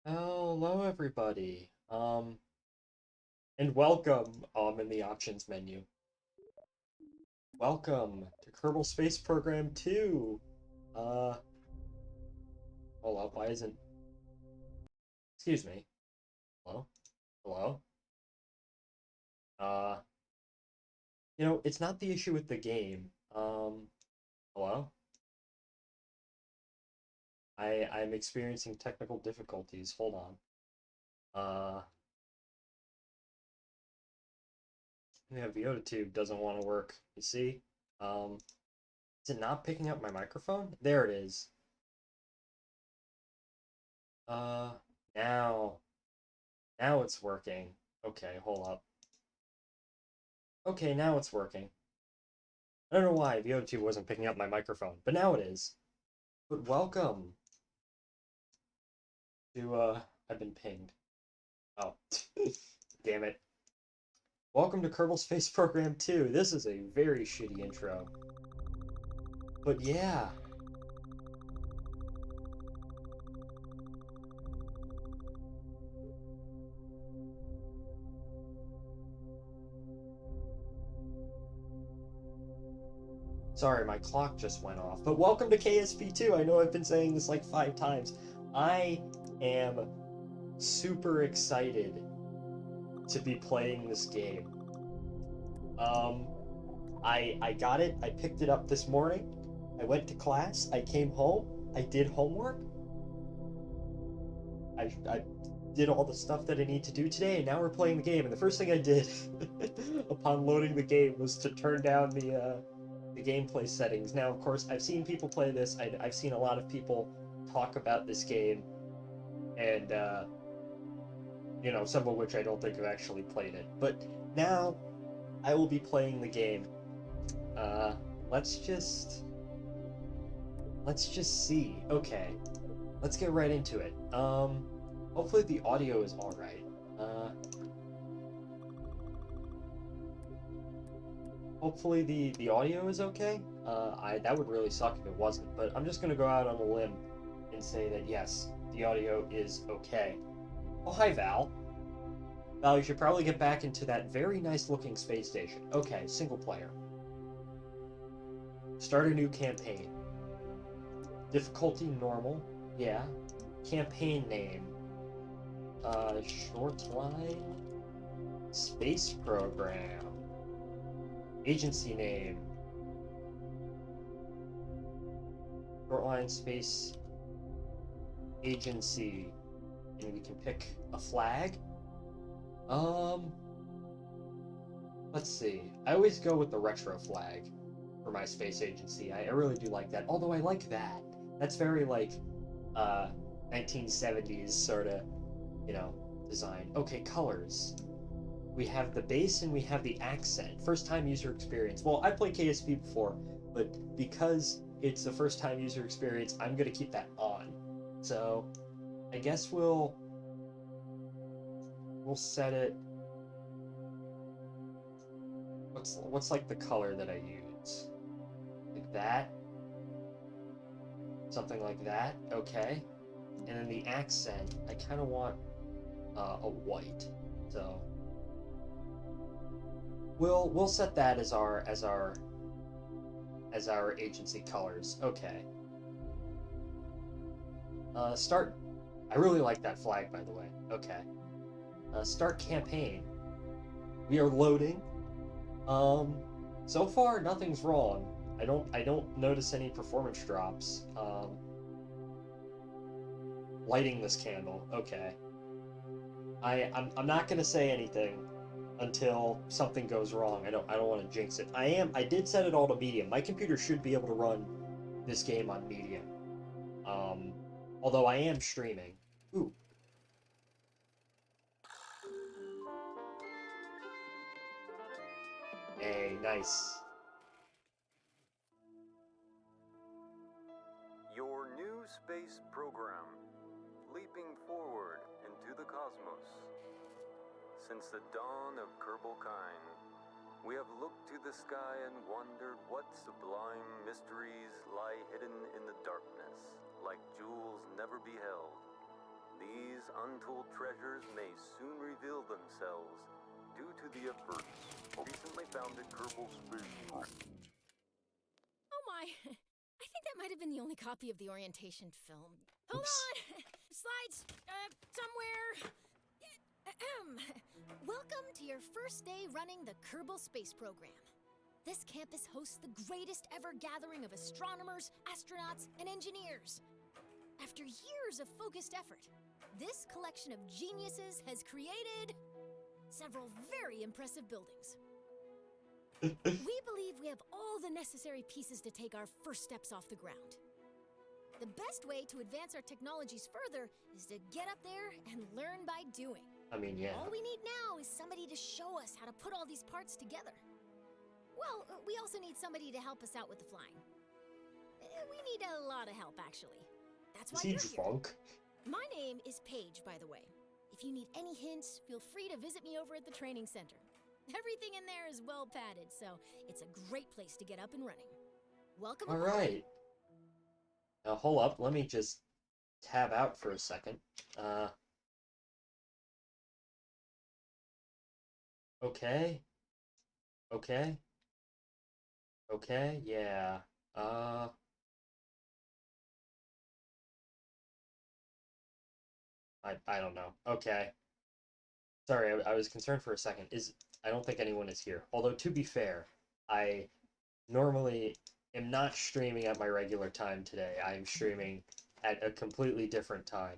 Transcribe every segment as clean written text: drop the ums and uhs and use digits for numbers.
Hello, everybody. And welcome, in the options menu. Welcome to Kerbal Space Program 2. Uh, hold up, why isn't... Excuse me. Hello? Hello? Uh, it's not the issue with the game. Hello? I'm experiencing technical difficulties. Hold on. Uh, yeah, VOD doesn't want to work. You see? Um, is it not picking up my microphone? There it is. Uh, now. Now it's working. Okay, hold up. Okay, now it's working. I don't know why VO2 wasn't picking up my microphone, but now it is. But welcome to, I've been pinged. Oh, damn it. Welcome to Kerbal Space Program 2. This is a very shitty intro. But yeah. Sorry, my clock just went off. But welcome to KSP2. I know I've been saying this like 5 times. I am super excited to be playing this game. Um, I got it. I picked it up this morning. I went to class. I came home. I did homework. I did all the stuff that I need to do today, and now we're playing the game. And the first thing I did upon loading the game was to turn down the gameplay settings. Now, of course, I've seen people play this. I've seen a lot of people talk about this game, and some of which I don't think have actually played it. But now I will be playing the game. Uh, let's just see. Okay, let's get right into it. Hopefully the audio is all right. Uh, hopefully the audio is okay. I that would really suck if it wasn't, but I'm just gonna go out on a limb and say that yes, the audio is okay. Oh, hi Val. Val, you should probably get back into that very nice looking space station. Okay, single player. Start a new campaign. Difficulty normal. Yeah. Campaign name. Short line. Space program. Agency name. Short line space agency. And we can pick a flag. Um, let's see. I always go with the retro flag for my space agency. I really do like that. Although I like that. That's very like uh 1970s sort of, design. Okay, colors. We have the base and we have the accent. First time user experience. Well, I played KSP before, but because it's the first time user experience, I'm gonna keep that on. So I guess we'll set it. What's like the color that I use? Like that? Something like that? Okay. And then the accent, I kind of want a white. So we'll set that as our agency colors. Okay. Start. I really like that flag, by the way. Okay. Start campaign. We are loading. Um, so far nothing's wrong. I don't notice any performance drops. Lighting this candle. Okay. I'm not gonna say anything until something goes wrong. I don't want to jinx it. I did set it all to medium. My computer should be able to run this game on medium. Um, although I am streaming. Ooh. Hey, nice. Your new space program, leaping forward into the cosmos. Since the dawn of Kerbal kind, we have looked to the sky and wondered what sublime mysteries lie hidden in the darkness, like jewels never beheld. These untold treasures may soon reveal themselves due to the efforts recently founded Kerbal Space Program. Oh my, I think that might have been the only copy of the orientation film. Hold Oops. on! Slides, somewhere. Welcome to your first day running the Kerbal Space Program. This campus hosts the greatest ever gathering of astronomers, astronauts, and engineers. After years of focused effort, this collection of geniuses has created several very impressive buildings. We believe we have all the necessary pieces to take our first steps off the ground. The best way to advance our technologies further is to get up there and learn by doing. I mean, yeah. All we need now is somebody to show us how to put all these parts together. Well, we also need somebody to help us out with the flying. We need a lot of help, actually. That's why you're here. Drunk? My name is Paige, by the way. If you need any hints, feel free to visit me over at the training center. Everything in there is well padded, so it's a great place to get up and running. Welcome aboard. Alright. Now, hold up. Let me just tab out for a second. Okay. Okay. Okay, yeah. I don't know. Okay. Sorry, I was concerned for a second. I don't think anyone is here. Although, to be fair, I normally am not streaming at my regular time today. I am streaming at a completely different time.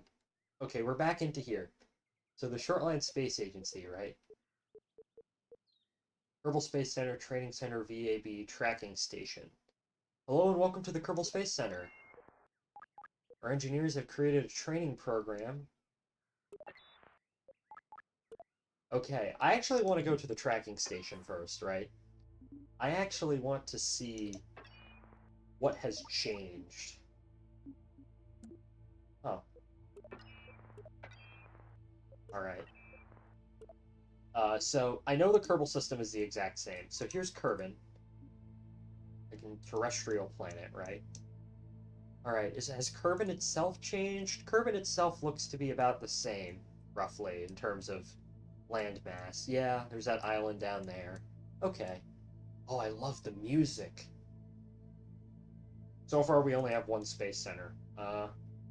Okay, we're back into here. So the Shortline Space Agency, right? Kerbal Space Center, Training Center, VAB, Tracking Station. Hello and welcome to the Kerbal Space Center. Our engineers have created a training program. Okay, I actually want to go to the tracking station first, right? I actually want to see what has changed. Oh. Alright. So, I know the Kerbal system is the exact same. So here's Kerbin. Like a terrestrial planet, right? Alright, has Kerbin itself changed? Kerbin itself looks to be about the same, roughly, in terms of land mass. Yeah, there's that island down there. Okay. Oh, I love the music. So far, we only have one space center.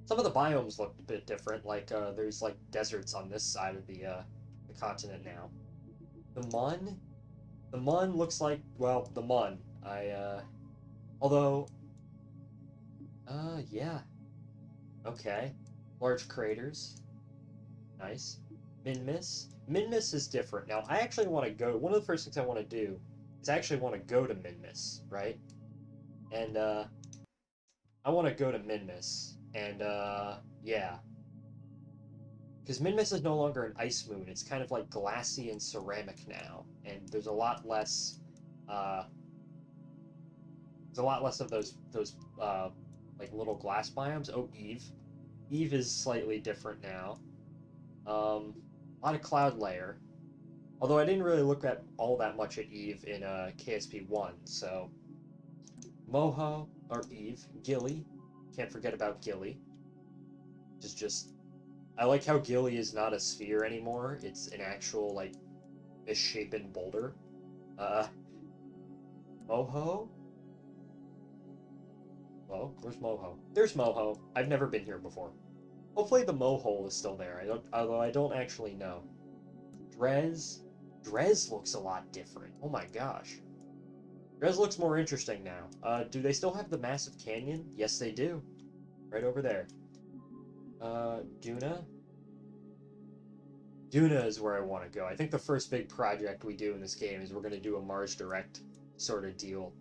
Some of the biomes look a bit different. Like, there's, like, deserts on this side of the continent now. The Mun? The Mun looks like, well, the Mun. Although... yeah. Okay. Large craters. Nice. Minmus? Minmus is different. Now, I actually want to go... One of the first things I want to do is I actually want to go to Minmus, right? And, I want to go to Minmus. And, yeah. Because Minmus is no longer an ice moon. It's kind of like glassy and ceramic now. And there's a lot less, of those, like, little glass biomes. Oh, Eve. Eve is slightly different now. A lot of cloud layer. Although I didn't really look at all that much at Eve in, KSP1, so... Moho, or Eve. Gilly. Can't forget about Gilly. Which is just... I like how Gilly is not a sphere anymore. It's an actual, like, misshapen boulder. Moho? Oh, where's Moho? There's Moho. I've never been here before. Hopefully the Mohole is still there, although I don't actually know. Drez? Drez looks a lot different. Oh my gosh. Drez looks more interesting now. Do they still have the massive canyon? Yes, they do. Right over there. Duna? Duna is where I want to go. I think the first big project we do in this game is we're going to do a Mars Direct sort of deal.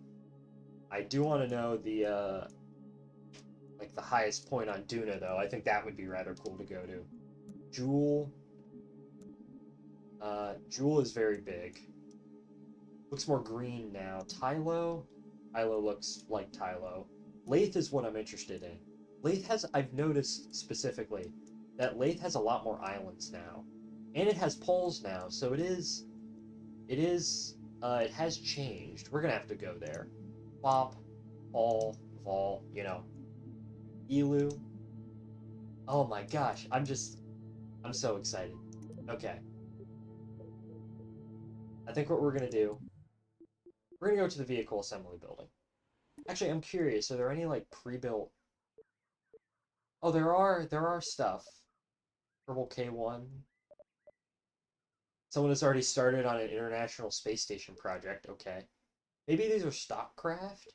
I do want to know the, like, the highest point on Duna, though. I think that would be rather cool to go to. Jewel. Jewel is very big. Looks more green now. Tylo? Tylo looks like Tylo. Lathe is what I'm interested in. Lathe has, I've noticed specifically, that Lathe has a lot more islands now. And it has poles now, so it has changed. We're gonna have to go there. Plop, Vol, you know. Elu. Oh my gosh, I'm so excited. Okay. I think what we're gonna do, we're gonna go to the vehicle assembly building. Actually, I'm curious, are there any, like, pre-built... Oh, there are stuff. Kerbal K1. Someone has already started on an International Space Station project, okay. Maybe these are stock craft?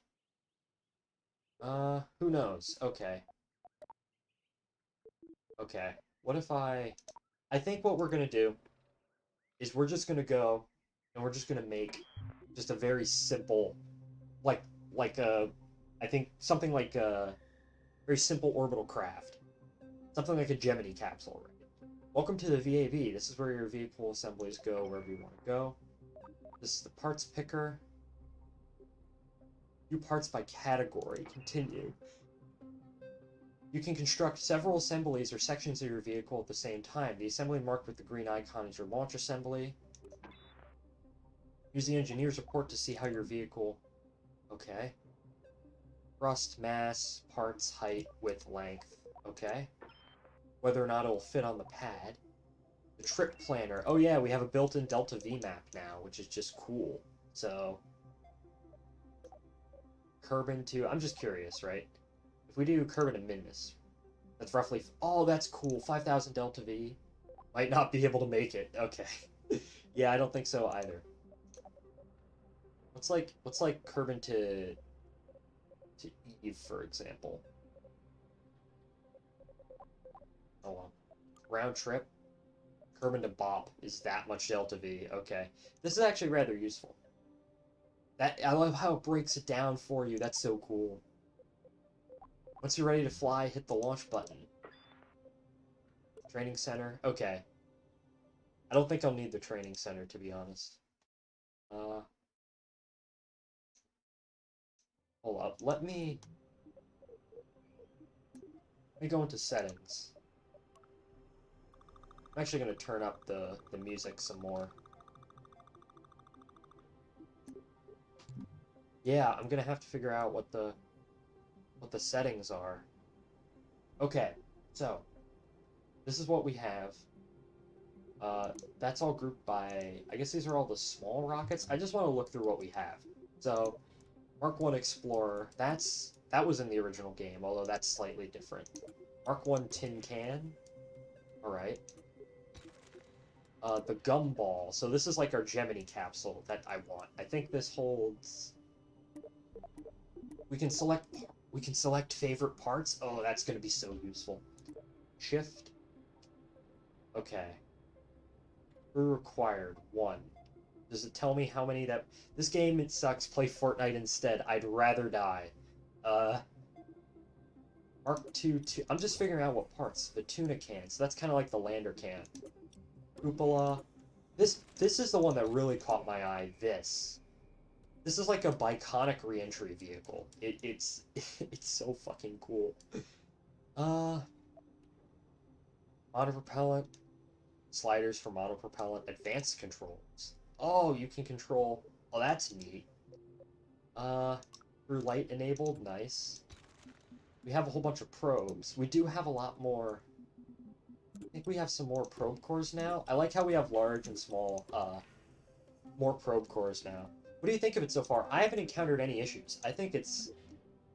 Who knows? Okay. Okay. What if I think what we're gonna do is we're just gonna go and we're just gonna make just a very simple, like, like a, I think something like a very simple orbital craft. Something like a Gemini capsule, right? Welcome to the VAB. This is where your vehicle assemblies go wherever you want to go. This is the parts picker. View parts by category. Continue. You can construct several assemblies or sections of your vehicle at the same time. The assembly marked with the green icon is your launch assembly. Use the engineer's report to see how your vehicle... Okay. Thrust, mass, parts, height, width, length. Okay. Whether or not it will fit on the pad. The trip planner. Oh yeah, we have a built-in Delta V map now, which is just cool. So... Kerbin to... I'm just curious, right? If we do Kerbin to Minmus, that's roughly... Oh, that's cool. 5,000 Delta V. Might not be able to make it. Okay. Yeah, I don't think so either. What's like Kerbin to Eve, for example? Oh well. Round trip. Kerbin to Bop is that much Delta V. Okay. This is actually rather useful. I love how it breaks it down for you. That's so cool. Once you're ready to fly, hit the launch button. Training center. Okay. I don't think I'll need the training center, to be honest. Hold up. Let me go into settings. I'm actually going to turn up the music some more. Yeah, I'm going to have to figure out what the settings are. Okay, so this is what we have. That's all grouped by... I guess these are all the small rockets. I just want to look through what we have. So, Mark 1 Explorer, that was in the original game, although that's slightly different. Mark 1 Tin Can. Alright. The Gumball. So this is like our Gemini capsule that I want. I think this holds... We can select favorite parts. Oh, that's going to be so useful. Shift. Okay. Crew required. 1. Does it tell me how many that... This game, it sucks. Play Fortnite instead. I'd rather die. Mark 2... I'm just figuring out what parts. The tuna can. So that's kind of like the lander can. Cupola. This is the one that really caught my eye. This is like a biconic re-entry vehicle. It's so fucking cool. Monopropellant. Sliders for monopropellant. Advanced controls. Oh, you can control... Oh, that's neat. Through light enabled. Nice. We have a whole bunch of probes. We do have a lot more... I think we have some more probe cores now. I like how we have large and small, more probe cores now. What do you think of it so far? I haven't encountered any issues. I think it's...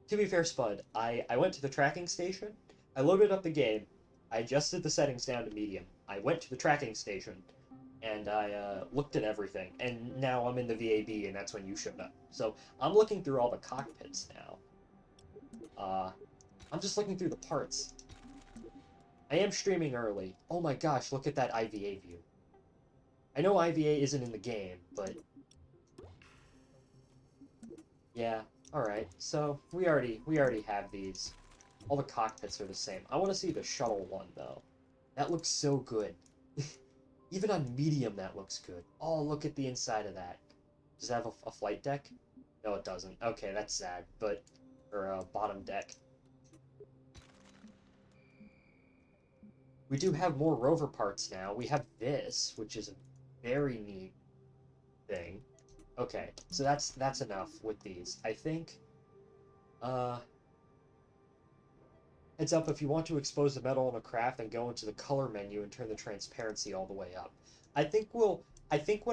To be fair, Spud, I went to the tracking station, I loaded up the game, I adjusted the settings down to medium, I went to the tracking station, and I looked at everything, and now I'm in the VAB, and that's when you showed up. So, I'm looking through all the cockpits now. I'm just looking through the parts. I am streaming early. Oh my gosh, look at that IVA view. I know IVA isn't in the game, but... Yeah, alright. So, we already have these. All the cockpits are the same. I want to see the shuttle one, though. That looks so good. Even on medium, that looks good. Oh, look at the inside of that. Does it have a flight deck? No, it doesn't. Okay, that's sad, but... Or a bottom deck. We do have more rover parts now. We have this, which is a very neat thing. Okay, so that's enough with these. I think, Heads up, if you want to expose the metal in a craft, then go into the color menu and turn the transparency all the way up. I think what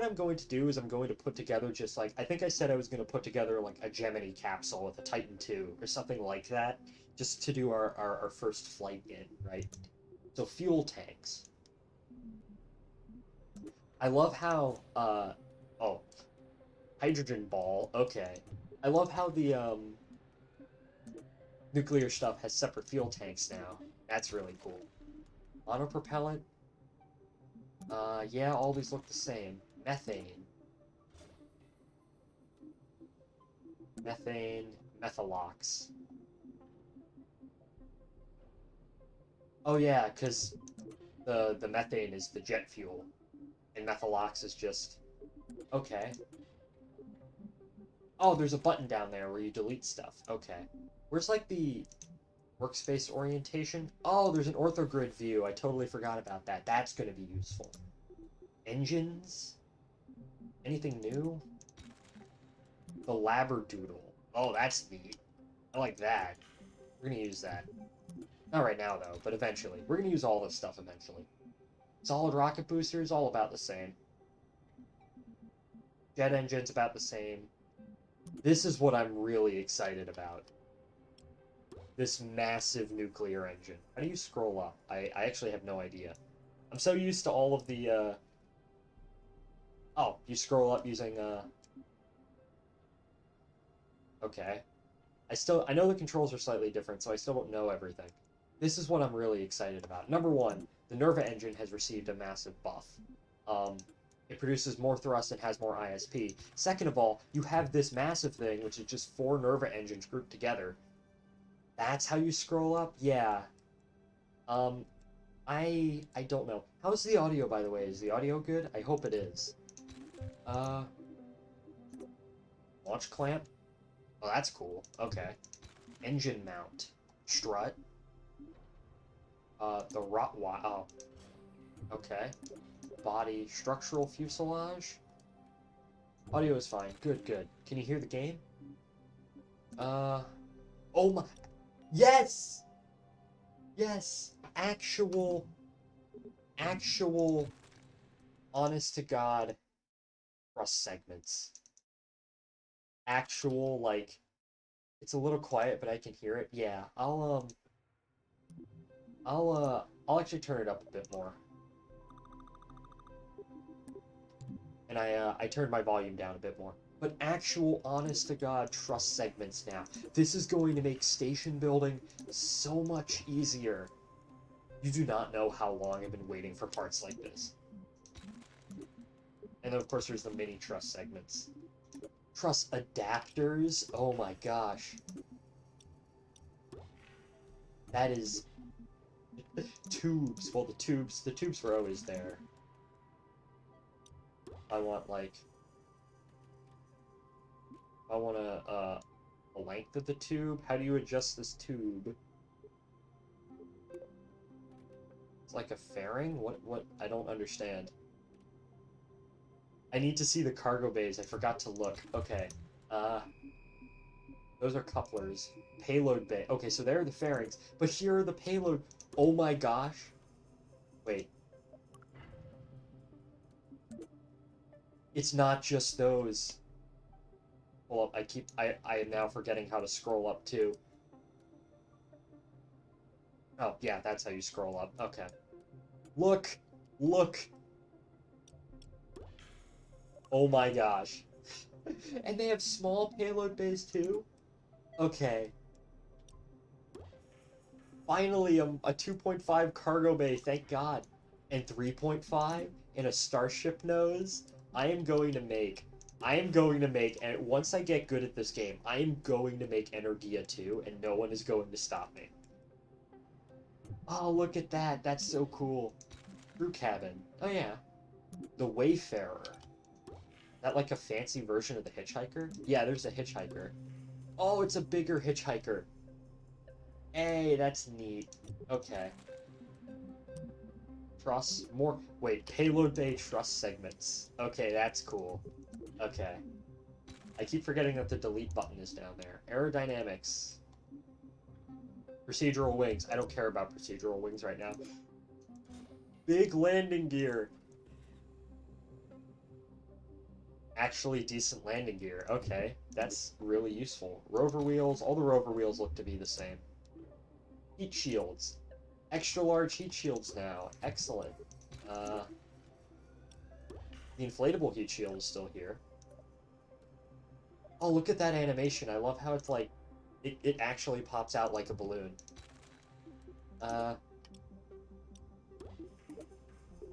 I'm going to do is I'm going to put together just like, I think I said I was going to put together like a Gemini capsule with a Titan 2 or something like that, just to do our first flight in, right? So fuel tanks. I love how, oh, hydrogen ball, okay. I love how the, nuclear stuff has separate fuel tanks now. That's really cool. Monopropellant? Yeah, all these look the same. Methane. Methane, methalox. Oh yeah, because the methane is the jet fuel, and methalox is just... Okay. Oh, there's a button down there where you delete stuff. Okay. Where's, like, the workspace orientation? Oh, there's an orthogrid view. I totally forgot about that. That's going to be useful. Engines? Anything new? The Labradoodle. Oh, that's neat. I like that. We're going to use that. Not right now, though, but eventually. We're going to use all this stuff eventually. Solid rocket boosters, all about the same. Jet engines, about the same. This is what I'm really excited about. This massive nuclear engine. How do you scroll up? I actually have no idea. I'm so used to all of the, Oh, you scroll up using, Okay. I know the controls are slightly different, so I still don't know everything. This is what I'm really excited about. Number one, the Nerva engine has received a massive buff. It produces more thrust and has more ISP. Second of all, you have this massive thing, which is just 4 Nerva engines grouped together. That's how you scroll up? Yeah. I don't know. How's the audio, by the way? Is the audio good? I hope it is. Launch clamp? Oh, that's cool. Okay. Engine mount. Strut. The oh. Okay. Body. Structural fuselage. Audio is fine. Good, good. Can you hear the game? Oh my... Yes! Yes! Actual, honest to God, thrust segments. Actual, like... It's a little quiet, but I can hear it. Yeah, I'll actually turn it up a bit more. And I turned my volume down a bit more. But actual, honest-to-God truss segments now. This is going to make station building so much easier. You do not know how long I've been waiting for parts like this. And then, of course, there's the mini truss segments. Truss adapters? Oh my gosh. That is... Tubes. Well, the tubes were always there. I want, like... I want a length of the tube. How do you adjust this tube? It's like a fairing? What? I don't understand. I need to see the cargo bays. I forgot to look. Okay. Those are couplers. Payload bay. Okay, so there are the fairings. But here are the payload... Oh my gosh. Wait. It's not just those. Hold up, I am now forgetting how to scroll up too. Oh, yeah, that's how you scroll up. Okay. Look! Look! Oh my gosh. And they have small payload bays too? Okay. Finally, a 2.5 cargo bay, thank God. And 3.5 and a starship nose. I am going to make, and once I get good at this game, I am going to make Energia 2, and no one is going to stop me. Oh, look at that. That's so cool. Crew cabin. Oh, yeah. The Wayfarer. That like a fancy version of the Hitchhiker? Yeah, there's a Hitchhiker. Oh, it's a bigger Hitchhiker. Hey, that's neat. Okay. Truss, more, wait, payload bay truss segments. Okay, that's cool. Okay. I keep forgetting that the delete button is down there. Aerodynamics. Procedural wings. I don't care about procedural wings right now. Big landing gear. Actually decent landing gear. Okay, that's really useful. Rover wheels. All the rover wheels look to be the same. Heat shields. Extra large heat shields now. Excellent. The inflatable heat shield is still here. Oh, look at that animation. I love how it's like, it actually pops out like a balloon.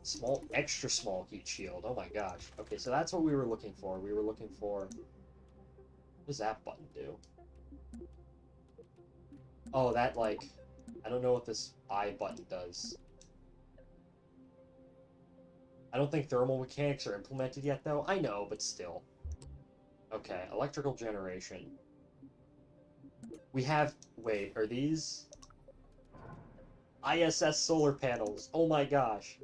Small, extra small heat shield. Oh my gosh. Okay, so that's what we were looking for. We were looking for... What does that button do? Oh, that, like... I don't know what this I button does. I don't think thermal mechanics are implemented yet, though. I know, but still. Okay, electrical generation. We have... Wait, are these... ISS solar panels. Oh my gosh.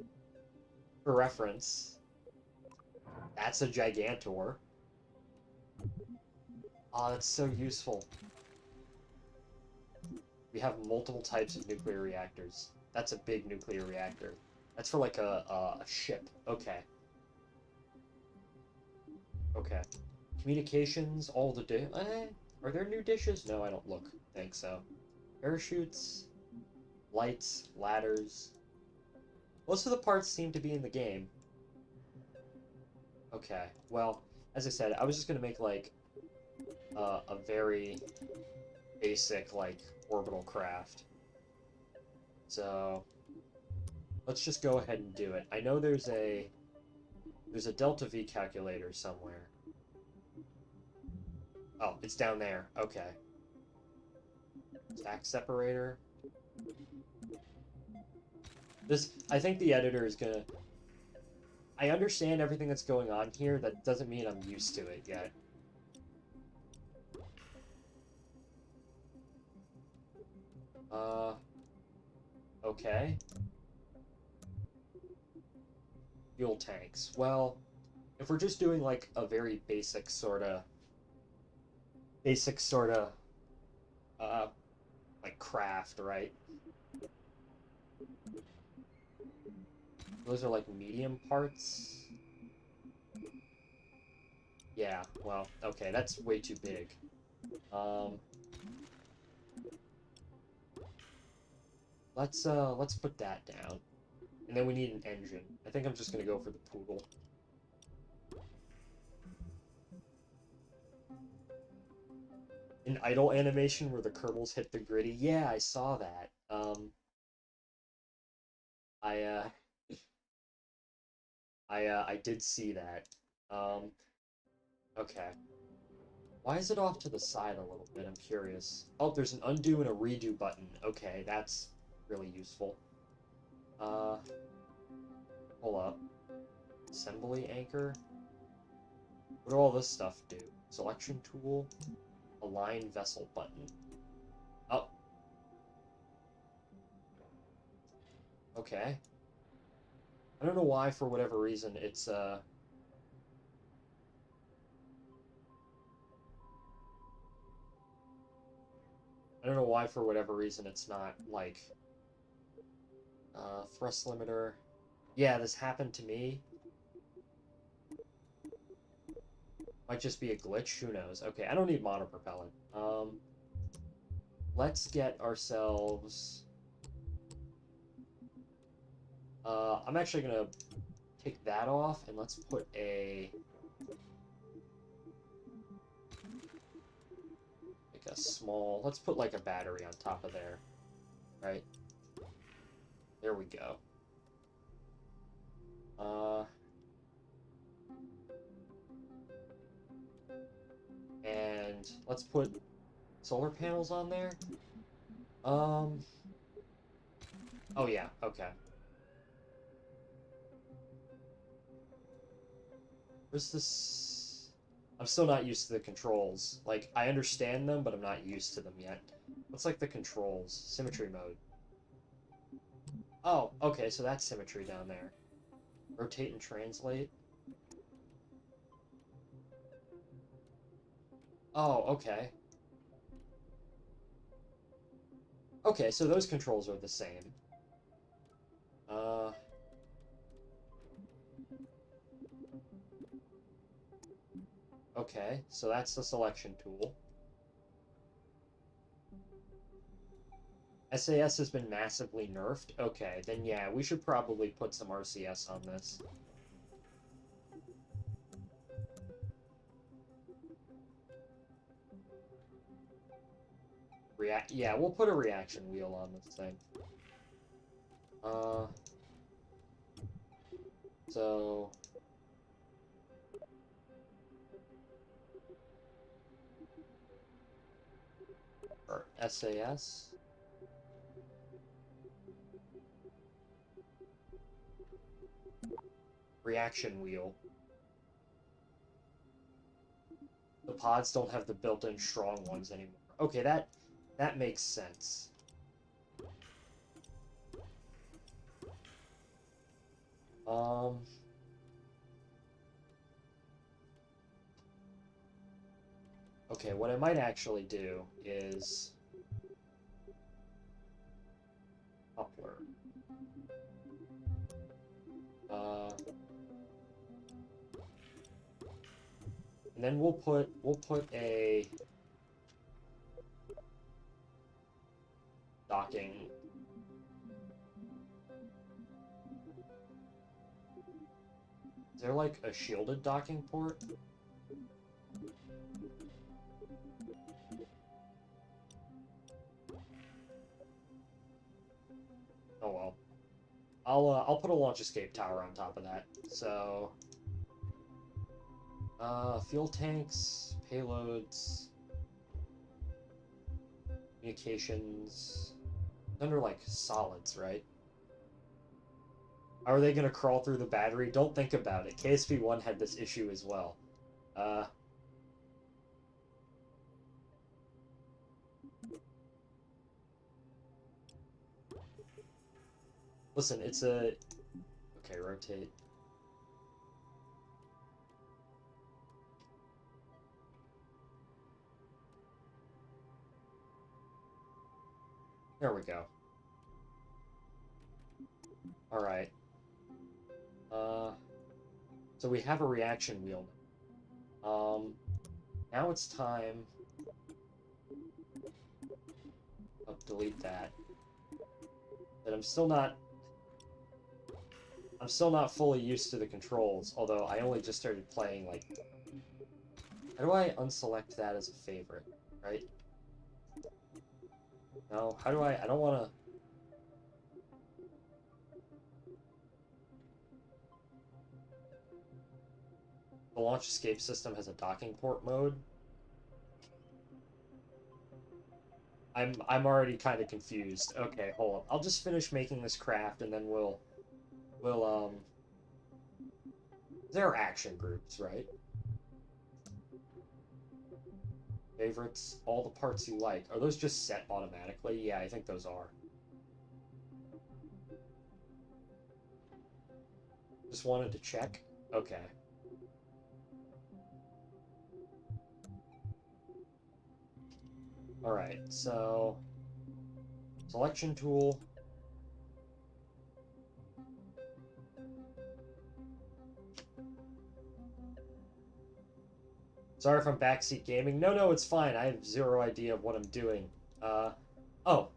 For reference, that's a Gigantor. Oh, that's so useful. We have multiple types of nuclear reactors. That's a big nuclear reactor. That's for like a ship. Okay. Okay. Communications, all the are there new dishes? No, I don't think so. Parachutes, lights, ladders. Most of the parts seem to be in the game. Okay, well, as I said, I was just gonna make like a very basic like orbital craft. So let's just go ahead and do it. I know there's a delta V calculator somewhere. Oh, it's down there. Okay. Stack separator. I think the editor is gonna... I understand everything that's going on here. That doesn't mean I'm used to it yet. Okay. Fuel tanks. Well, if we're just doing like a very basic sorta, like craft, right? Those are like medium parts. Yeah, well, okay, that's way too big. Let's put that down. And then we need an engine. I think I'm just gonna go for the Poodle. An idle animation where the Kerbals hit the gritty. Yeah, I saw that. I I did see that. Okay. Why is it off to the side a little bit? I'm curious. Oh, there's an undo and a redo button. Okay, that's really useful. Hold up. Assembly anchor? What do all this stuff do? Selection tool? Align vessel button. Oh. Okay. I don't know why, for whatever reason, it's, I don't know why, for whatever reason, it's not, like, thrust limiter. Yeah, this happened to me. Might just be a glitch, who knows. Okay, I don't need monopropellant. Let's get ourselves... I'm actually gonna take that off, and let's put a... like a small... Let's put like a battery on top of there. Right? There we go. And let's put solar panels on there. Oh yeah, okay. Where's this? I'm still not used to the controls. Like, I understand them, but I'm not used to them yet. What's like the controls? Symmetry mode. Oh, okay, so that's symmetry down there. Rotate and translate. Oh, okay. Okay, so those controls are the same. Okay, so that's the selection tool. SAS has been massively nerfed? Okay, then yeah, we should probably put some RCS on this. Yeah, we'll put a reaction wheel on this thing. So... Or SAS. Reaction wheel. The pods don't have the built-in strong ones anymore. Okay, that makes sense. Okay, what I might actually do is coupler. And then we'll put a docking. Is there like a shielded docking port? Oh well. I'll put a launch escape tower on top of that. So fuel tanks, payloads, communications. Under like solids, right? How are they gonna crawl through the battery? Don't think about it. KSP1 had this issue as well. Listen, it's a... Okay, rotate. There we go. Alright. So we have a reaction wheel. Now it's time... Oh, delete that. But I'm still not fully used to the controls, although I only just started playing, like... How do I unselect that as a favorite, right? No, how do I don't want to... The launch escape system has a docking port mode. I'm already kind of confused. Okay, hold on. I'll just finish making this craft and then we'll there are action groups, right? Favorites, all the parts you like. Are those just set automatically? Yeah, I think those are. Just wanted to check. Okay. Alright, so... Selection tool. Sorry if I'm backseat gaming. No, it's fine. I have zero idea of what I'm doing. Oh.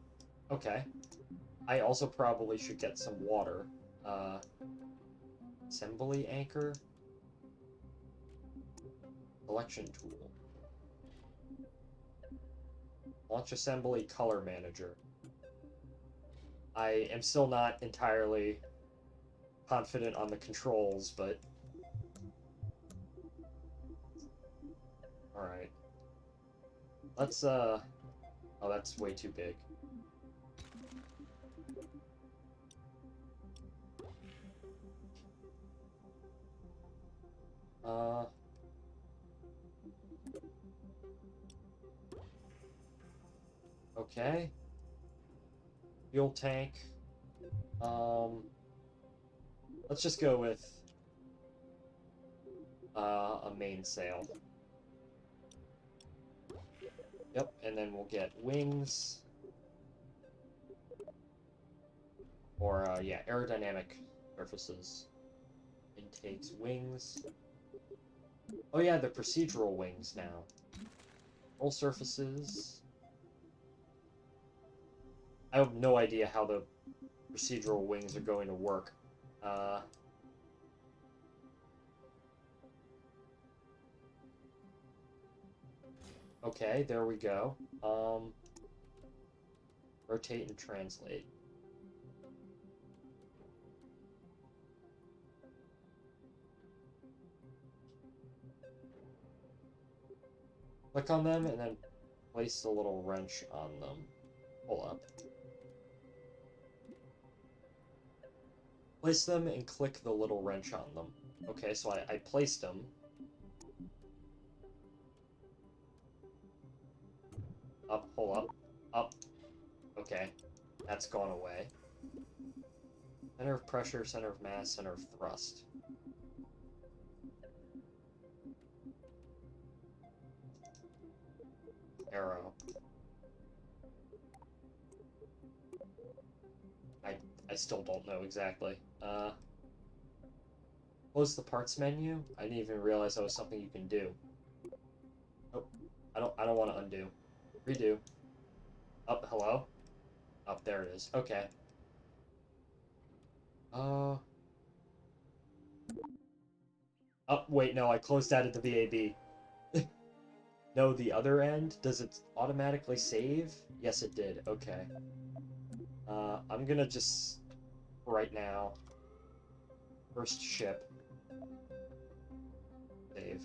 Okay. I also probably should get some water. Assembly anchor. Selection tool. Launch assembly color manager. I am still not entirely confident on the controls, but... Alright. Let's, Oh, that's way too big. Okay. Fuel tank. Let's just go with a mainsail. Yep, and then we'll get wings. Or, yeah, aerodynamic surfaces. Intakes, wings. Oh yeah, the procedural wings now. Roll surfaces. I have no idea how the procedural wings are going to work. Okay, there we go. Rotate and translate. Click on them and then place the little wrench on them. Pull up. Place them and click the little wrench on them. Okay, so I placed them. Up, pull up, up. Okay, that's gone away. Center of pressure, center of mass, center of thrust. Arrow. I still don't know exactly. Close the parts menu? I didn't even realize that was something you can do. Oh, I don't want to undo. Redo. Up, hello? Up, there it is. Okay. Oh, wait, no, I closed out of the VAB. No, the other end? Does it automatically save? Yes, it did. Okay. I'm gonna just, right now, first ship, save.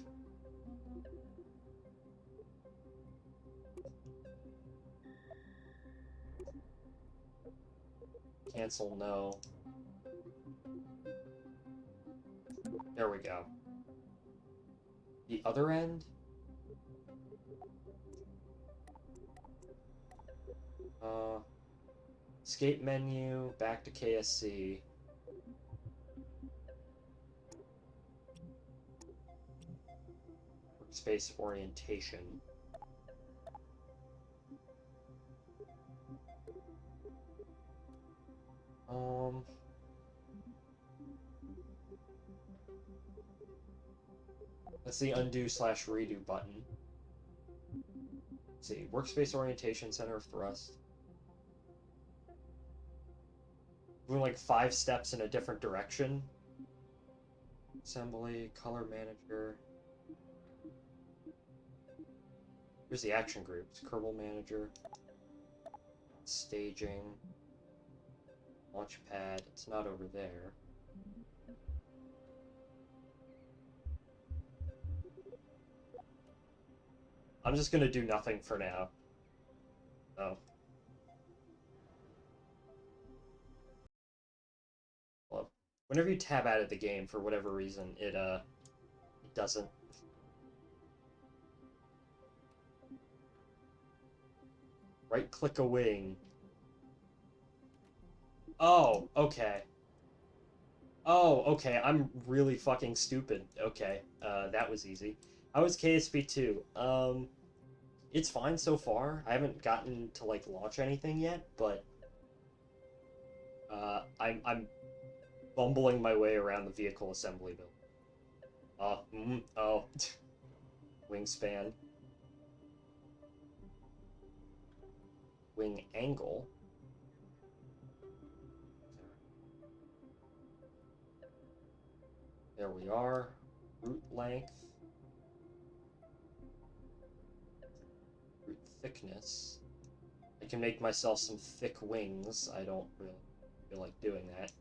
Cancel, no. There we go. The other end? Escape menu, back to KSC. Workspace orientation. That's the undo/redo button. Let's see, workspace orientation, center of thrust. Doing like 5 steps in a different direction. Assembly, color manager. Here's the action groups. Kerbal manager. Staging. Launchpad. It's not over there. I'm just gonna do nothing for now. Oh. Well, whenever you tab out of the game for whatever reason, it doesn't. Right click a wing. Oh, okay. Oh, okay, I'm really fucking stupid. Okay, that was easy. How is KSP2? It's fine so far. I haven't gotten to, like, launch anything yet, but, I'm bumbling my way around the vehicle assembly build. Oh. Wingspan. Wing angle. There we are. Root length. Root thickness. I can make myself some thick wings. I don't really feel like doing that.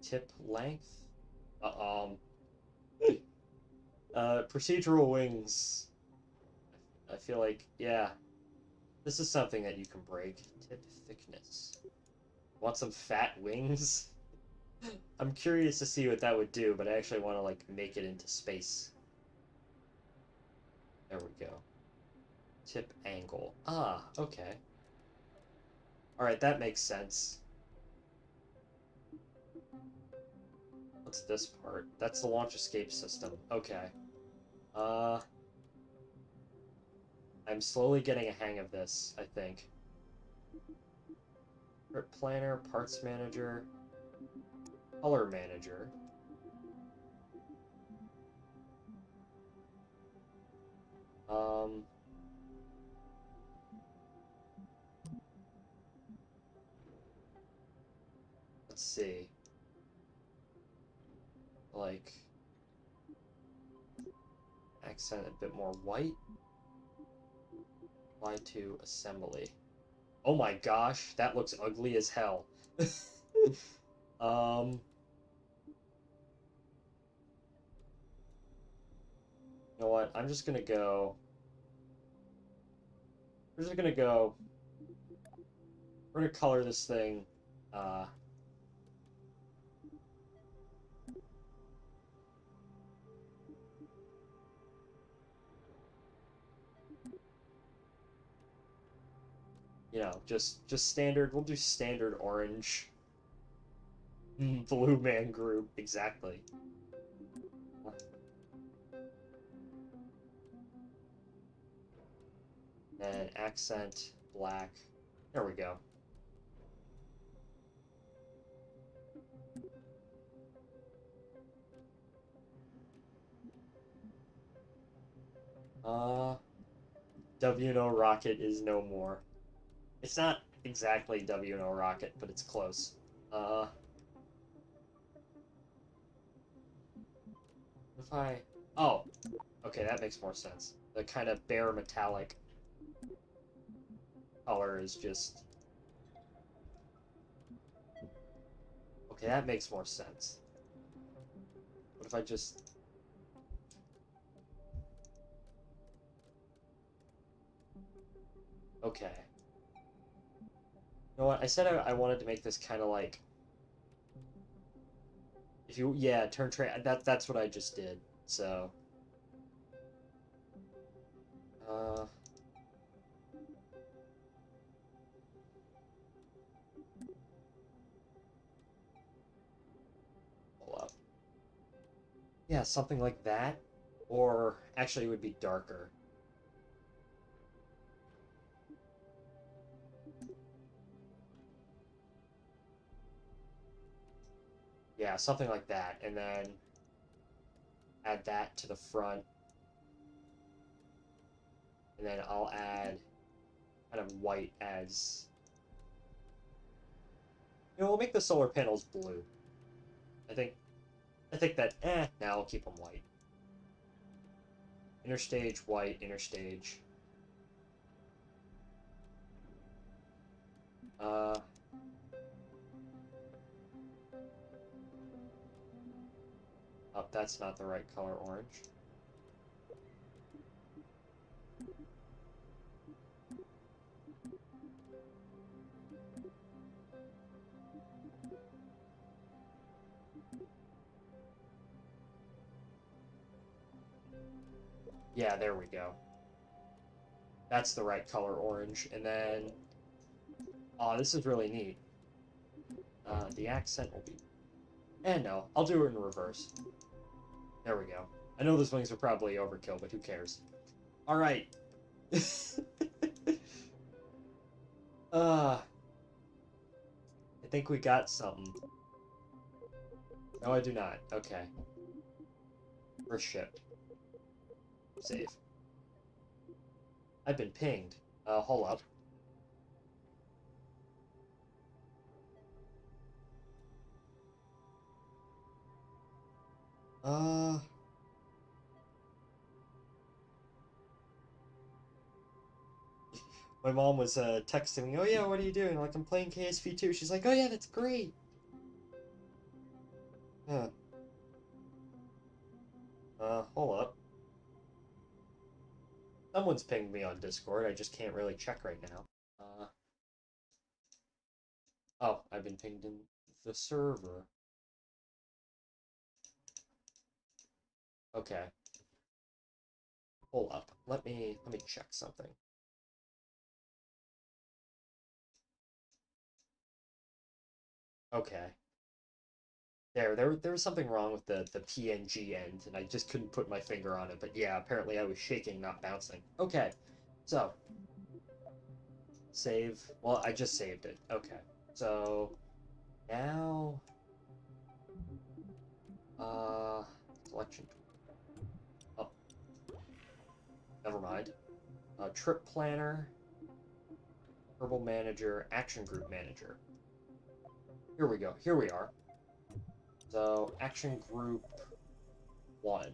Tip length. Procedural wings. I feel like, yeah, this is something that you can break. Tip thickness. Want some fat wings? I'm curious to see what that would do, but I actually want to, like, make it into space. There we go. Tip angle. Ah, okay. Alright, that makes sense. What's this part? That's the launch escape system. Okay. I'm slowly getting a hang of this, I think. Part planner, parts manager, color manager. Let's see. Like, accent a bit more white. Apply to assembly. Oh my gosh, that looks ugly as hell. um, you know what? I'm just gonna go. We're just gonna go. We're gonna color this thing. You know, just standard. We'll do standard orange. Blue man group, exactly. And accent black. There we go. W&O Rocket is no more. It's not exactly W&O Rocket, but it's close. If I... Oh, okay, that makes more sense. The kind of bare metallic color is just... Okay, that makes more sense. What if I just... Okay. You know what? I said I wanted to make this kind of like... If you... Yeah, turn train... That's what I just did, so... Hold up. Yeah, something like that. Or, actually, it would be darker. Yeah, something like that. And then add that to the front. And then I'll add kind of white as... You know, we'll make the solar panels blue. I think that, now I'll keep them white. Interstage, white, interstage. Oh, that's not the right color orange. Yeah, there we go. That's the right color orange. And then... Oh, this is really neat. The accent will be... no, I'll do it in reverse. There we go. I know those wings are probably overkill, but who cares? Alright. I think we got something. No, I do not. Okay. First shipped. Save. I've been pinged. Hold up. My mom was texting me, oh yeah, what are you doing? Like, I'm playing KSV2. She's like, oh yeah, that's great. Huh. Hold up. Someone's pinged me on Discord. I just can't really check right now. Oh, I've been pinged in the server. Okay. Hold up. Let me check something. Okay. There was something wrong with the PNG end, and I just couldn't put my finger on it. But yeah, apparently I was shaking, not bouncing. Okay, so save. Well, I just saved it. Okay, so now selection. Oh, never mind. Trip planner, Kerbal manager, action group manager. Here we go. Here we are. So action group 1.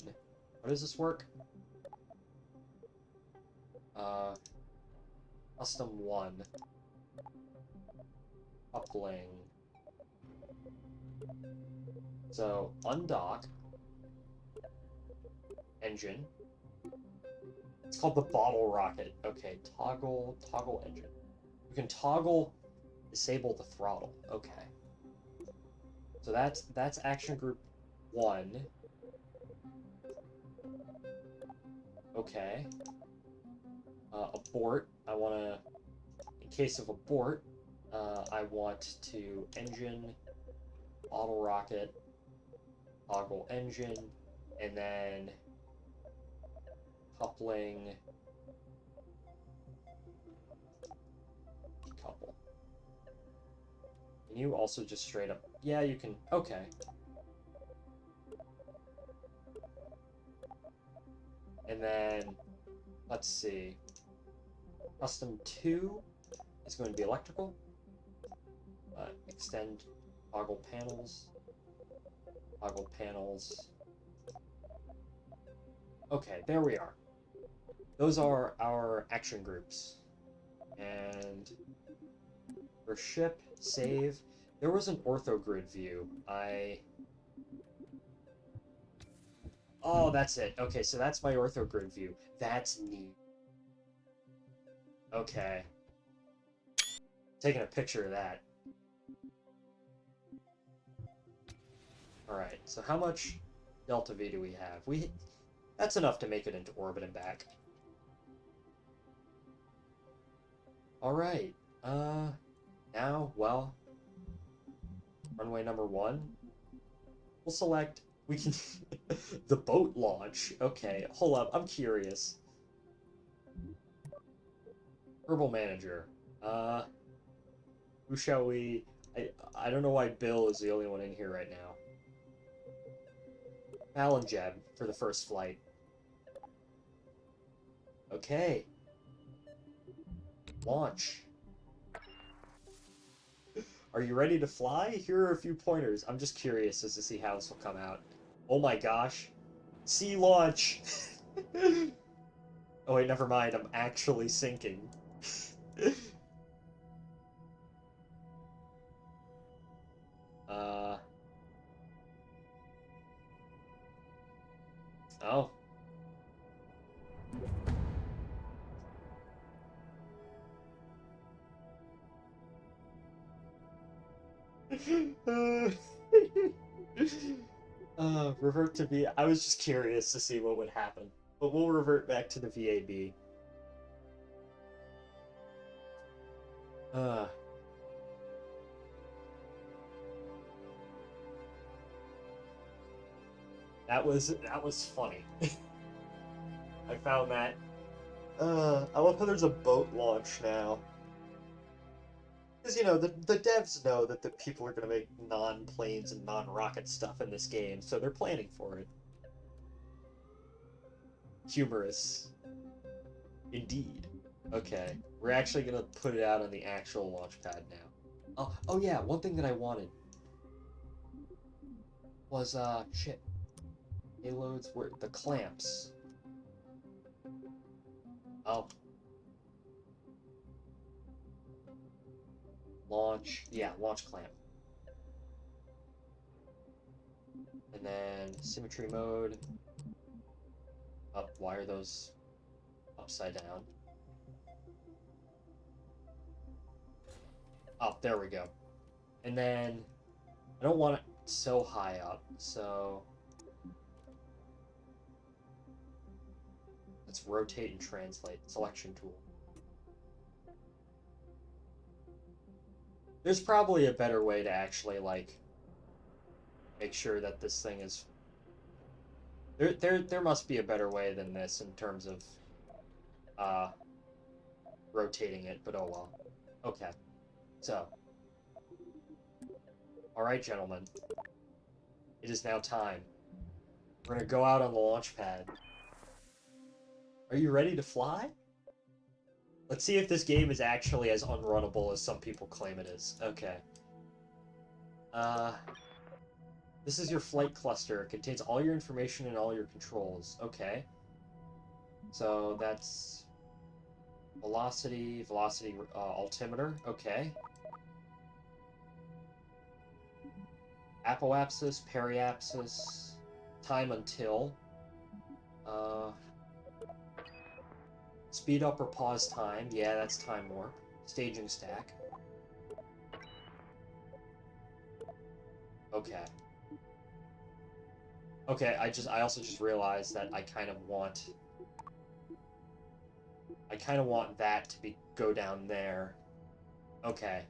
How does this work? Custom 1. Coupling. So undock. Engine. It's called the bottle rocket. Okay, toggle engine. You can toggle disable the throttle. Okay. So that's action group 1. Okay. Abort. I want to, in case of abort, I want to engine, auto rocket, toggle engine, and then coupling, decouple. Can you also just straight up? Yeah, you can. Okay. And then, let's see. Custom 2 is going to be electrical. Extend toggle panels. Toggle panels. Okay, there we are. Those are our action groups. And for ship, save. There was an orthogrid view. Oh, that's it. Okay, so that's my orthogrid view. That's neat. Okay. Taking a picture of that. Alright, so how much delta V do we have? That's enough to make it into orbit and back. Alright, now, well, runway number 1. We'll select, we can, the boat launch. Okay, hold up, I'm curious. Kerbal manager. Who shall we, I don't know why Bill is the only one in here right now. Fallon Jeb for the first flight. Okay. Launch. Are you ready to fly? Here are a few pointers. I'm just curious as to see how this will come out. Oh my gosh. Sea launch! Oh wait, never mind. I'm actually sinking. Oh. Revert to V. I was just curious to see what would happen. But we'll revert back to the VAB. That was funny. I found that. I love how there's a boat launch now. Because, you know, the devs know that the people are going to make non-planes and non-rocket stuff in this game, so they're planning for it. Humorous. Indeed. Okay, we're actually going to put it out on the actual launch pad now. Oh yeah, one thing that I wanted was, shit. Payloads were the clamps. Oh. Launch, yeah, launch clamp. And then symmetry mode. Up, why are those upside down? Up, there we go. And then I don't want it so high up, so let's rotate and translate. Selection tool. There's probably a better way to actually, like, make sure that this thing is... There must be a better way than this in terms of rotating it, but oh well. Okay, so. Alright, gentlemen. It is now time. We're gonna go out on the launch pad. Are you ready to fly? Let's see if this game is actually as unrunnable as some people claim it is. Okay. This is your flight cluster. It contains all your information and all your controls. Okay. So that's velocity altimeter. Okay. Apoapsis, periapsis, time until. Speed up or pause time. Yeah, that's time warp. Staging stack. Okay. Okay, I also just realized that I kind of want that to go down there. Okay.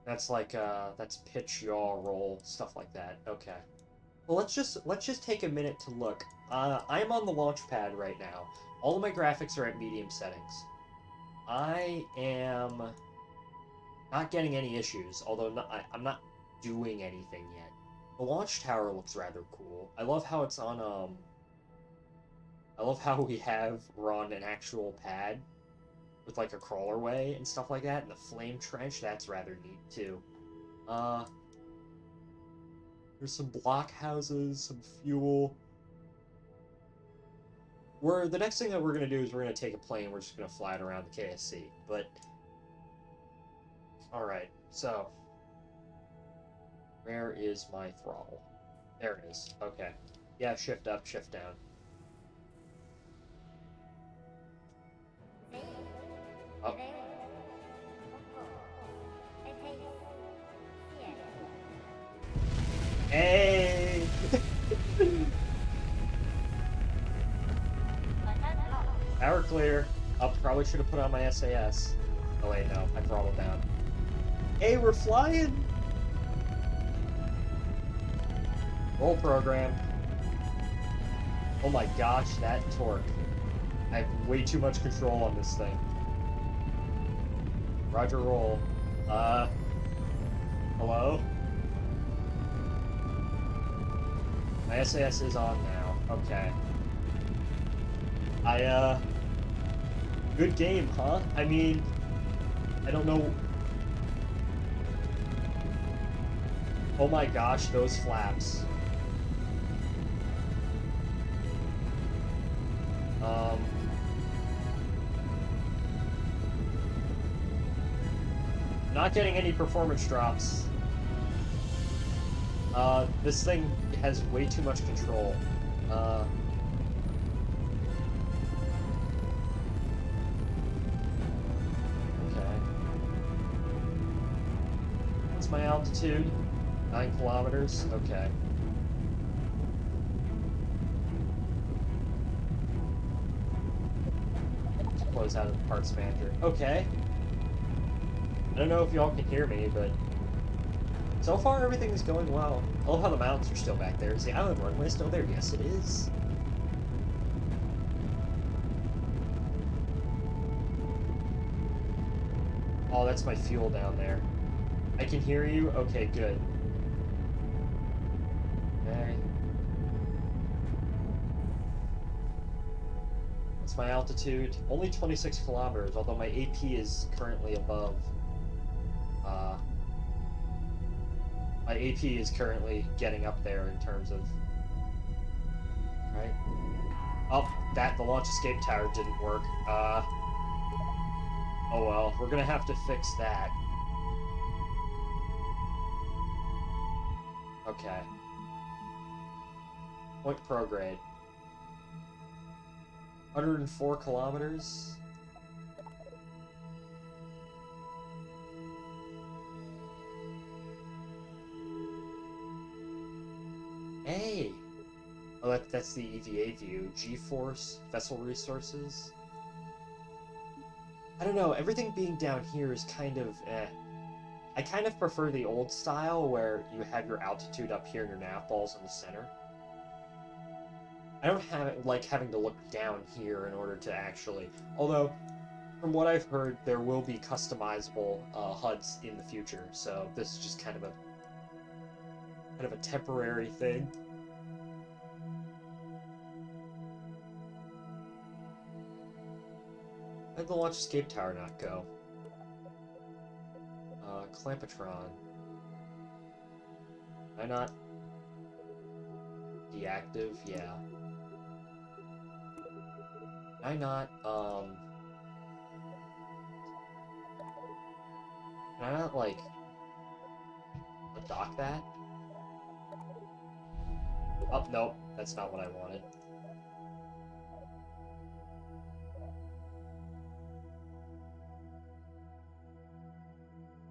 That's like that's pitch, yaw, roll, stuff like that. Okay. Well, let's just take a minute to look. I'm on the launch pad right now. All of my graphics are at medium settings. I am not getting any issues, although I'm not doing anything yet. The launch tower looks rather cool. I love how it's on, I love how we're on an actual pad with, like, a crawlerway and stuff like that, and the flame trench, that's rather neat, too. There's some blockhouses, some fuel. The next thing that we're going to do is we're going to take a plane, we're just going to fly it around the KSC, but... Alright, so... Where is my throttle? There it is. Okay. Yeah, shift up, shift down. Oh. Hey! Power clear. Probably should have put on my SAS. Oh wait, no. I throttled down. Hey, we're flying! Roll program. Oh my gosh, that torque. I have way too much control on this thing. Roger, roll. Hello? My SAS is on now. Okay. Good game, huh? I mean, I don't know. Oh my gosh, those flaps. Not getting any performance drops. This thing has way too much control. Okay. What's my altitude? 9 kilometers? Okay. Let's close out of the parts manager. Okay. I don't know if y'all can hear me, but so far everything is going well. I love how the mountains are still back there. Is the island runway still there? Yes, it is. Oh, that's my fuel down there. I can hear you? Okay, good. Okay. What's my altitude? Only 26 kilometers, although my AP is currently above. My AP is currently getting up there in terms of... Right? Oh, the launch escape tower didn't work. Oh well, we're gonna have to fix that. Okay. Point prograde. 104 kilometers? Hey! Oh, that's the EVA view. G-force, vessel resources. I don't know, everything being down here is kind of eh. I kind of prefer the old style where you have your altitude up here and your nav balls in the center. I don't like having to look down here in order to actually... Although, from what I've heard, there will be customizable HUDs in the future, so this is just kind of a temporary thing. How did the launch escape tower not go? Clampatron. Why not? Deactive? Yeah. Why not, can I not, like, dock that? Oh, nope. That's not what I wanted.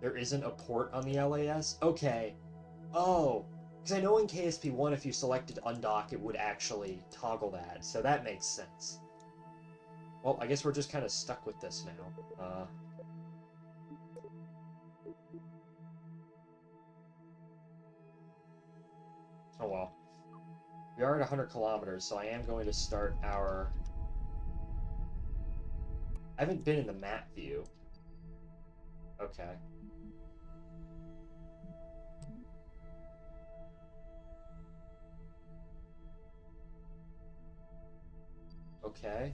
There isn't a port on the LAS? Okay. Oh, because I know in KSP1 if you selected undock, it would actually toggle that, so that makes sense. Well, I guess we're just kind of stuck with this now. Oh well. We are at 100 kilometers, so I am going to start our... I haven't been in the map view. Okay. Okay.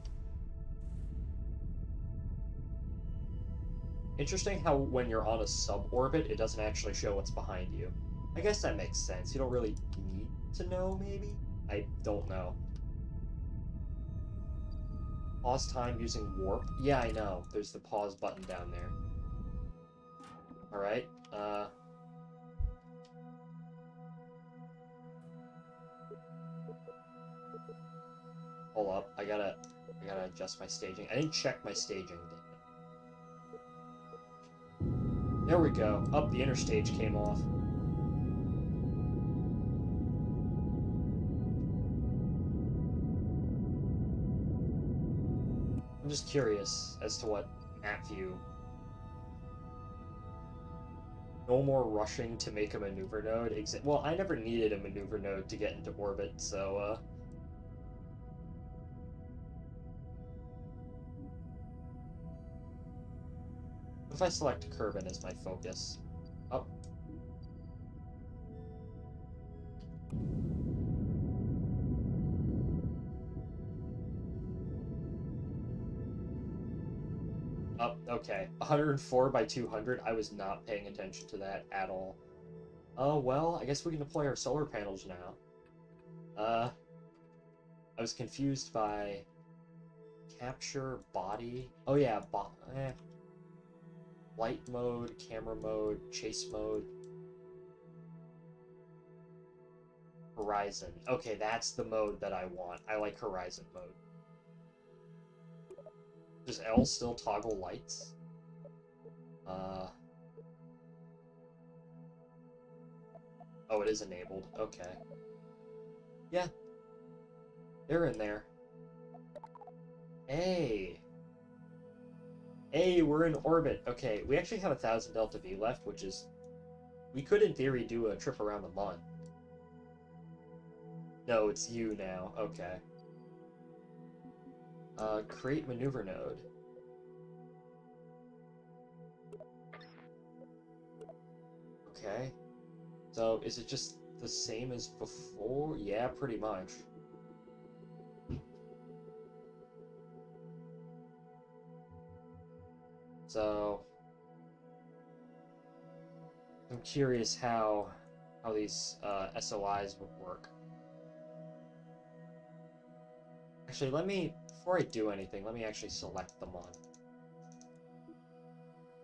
Interesting how when you're on a suborbit, it doesn't actually show what's behind you. I guess that makes sense. You don't really need to know, maybe? I don't know. Pause time using warp? Yeah, I know. There's the pause button down there. Alright, hold up. I gotta adjust my staging. I didn't check my staging. There we go. Up, the interstage came off. I'm just curious as to what map view. No more rushing to make a maneuver node. Well, I never needed a maneuver node to get into orbit, so, if I select Kerbal as my focus... Oh. Oh, okay. 104 by 200. I was not paying attention to that at all. Oh, well, I guess we can deploy our solar panels now. I was confused by... Capture, body... Oh, yeah, light mode, camera mode, chase mode. Horizon. Okay, that's the mode that I want. I like horizon mode. Does L still toggle lights? Oh, it is enabled. Okay. Yeah. They're in there. Hey! Hey, we're in orbit. Okay, we actually have 1,000 Delta V left, which is... We could, in theory, do a trip around the Mun. No, it's you now. Okay. Create maneuver node. Okay. So, is it just the same as before? Yeah, pretty much. So... I'm curious how these SOIs would work. Actually, before I do anything, let me actually select them on.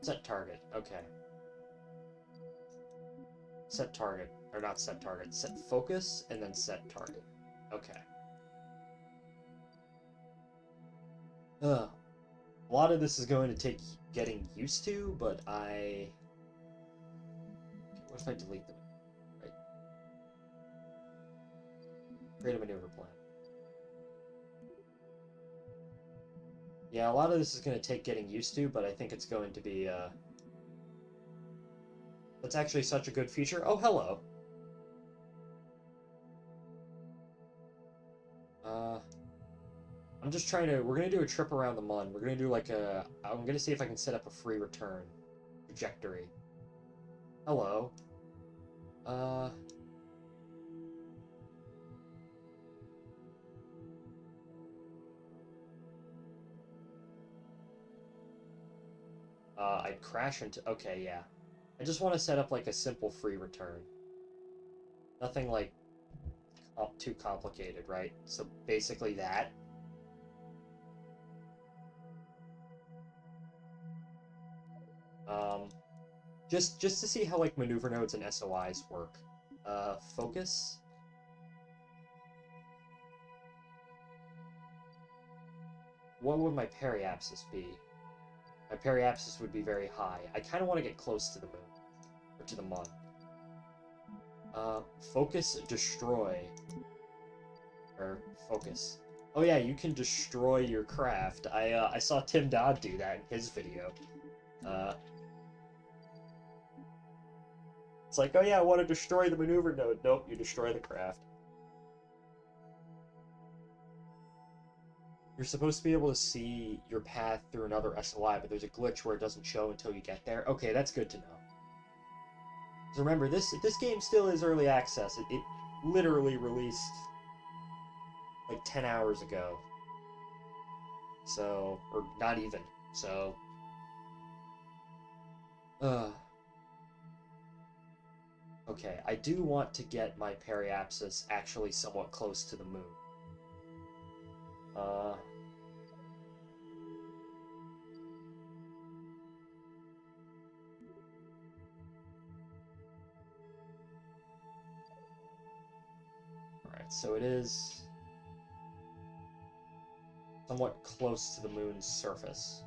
Set target, okay. Set target, or not set target, set focus, and then set target. Okay. A lot of this is going to take getting used to, but what if I delete them? Right. Create a maneuver plan. Yeah, a lot of this is going to take getting used to, but I think it's going to be, That's actually such a good feature. Oh, hello. I'm just trying to... We're going to do a trip around the Mun. We're going to do like a... I'm going to see if I can set up a free return trajectory. Hello. I'd crash into... Okay, yeah. I just want to set up like a simple free return. Nothing like too complicated, right? So basically that. Just to see how like maneuver nodes and SOIs work. Focus. What would my periapsis be? My periapsis would be very high. I kind of want to get close to the moon. Or to the Mun. Focus, destroy. Or focus. Oh yeah, you can destroy your craft. I saw Tim Dodd do that in his video. It's like, oh yeah, I want to destroy the maneuver node. Nope, you destroy the craft. You're supposed to be able to see your path through another SOI, but there's a glitch where it doesn't show until you get there. Okay, that's good to know. So remember, this game still is early access. It literally released like 10 hours ago. So, or not even. So, okay, I do want to get my periapsis actually somewhat close to the moon. Alright, so it is somewhat close to the moon's surface.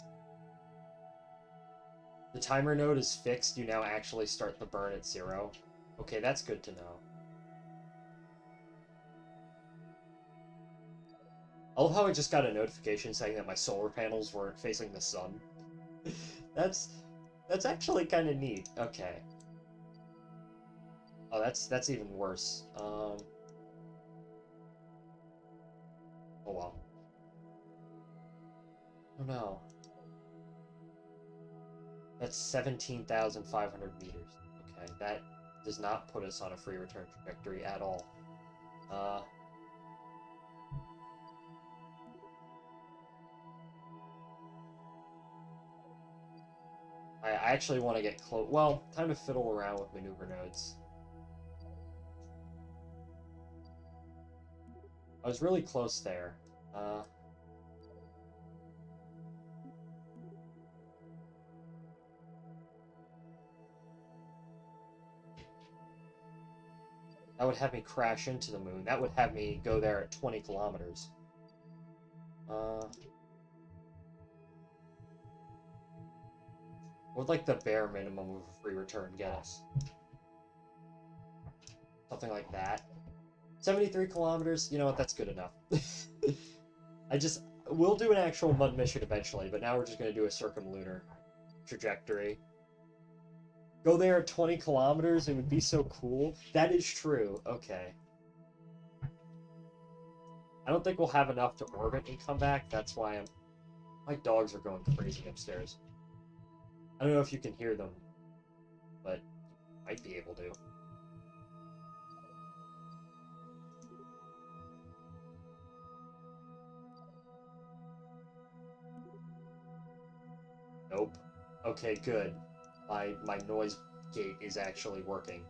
The timer node is fixed. You now actually start the burn at 0. Okay, that's good to know. I love how I just got a notification saying that my solar panels weren't facing the sun. That's actually kind of neat. Okay. Oh, that's even worse. Oh well. Oh no. That's 17,500 meters. Okay, that does not put us on a free return trajectory at all. I actually want to get close. Well, time to fiddle around with maneuver nodes. I was really close there. That would have me crash into the moon. That would have me go there at 20 kilometers. What would like the bare minimum of a free return get us? Something like that. 73 kilometers? You know what? That's good enough. We'll do an actual mud mission eventually, but now we're just going to do a circumlunar trajectory. Go there at 20 kilometers? It would be so cool. That is true. Okay. I don't think we'll have enough to orbit and come back. That's why my dogs are going crazy upstairs. I don't know if you can hear them, but you might be able to. Nope. Okay, good. My noise gate is actually working.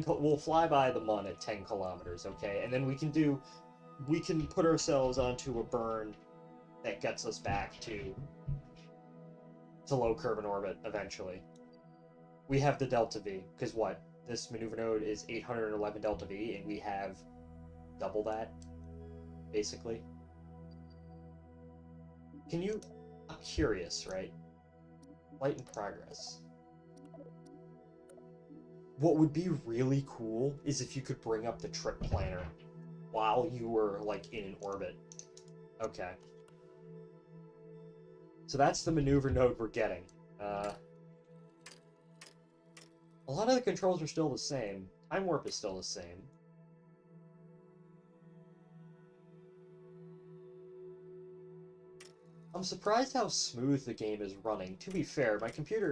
We'll fly by the Mun at 10 kilometers, okay? And then we can put ourselves onto a burn that gets us back to low Kerbal orbit eventually. We have the Delta V, because what? This maneuver node is 811 Delta V, and we have double that, basically. Can you... I'm curious, right? Light in progress. What would be really cool is if you could bring up the trip planner while you were, like, in an orbit. Okay. So that's the maneuver node we're getting. A lot of the controls are still the same. Time warp is still the same. I'm surprised how smooth the game is running. To be fair, my computer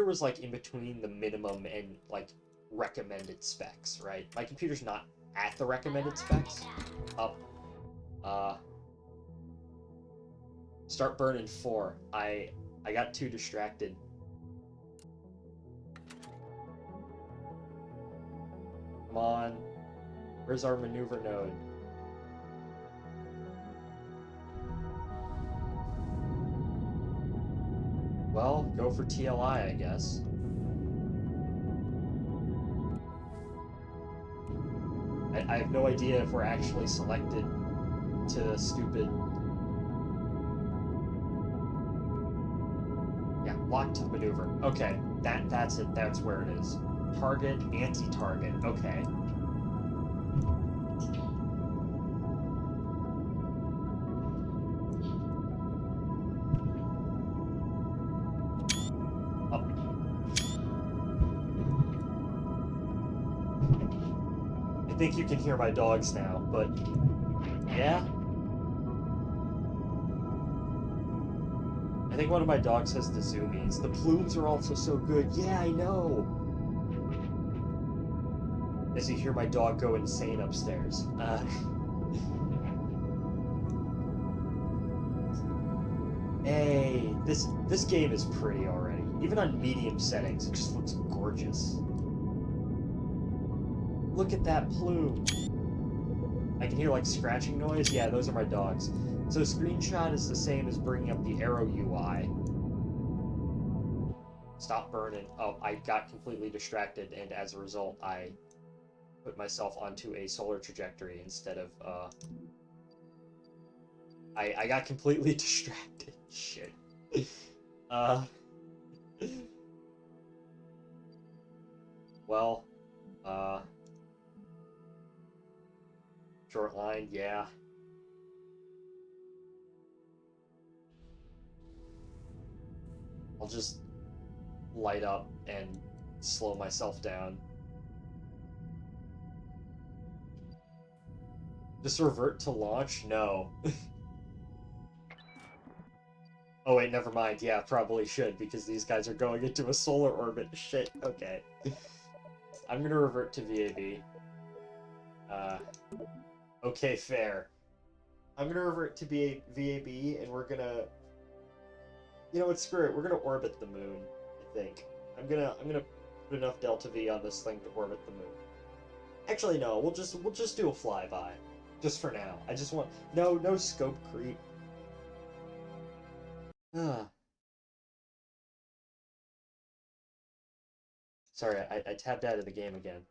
was, like, in between the minimum and, like, recommended specs, right? My computer's not at the recommended specs. Up. Start burning 4. I got too distracted. Come on. Where's our maneuver node? Well, go for TLI, I guess. I have no idea if we're actually selected to the stupid... Yeah, lock to the maneuver. Okay, that's it. That's where it is. Target, anti-target. Okay. I think you can hear my dogs now, but yeah. I think one of my dogs has the zoomies. The plumes are also so good. Yeah, I know. As you hear my dog go insane upstairs. Hey, this game is pretty already. Even on medium settings, it just looks gorgeous. Look at that plume. I can hear, like, scratching noise. Yeah, those are my dogs. So screenshot is the same as bringing up the arrow UI. Stop burning. Oh, I got completely distracted, and as a result, I put myself onto a solar trajectory instead of, I got completely distracted. Shit. Well, short line, yeah. I'll just light up and slow myself down. Just revert to launch? No. Oh wait, never mind. Yeah, probably should, because these guys are going into a solar orbit. Shit, okay. I'm gonna revert to VAB. Okay, fair. I'm gonna revert to VAB, and we're gonna... You know what, screw it. We're gonna orbit the moon, I think. I'm gonna put enough delta V on this thing to orbit the moon. Actually, no. We'll just do a flyby, just for now. I just want no scope creep. Sorry, I tabbed out of the game again.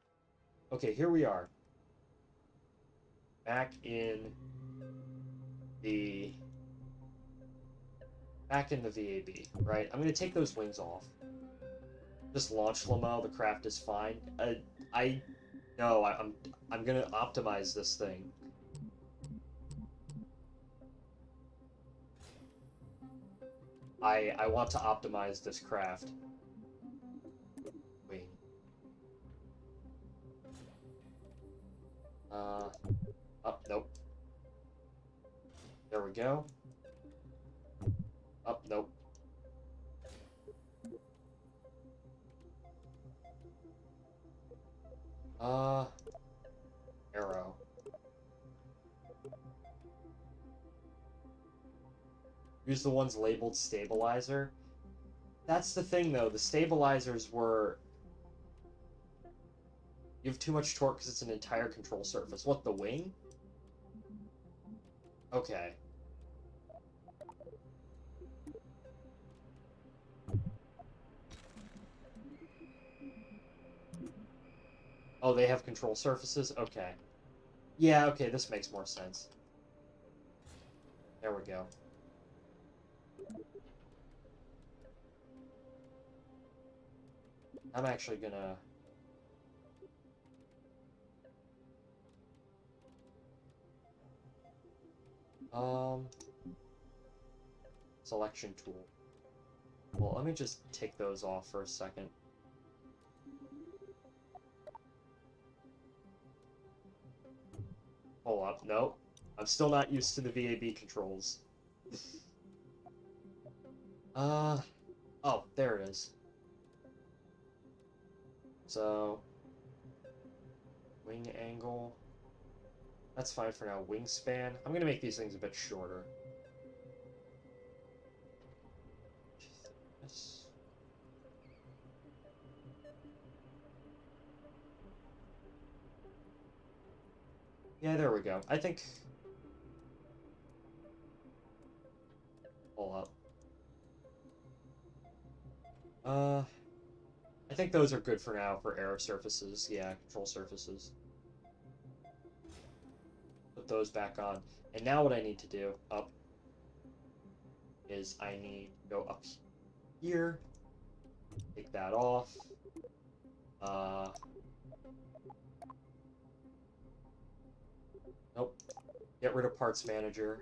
Okay, here we are. Back in the VAB, right? I'm gonna take those wings off. Just launch Lamo. The craft is fine. I'm gonna optimize this thing. I want to optimize this craft. Wing. Oh, nope. There we go. Oh, nope. Arrow. Use the ones labeled stabilizer. That's the thing, though. The stabilizers were... You have too much torque because it's an entire control surface. What, the wing? Okay. Oh, they have control surfaces? Okay. Yeah, okay, this makes more sense. There we go. I'm actually gonna... Selection tool. Well, let me just take those off for a second. Hold up, no. I'm still not used to the VAB controls. Oh, there it is. So, wing angle. That's fine for now. Wingspan. I'm gonna make these things a bit shorter. Yes. Yeah, there we go. I think... Hold up. I think those are good for now for air surfaces. Yeah, control surfaces. Put those back on. And now what I need to do, is I need to go up here. Take that off. Nope. Get rid of parts manager.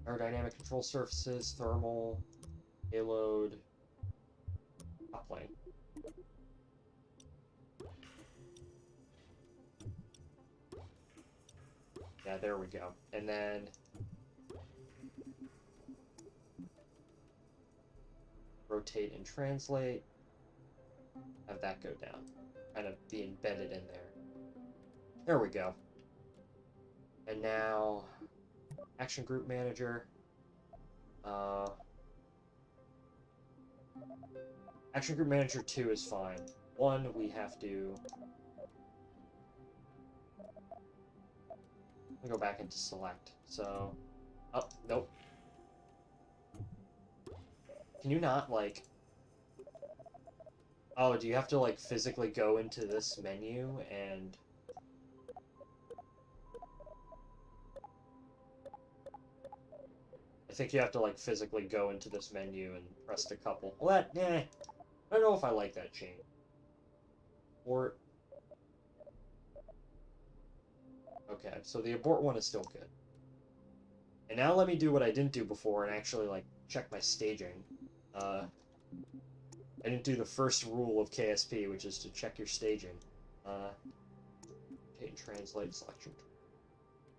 Aerodynamic control surfaces, thermal, payload, top plane. Yeah, there we go. And then rotate and translate. Have that go down. Kind of be embedded in there. There we go. And now, action group manager. Action group manager 2 is fine. 1, we have to... Let me go back into select. So, nope. Can you not, like... Oh, do you have to, like, physically go into this menu and... I think you have to, like, physically go into this menu and press a couple. Well, I don't know if I like that change. Or... Okay, so the abort one is still good. And now let me do what I didn't do before and actually, like, check my staging. I didn't do the first rule of KSP, which is to check your staging. Rotate and translate selection.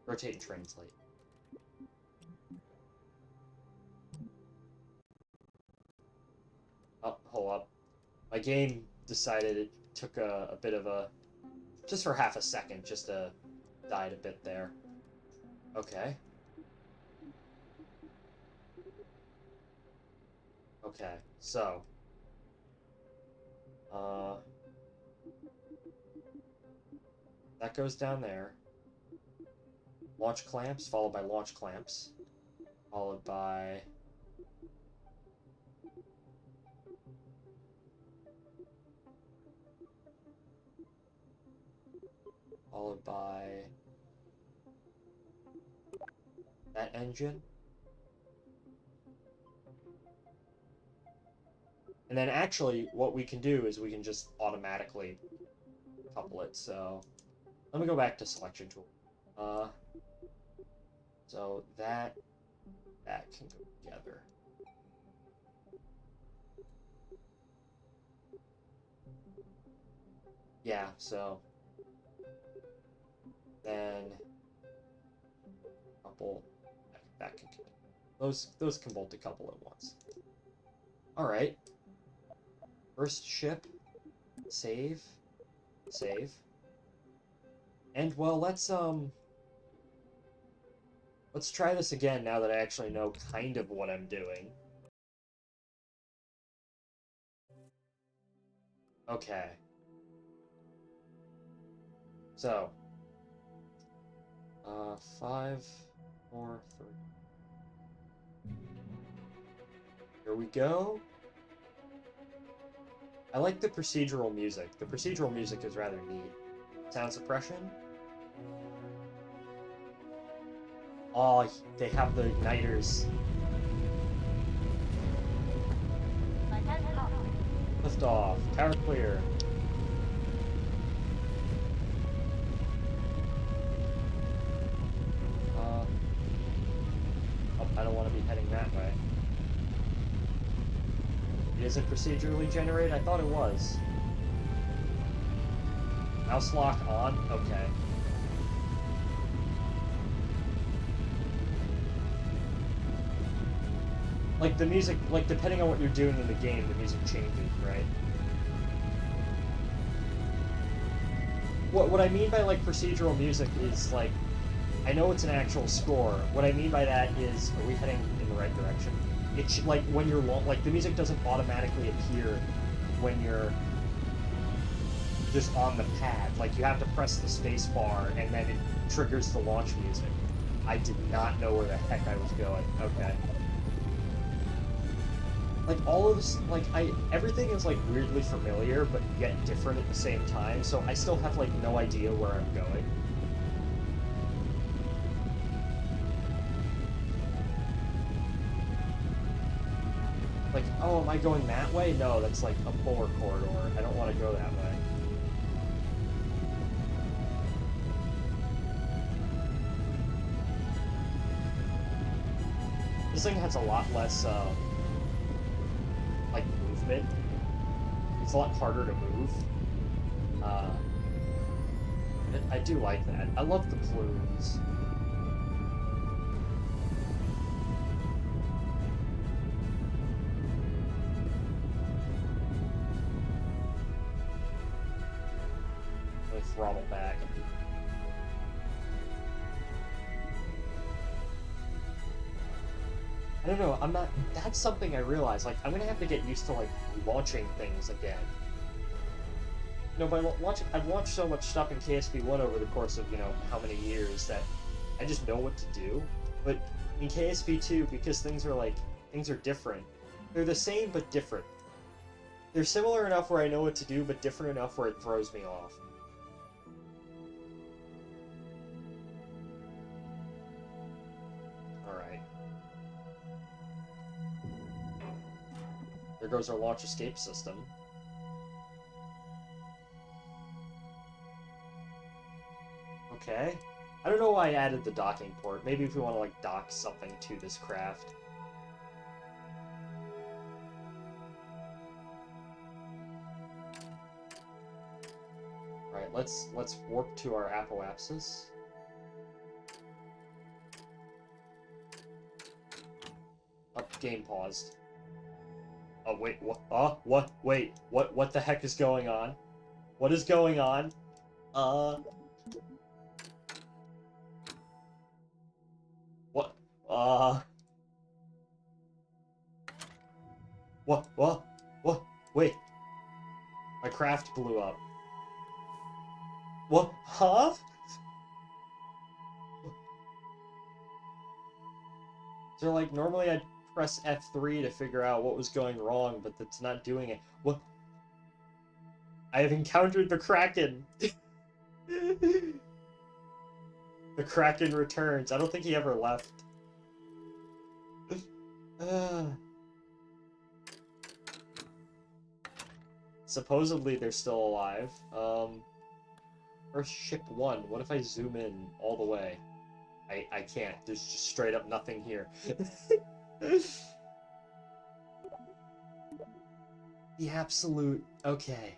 Rotate and translate. Oh, hold up. My game decided it took a bit of a... Just for half a second, just died a bit there. Okay. Okay, so... that goes down there. Launch clamps, followed by launch clamps. Followed by... Followed by... that engine. And then actually, what we can do is we can just automatically couple it, so... Let me go back to selection tool. So that can go together. Yeah, so then couple that can those can bolt a couple at once. All right. First ship, save. And well, let's try this again now that I actually know kind of what I'm doing. Okay. So, 5, 4, 3. Here we go. I like the procedural music. The procedural music is rather neat. Sound suppression. Oh, they have the igniters. Lift off. Tower clear. Oh, I don't want to be heading that way. It isn't procedurally generated? I thought it was. Mouse lock on? Okay. Like, the music, like, depending on what you're doing in the game, the music changes, right? What I mean by, like, procedural music is, like, I know it's an actual score. What I mean by that is, are we heading in the right direction? It's, like, when you're, like, the music doesn't automatically appear when you're just on the pad. Like, you have to press the space bar, and then it triggers the launch music. I did not know where the heck I was going. Okay. Like, all of this, like, everything is, like, weirdly familiar, but yet different at the same time, so I still have, like, no idea where I'm going. Like, oh, am I going that way? No, that's, like, a polar corridor. I don't want to go that way. This thing has a lot less, like, movement. It's a lot harder to move. I do like that. I love the plumes. Really throttle back. I don't know, I'm not... That's something I realized. Like, I'm gonna have to get used to, like, launching things again. You know, by launching... I've launched so much stuff in KSP1 over the course of, you know, how many years that I just know what to do. But in KSP2, because things are, like... Things are different. They're the same, but different. They're similar enough where I know what to do, but different enough where it throws me off. Alright. There goes our launch escape system. Okay. I don't know why I added the docking port. Maybe if we want to, like, dock something to this craft. Alright, let's warp to our apoapsis. Oh, game paused. Oh, wait, what? Oh, what? Wait, what the heck is going on? What is going on? What? What? Wait. My craft blew up. What? Huh? So, like, normally I'd press F3 to figure out what was going wrong, but that's not doing it. What? I have encountered the Kraken! The Kraken returns. I don't think he ever left. Supposedly they're still alive. First ship 1. What if I zoom in all the way? I can't. There's just straight up nothing here. The absolute... Okay.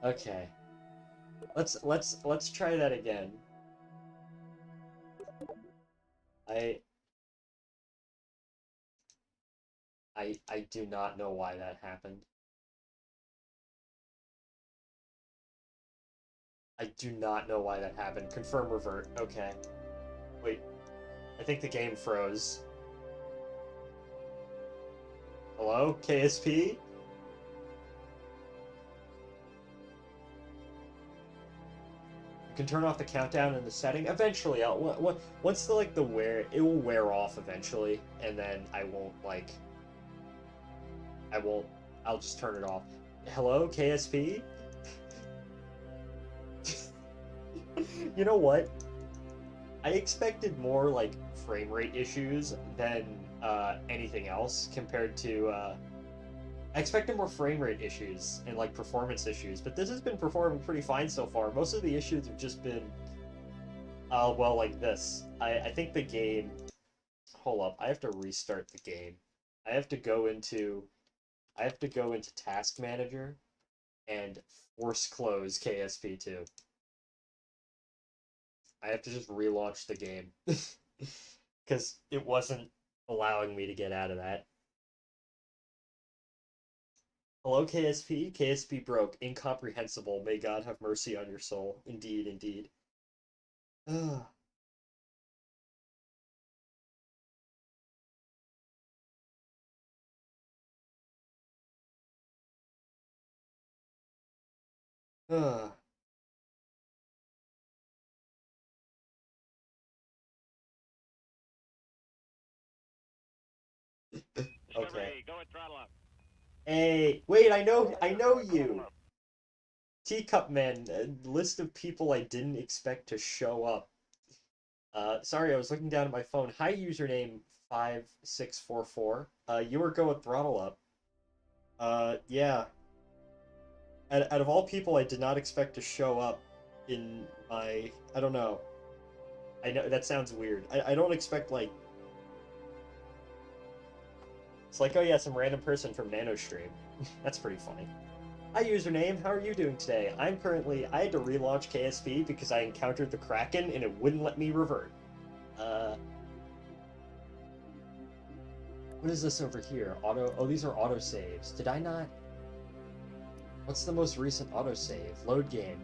Okay. Let's try that again. I do not know why that happened. I do not know why that happened. Confirm revert. Okay. Wait. I think the game froze. Hello? KSP? You can turn off the countdown in the setting. Eventually, once the wear, it will wear off eventually, and then I won't, like... I'll just turn it off. Hello, KSP? You know what? I expected more like frame rate issues than anything else compared to I expected more frame rate issues and like performance issues, but this has been performing pretty fine so far. Most of the issues have just been well, like this. I think the game, hold up, I have to restart the game. I have to go into Task Manager and force close KSP2. I have to just relaunch the game because it wasn't allowing me to get out of that. Hello, KSP. KSP broke. Incomprehensible. May God have mercy on your soul. Indeed, indeed. Ugh. Ugh. Okay. Go and throttle up. Hey, wait, I know you. Teacup Man, list of people I didn't expect to show up. Sorry, I was looking down at my phone. Hi, username 5644. You were go with throttle up. Yeah. Out of all people, I did not expect to show up in my. I don't know. I know that sounds weird. I don't expect like. It's like, oh yeah, some random person from NanoStream. That's pretty funny. Hi, username. How are you doing today? I had to relaunch KSP because I encountered the Kraken and it wouldn't let me revert. What is this over here? Oh, these are autosaves. Did I not? What's the most recent autosave? Load game.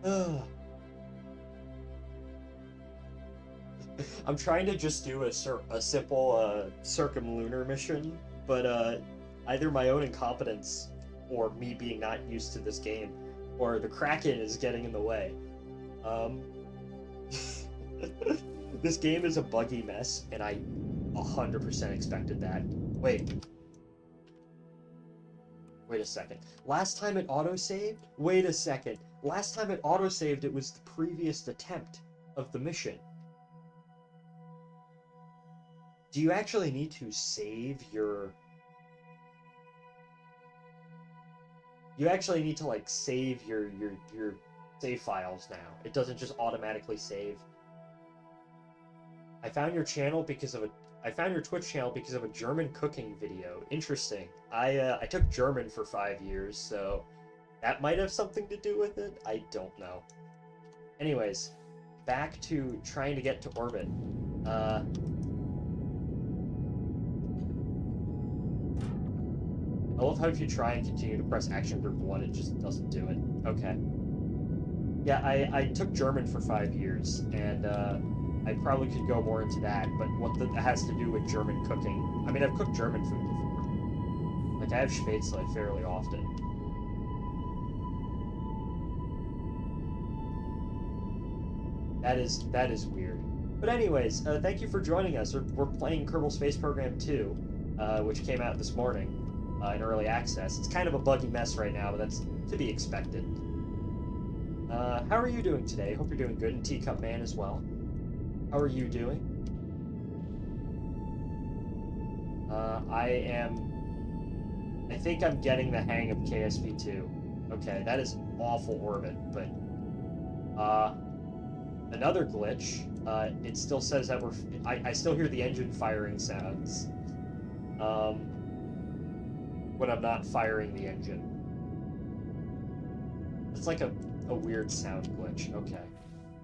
Ugh. I'm trying to just do a simple circumlunar mission, but either my own incompetence or me being not used to this game, or the Kraken is getting in the way. This game is a buggy mess, and I 100% expected that. Wait a second. Last time it autosaved? Wait a second. Last time it autosaved, it was the previous attempt of the mission. Do you actually need to save your... You actually need to, like, save your save files now. It doesn't just automatically save. I found your channel because of a... I found your Twitch channel because of a German cooking video. Interesting. I took German for 5 years, so that might have something to do with it. I don't know. Anyways, back to trying to get to orbit. I love how if you try and continue to press action group 1, it just doesn't do it. Okay. Yeah, I took German for 5 years, and I probably could go more into that, but what that has to do with German cooking... I mean, I've cooked German food before. Like, I have Spätzle fairly often. That is weird. But anyways, thank you for joining us. We're playing Kerbal Space Program 2, which came out this morning in early access. It's kind of a buggy mess right now, but that's to be expected. How are you doing today? Hope you're doing good, and Teacup Man as well. How are you doing? I think I'm getting the hang of KSP2. Okay, that is an awful orbit, but another glitch. It still says that I still hear the engine firing sounds when I'm not firing the engine. It's like a weird sound glitch. Okay.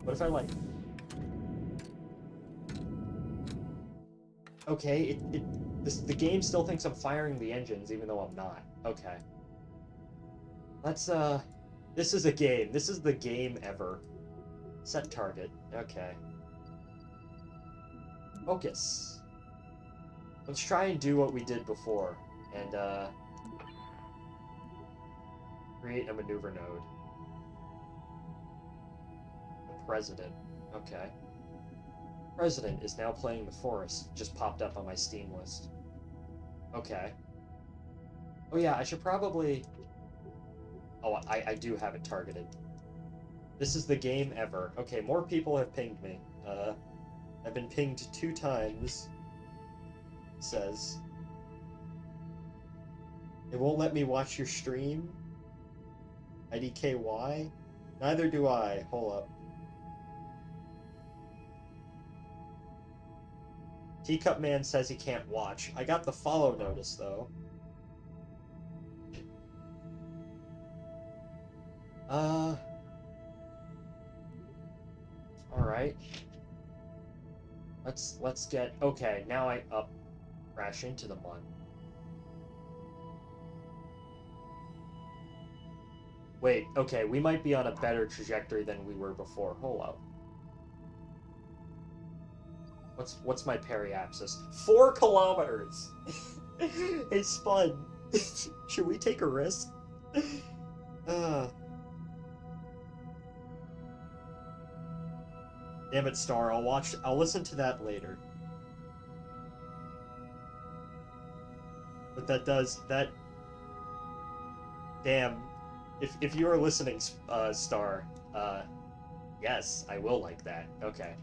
What if I like... Okay, the game still thinks I'm firing the engines even though I'm not. Okay. Let's this is a game. This is the game ever. Set target. Okay. Focus. Let's try and do what we did before and create a maneuver node. The president. Okay. President is now playing the forest. Just popped up on my Steam list. Okay. Oh yeah, I should probably... Oh, I do have it targeted. This is the game ever. Okay, more people have pinged me. I've been pinged 2 times. It says. It won't let me watch your stream. IDKY? Neither do I. Hold up. Teacup Man says he can't watch. I got the follow notice, though. Alright. Let's get... Okay, now I crash into the mud. Wait, okay, we might be on a better trajectory than we were before. Hold up. What's my periapsis? 4 kilometers! Hey, Spud. Should we take a risk? Damn it, Star. I'll listen to that later. But that... Damn. If you are listening, Star, yes, I will like that. Okay.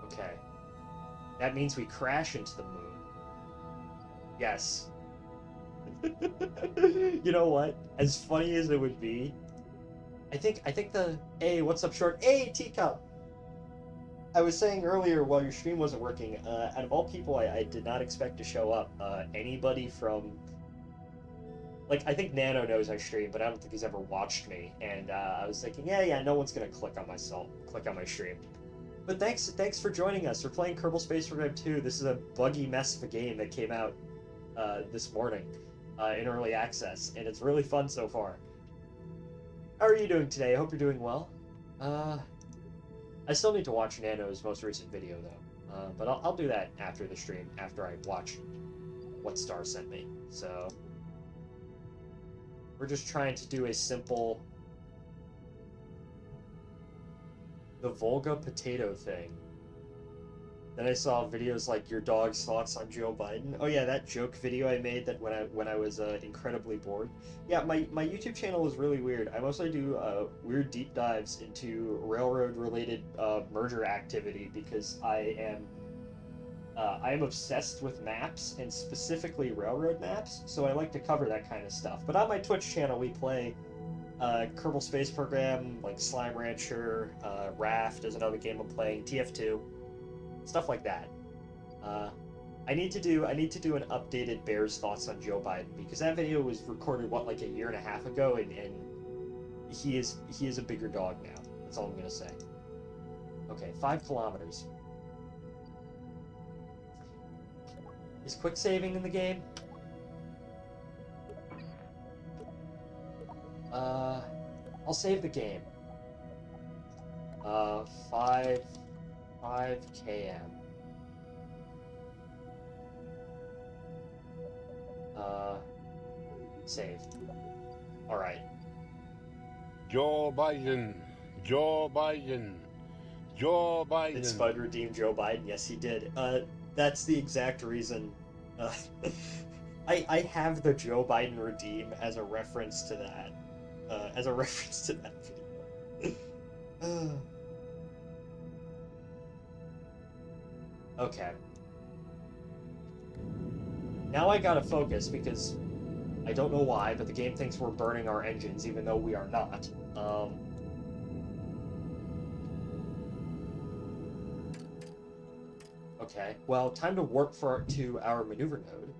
Okay. That means we crash into the moon. Yes. You know what? As funny as it would be, I think the... Hey, what's up, Short? Hey, Teacup! I was saying earlier while your stream wasn't working, out of all people I did not expect to show up, anybody from... Like, I think Nano knows I stream, but I don't think he's ever watched me, and I was thinking, yeah, no one's gonna click on my stream. But thanks for joining us. We're playing Kerbal Space Program 2. This is a buggy mess of a game that came out this morning in early access, and it's really fun so far. How are you doing today? I hope you're doing well. I still need to watch Nano's most recent video, though. But I'll do that after the stream, after I watch what Star sent me. So, we're just trying to do a simple... The Volga potato thing. Then I saw videos like your dog's thoughts on Joe Biden. Oh yeah, that joke video I made that when I was incredibly bored. Yeah, my YouTube channel is really weird. I mostly do weird deep dives into railroad related merger activity because I am obsessed with maps and specifically railroad maps. So I like to cover that kind of stuff. But on my Twitch channel, we play Kerbal Space Program, like Slime Rancher, Raft is another game I'm playing, TF2. Stuff like that. I need to do an updated Bears thoughts on Joe Biden because that video was recorded like a year and a half ago, and he is a bigger dog now. That's all I'm gonna say. Okay, 5 kilometers. Is quick saving in the game? I'll save the game. 5 km. Save. Alright. Joe Biden. Joe Biden. Joe Biden. Did Spud redeem Joe Biden? Yes, he did. That's the exact reason. I have the Joe Biden redeem as a reference to that. Video. Okay. Now I gotta focus because I don't know why, but the game thinks we're burning our engines even though we are not. Okay, well, time to warp to our maneuver node.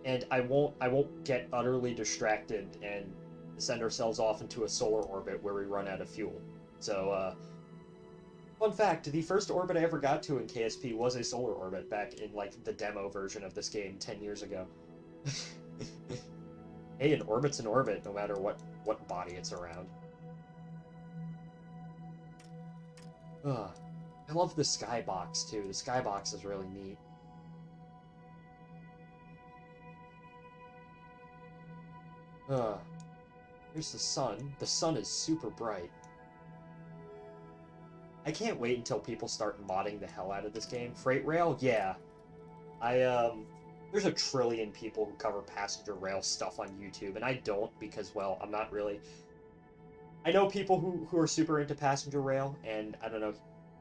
And I won't get utterly distracted and send ourselves off into a solar orbit where we run out of fuel. So, fun fact, the first orbit I ever got to in KSP was a solar orbit back in, like, the demo version of this game 10 years ago. Hey, an orbit's an orbit, no matter what body it's around. Ugh. I love the skybox, too. The skybox is really neat. Here's the sun. The sun is super bright. I can't wait until people start modding the hell out of this game. Freight rail? Yeah. There's a trillion people who cover passenger rail stuff on YouTube, and I don't because, well, I'm not really. I know people who are super into passenger rail, and I don't know,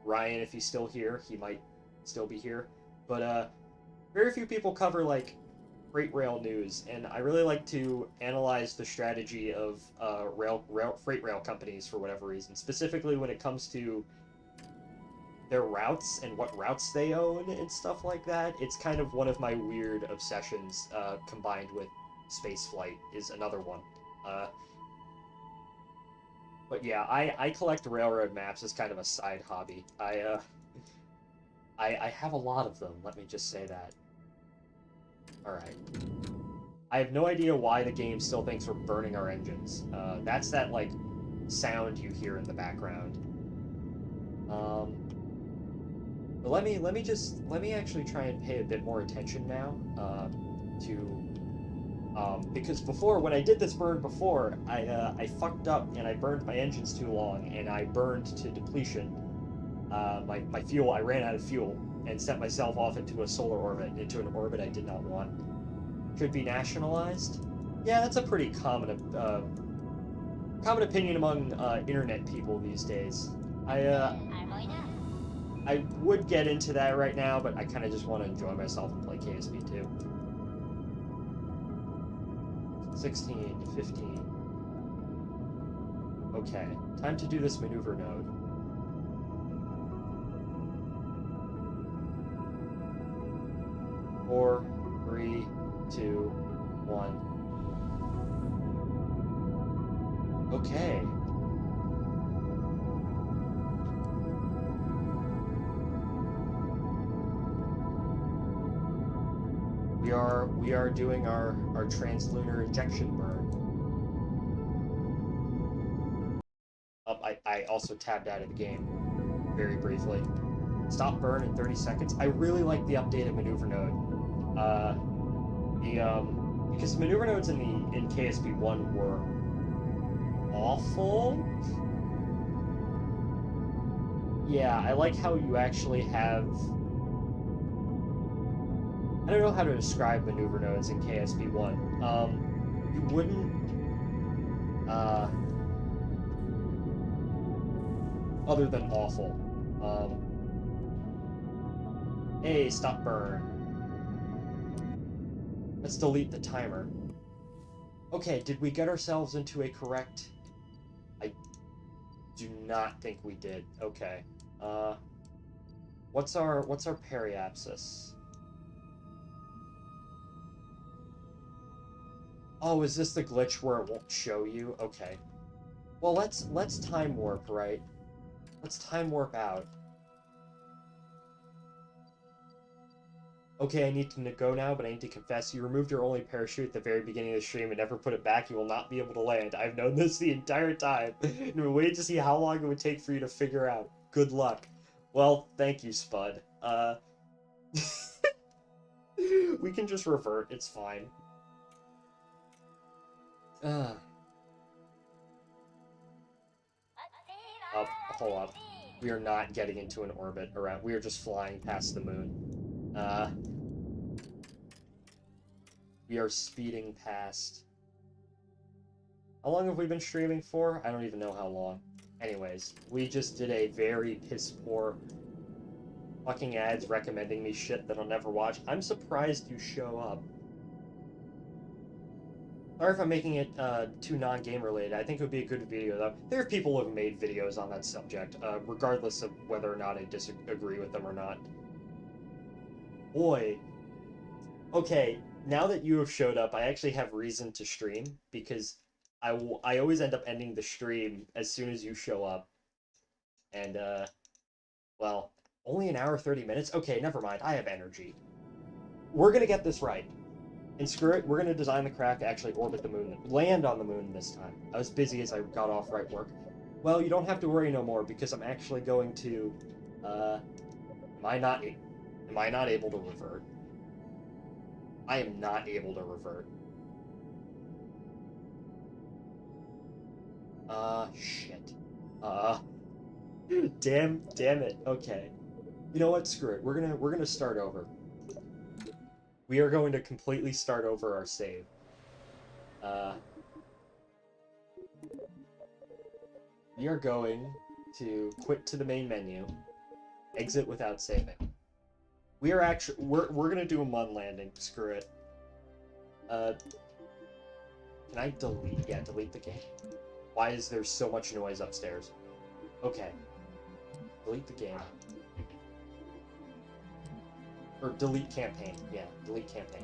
Ryan, if he's still here, he might still be here, but very few people cover like freight rail news, and I really like to analyze the strategy of freight rail companies for whatever reason, specifically when it comes to their routes and what routes they own and stuff like that. It's kind of one of my weird obsessions, combined with space flight is another one. Uh, but yeah, I collect railroad maps as kind of a side hobby. I have a lot of them. Let me just say that. All right. I have no idea why the game still thinks we're burning our engines. That's that like sound you hear in the background. But let me actually try and pay a bit more attention now, because before, when I did this burn before, I fucked up and I burned my engines too long and I burned to depletion. My fuel, I ran out of fuel and set myself off into a solar orbit, into an orbit I did not want. Should be nationalized? Yeah, that's a pretty common opinion among internet people these days. I would get into that right now, but I kind of just want to enjoy myself and play KSP 2. 16, 15. Okay, time to do this maneuver node. Four, 3, 2, 1. Okay. We are doing our translunar ejection burn. I also tabbed out of the game very briefly. Stop burn in 30 seconds. I really like the updated maneuver node. Because maneuver nodes in KSP 1 were awful. Yeah, I like how you actually have. I don't know how to describe maneuver nodes in KSP 1. You wouldn't. Other than awful. Hey, stop burn. Let's delete the timer. Okay, did we get ourselves into a correct? I do not think we did. Okay. What's our periapsis? Oh, is this the glitch where it won't show you? Okay. Well, let's time warp, right? Let's time warp out. Okay, I need to go now, but I need to confess, you removed your only parachute at the very beginning of the stream and never put it back. You will not be able to land. I've known this the entire time, and we waited to see how long it would take for you to figure out. Good luck. Well, thank you, Spud. We can just revert. It's fine. Hold up. We are not getting into an orbit around. We are just flying past the moon. We are speeding past. How long have we been streaming for? I don't even know how long. Anyways, we just did a very piss-poor fucking ads recommending me shit that I'll never watch. I'm surprised you show up. Sorry if I'm making it too non-game related. I think it would be a good video, though. There are people who have made videos on that subject, regardless of whether or not I disagree with them or not. Boy. Okay, now that you have showed up, I actually have reason to stream, because I always end up ending the stream as soon as you show up. And, well, only an hour, 30 minutes? Okay, never mind. I have energy. We're gonna get this right. And screw it, we're gonna design the craft to actually orbit the moon, land on the moon this time. I was busy as I got off right work. Well, you don't have to worry no more, because I'm actually going to, am I not able to revert? I am not able to revert. Shit. Damn it. Okay. You know what? Screw it. We're gonna start over. We are going to completely start over our save. We are going to quit to the main menu, exit without saving. We are actually we're gonna do a mud landing. Screw it. Can I delete? Yeah, delete the game. Why is there so much noise upstairs? Okay. Delete the game. Or delete campaign. Yeah, delete campaign.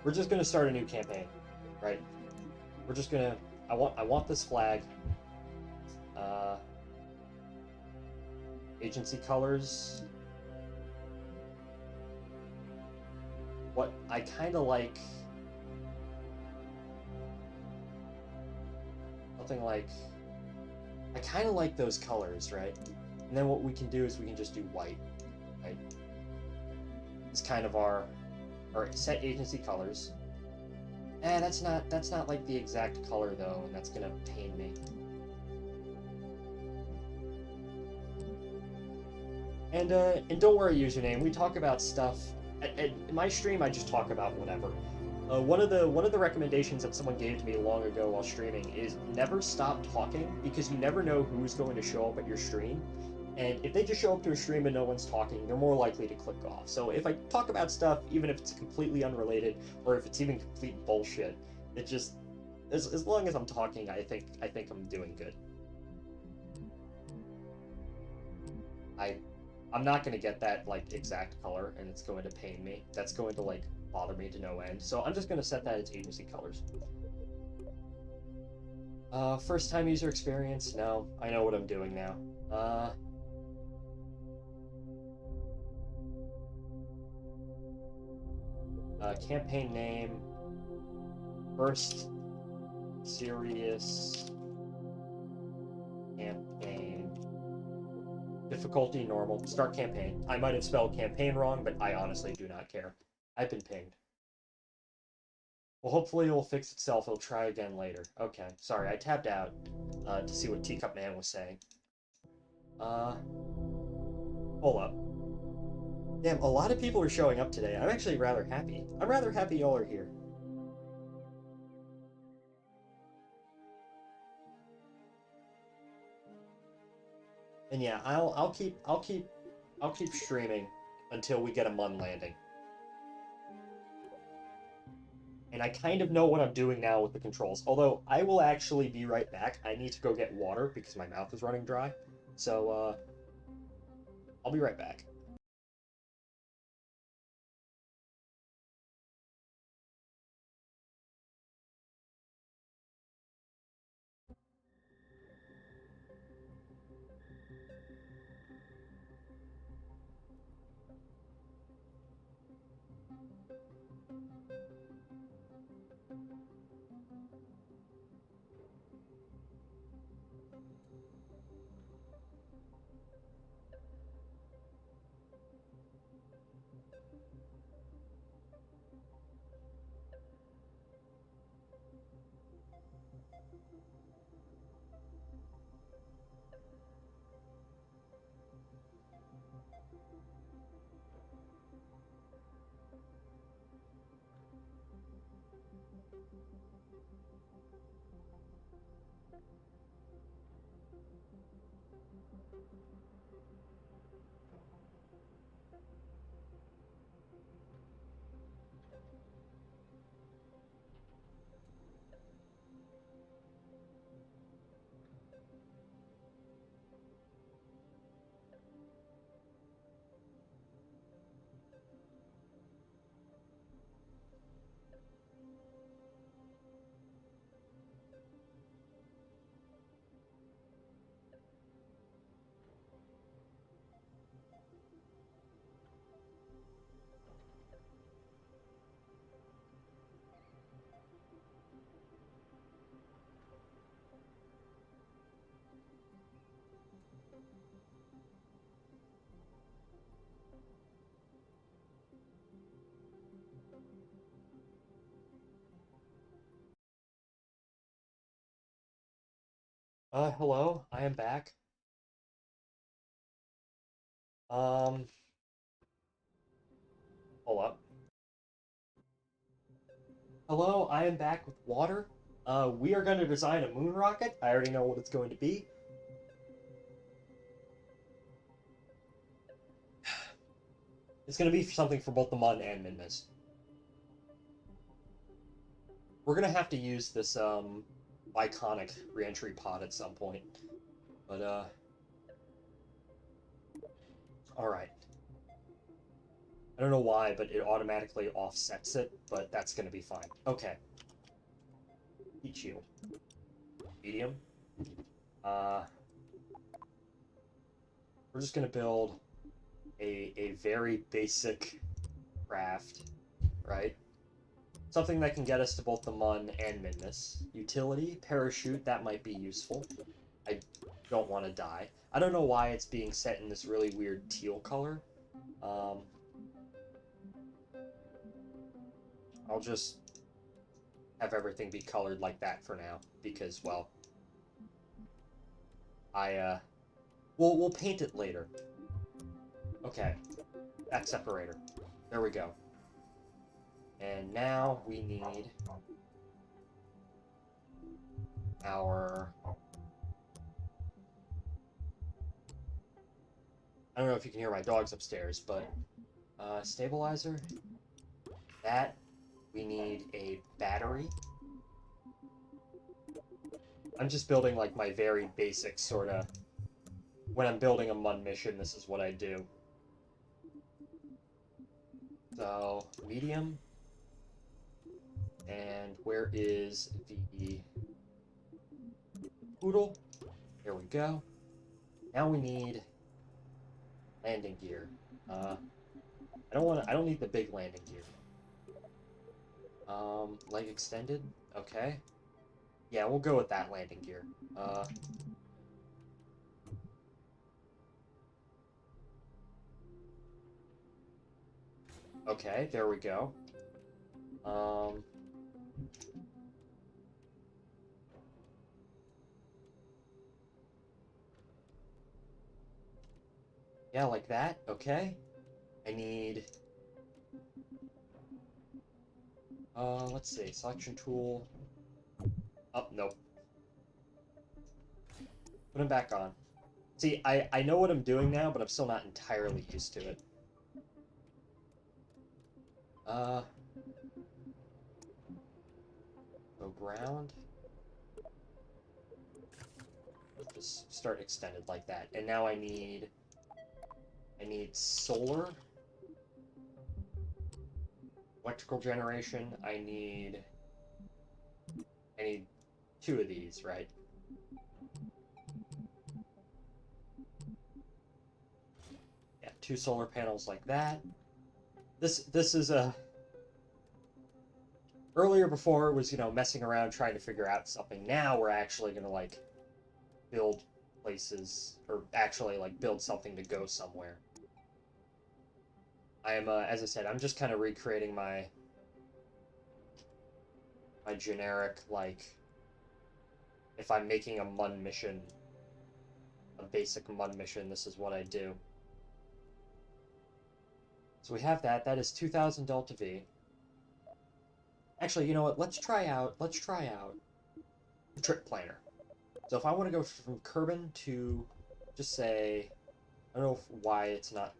We're just gonna start a new campaign, right? We're just gonna. I want this flag. Agency colors. What I kind of like. Something like. I kind of like those colors, right? And then what we can do is we can just do white, right? It's kind of our set agency colors. That's not like the exact color though, and that's gonna pain me. And don't worry, username. We talk about stuff. At my stream, I just talk about whatever. One of the recommendations that someone gave to me long ago while streaming is never stop talking, because you never know who's going to show up at your stream. And if they just show up to a stream and no one's talking, they're more likely to click off. So if I talk about stuff, even if it's completely unrelated, or if it's even complete bullshit, it just as long as I'm talking, I think I'm doing good. I'm not gonna get that like exact color, and it's going to pain me. That's going to like bother me to no end. So I'm just gonna set that as agency colors. First time user experience? No, I know what I'm doing now. Campaign name. First serious campaign. Difficulty normal. Start campaign. I might have spelled campaign wrong, but I honestly do not care. I've been pinged. Well, hopefully it'll fix itself. It'll try again later. Okay, sorry, I tapped out to see what Teacup Man was saying. Hold up. Damn, a lot of people are showing up today. I'm actually rather happy. I'm rather happy y'all are here. And yeah, I'll keep streaming until we get a Mun landing. And I kind of know what I'm doing now with the controls. Although I will actually be right back. I need to go get water because my mouth is running dry. So I'll be right back. Hello, I am back. Um, hold up. Hello, I am back with water. We are going to design a moon rocket. I already know what it's going to be. It's going to be something for both the Mun and Minmus. We're going to have to use this, iconic reentry pod at some point. But, alright. I don't know why, but it automatically offsets it, but that's going to be fine. Okay. Heat shield. Medium. We're just going to build a very basic craft, right? Something that can get us to both the Mun and Minmus. Utility, parachute, that might be useful. I don't want to die. I don't know why it's being set in this really weird teal color. I'll just have everything be colored like that for now, because, well, we'll paint it later. Okay, that separator. There we go. And now we need our... I don't know if you can hear my dogs upstairs, but stabilizer. That, we need a battery. I'm just building like my very basic sort of... When I'm building a Mun mission, this is what I do. So, medium. And where is the poodle? There we go. Now we need landing gear. I don't need the big landing gear. Leg extended. Okay. Yeah, we'll go with that landing gear. Okay, there we go. Yeah, like that. Okay. I need... let's see. Selection tool. Oh, nope. Put him back on. See, I know what I'm doing now, but I'm still not entirely used to it. Go ground. Just start extended like that. And now I need solar. Electrical generation. I need 2 of these, right? Yeah, 2 solar panels like that. This is a... Earlier before it was, you know, messing around trying to figure out something. Now we're actually gonna, like, build places, or actually, like, build something to go somewhere. I am, as I said, I'm just kind of recreating my generic, like, if I'm making a Mun mission, a basic Mun mission, this is what I do. So we have that. That is 2,000 Delta V. Actually, you know what? Let's try out the trip planner. So if I want to go from Kerbal to, just say, I don't know why it's not,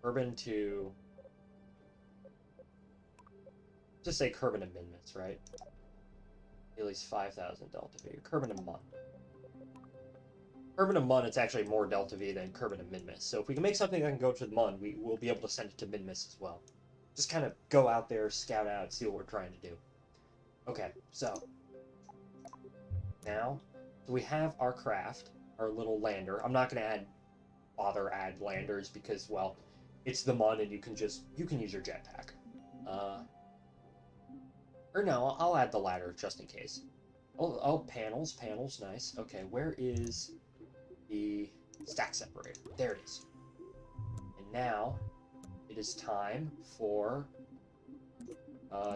Kerbal to, just say Kerbal to Minmus, right? At least 5,000 Delta V. Kerbal to Mun. Kerbal to Mun, it's actually more Delta V than Kerbal to Minmus. So if we can make something that can go to the Mun, we will be able to send it to Minmus as well. Just kind of go out there, scout out, see what we're trying to do. Okay, so now we have our craft, our little lander. I'm not going to bother add landers because, well, it's the Mun and you can use your jetpack. Or no, I'll add the ladder just in case. Oh, panels, nice. Okay, where is the stack separator? There it is. And now it is time for...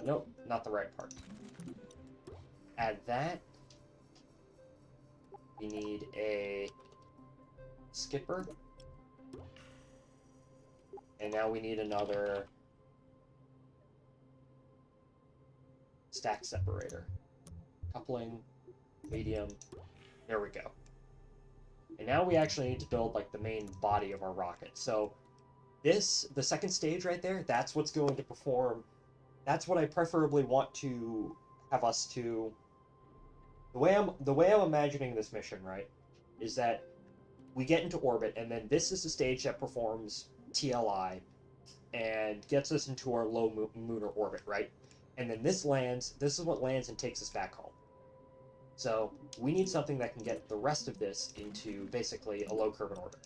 nope, not the right part. Add that. We need a skipper. And now we need another stack separator. Coupling, medium, there we go. And now we actually need to build like the main body of our rocket. So this, the second stage right there, that's what's going to perform. That's what I preferably want to have us to. The way I'm imagining this mission, right, is that we get into orbit, and then this is the stage that performs TLI and gets us into our low lunar orbit, right? And then this lands. This is what lands and takes us back home. So we need something that can get the rest of this into basically a low Kerbal orbit.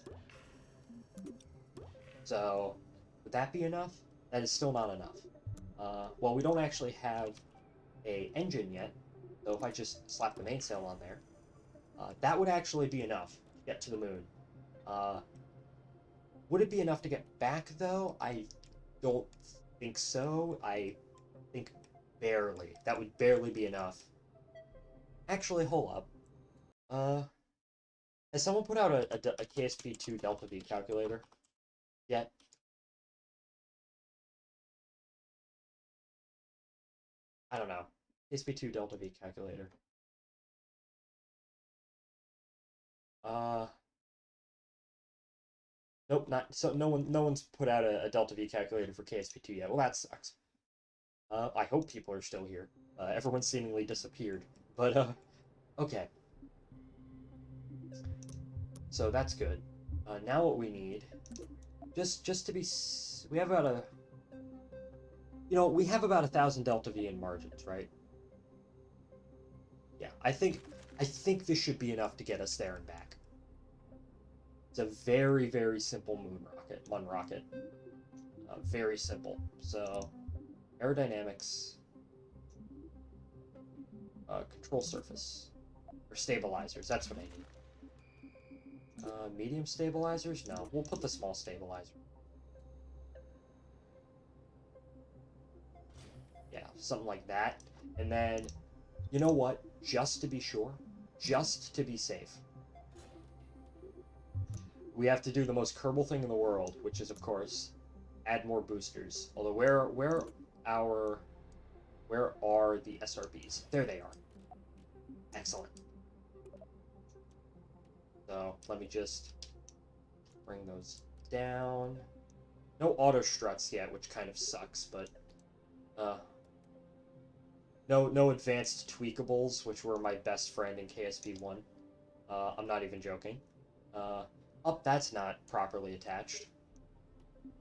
So would that be enough? That is still not enough. Well, we don't actually have a engine yet, so if I just slap the mainsail on there, that would actually be enough to get to the moon. Would it be enough to get back, though? I don't think so. I think barely. That would barely be enough. Actually, hold up. Has someone put out a KSP2 Delta V calculator yet? I don't know. KSP2 Delta V calculator. Nope, not so. No one's put out a Delta V calculator for KSP2 yet. Well, that sucks. I hope people are still here. Everyone seemingly disappeared. But okay. So that's good. Now what we need, just to be, we have about a, we have about 1,000 Delta V in margins, right? Yeah, I think this should be enough to get us there and back. It's a very, very simple one rocket. Very simple. So, aerodynamics, control surface, or stabilizers. That's what I need. Medium stabilizers? No, we'll put the small stabilizer. Yeah, something like that. And then, you know what? Just to be sure, just to be safe, we have to do the most Kerbal thing in the world, which is, of course, add more boosters. Although, where are the SRBs? There they are. Excellent. So, let me just bring those down. No auto struts yet, which kind of sucks, but no advanced tweakables, which were my best friend in KSP1. I'm not even joking. Oh, that's not properly attached.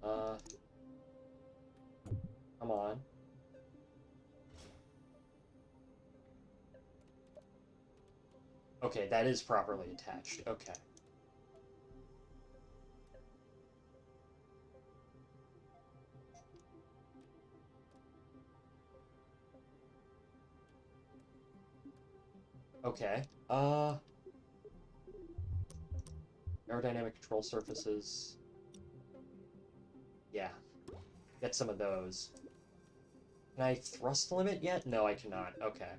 Come on. Okay, that is properly attached. Okay. Okay. Aerodynamic control surfaces. Yeah. Get some of those. Can I thrust limit yet? No, I cannot. Okay.